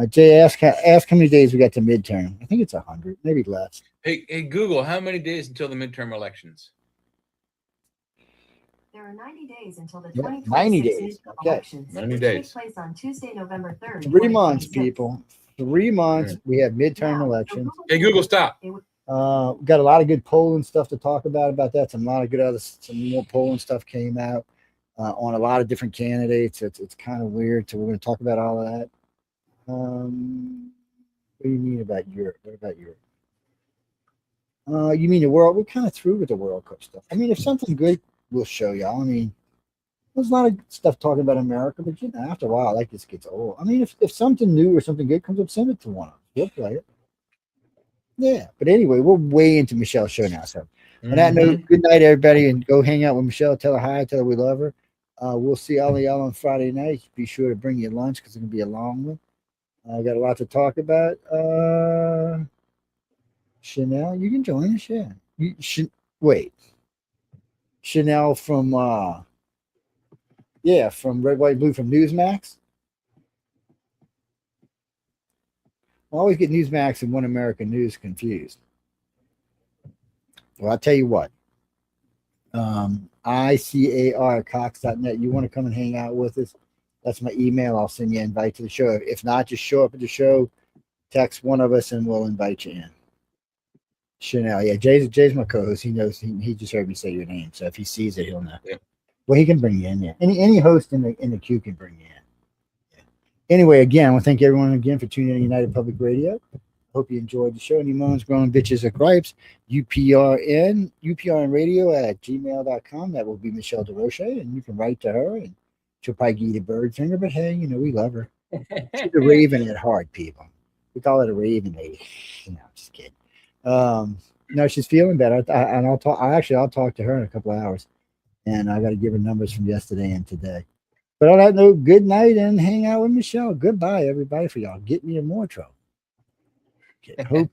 Jay, ask how many days we got to midterm. I think it's 100, maybe less. Hey, Google, how many days until the midterm elections? There are 90 days until the 90 days. Okay. Elections, 90 days. Take place on Tuesday, November 3rd. 3 months, people. 3 months. We have midterm elections. Hey, Google, stop. We got a lot of good polling stuff to talk about that. Some more polling stuff came out on a lot of different candidates. It's kind of weird. So we're going to talk about all of that. What do you mean about Europe? What about Europe? You mean the world? We're kind of through with the World Cup stuff. I mean, if something good, we'll show y'all. I mean, there's a lot of stuff talking about America, but you know, after a while, like this gets old. I mean, if something new or something good comes up, send it to one of us. We'll play it. Yeah, but anyway, we're way into Michelle's show now. So on that note, good night, everybody, and go hang out with Michelle. Tell her hi. Tell her we love her. We'll see all of y'all on Friday night. Be sure to bring your lunch because it's going to be a long one. I got a lot to talk about. Chanel, you can join us. Yeah. You should wait. Chanel from from Red, White, Blue from Newsmax. I always get Newsmax and One American News confused. Well, I'll tell you what. ICAR@cox.net. You want to come and hang out with us? That's my email. I'll send you an invite to the show. If not, just show up at the show, text one of us, and we'll invite you in. Chanel, yeah, Jay's my co-host. He knows. He just heard me say your name, so if he sees it, he'll know. Yeah. Well, he can bring you in. Yeah, any host in the queue can bring you in. Yeah. Anyway, again, I want to thank everyone again for tuning in to United Public Radio. Hope you enjoyed the show. Any moans, groan, bitches, or gripes, UPRN radio at gmail.com. That will be Michelle DeRoche, and you can write to her, and she'll probably give you the bird finger, but hey, we love her. She's a raven at heart, people. We call it a raven lady. Just kidding. No, she's feeling better, and I'll talk to her in a couple of hours, and I got to give her numbers from yesterday and today. But on that note, good night and hang out with Michelle. Goodbye, everybody, for y'all. Get me in more trouble. Hope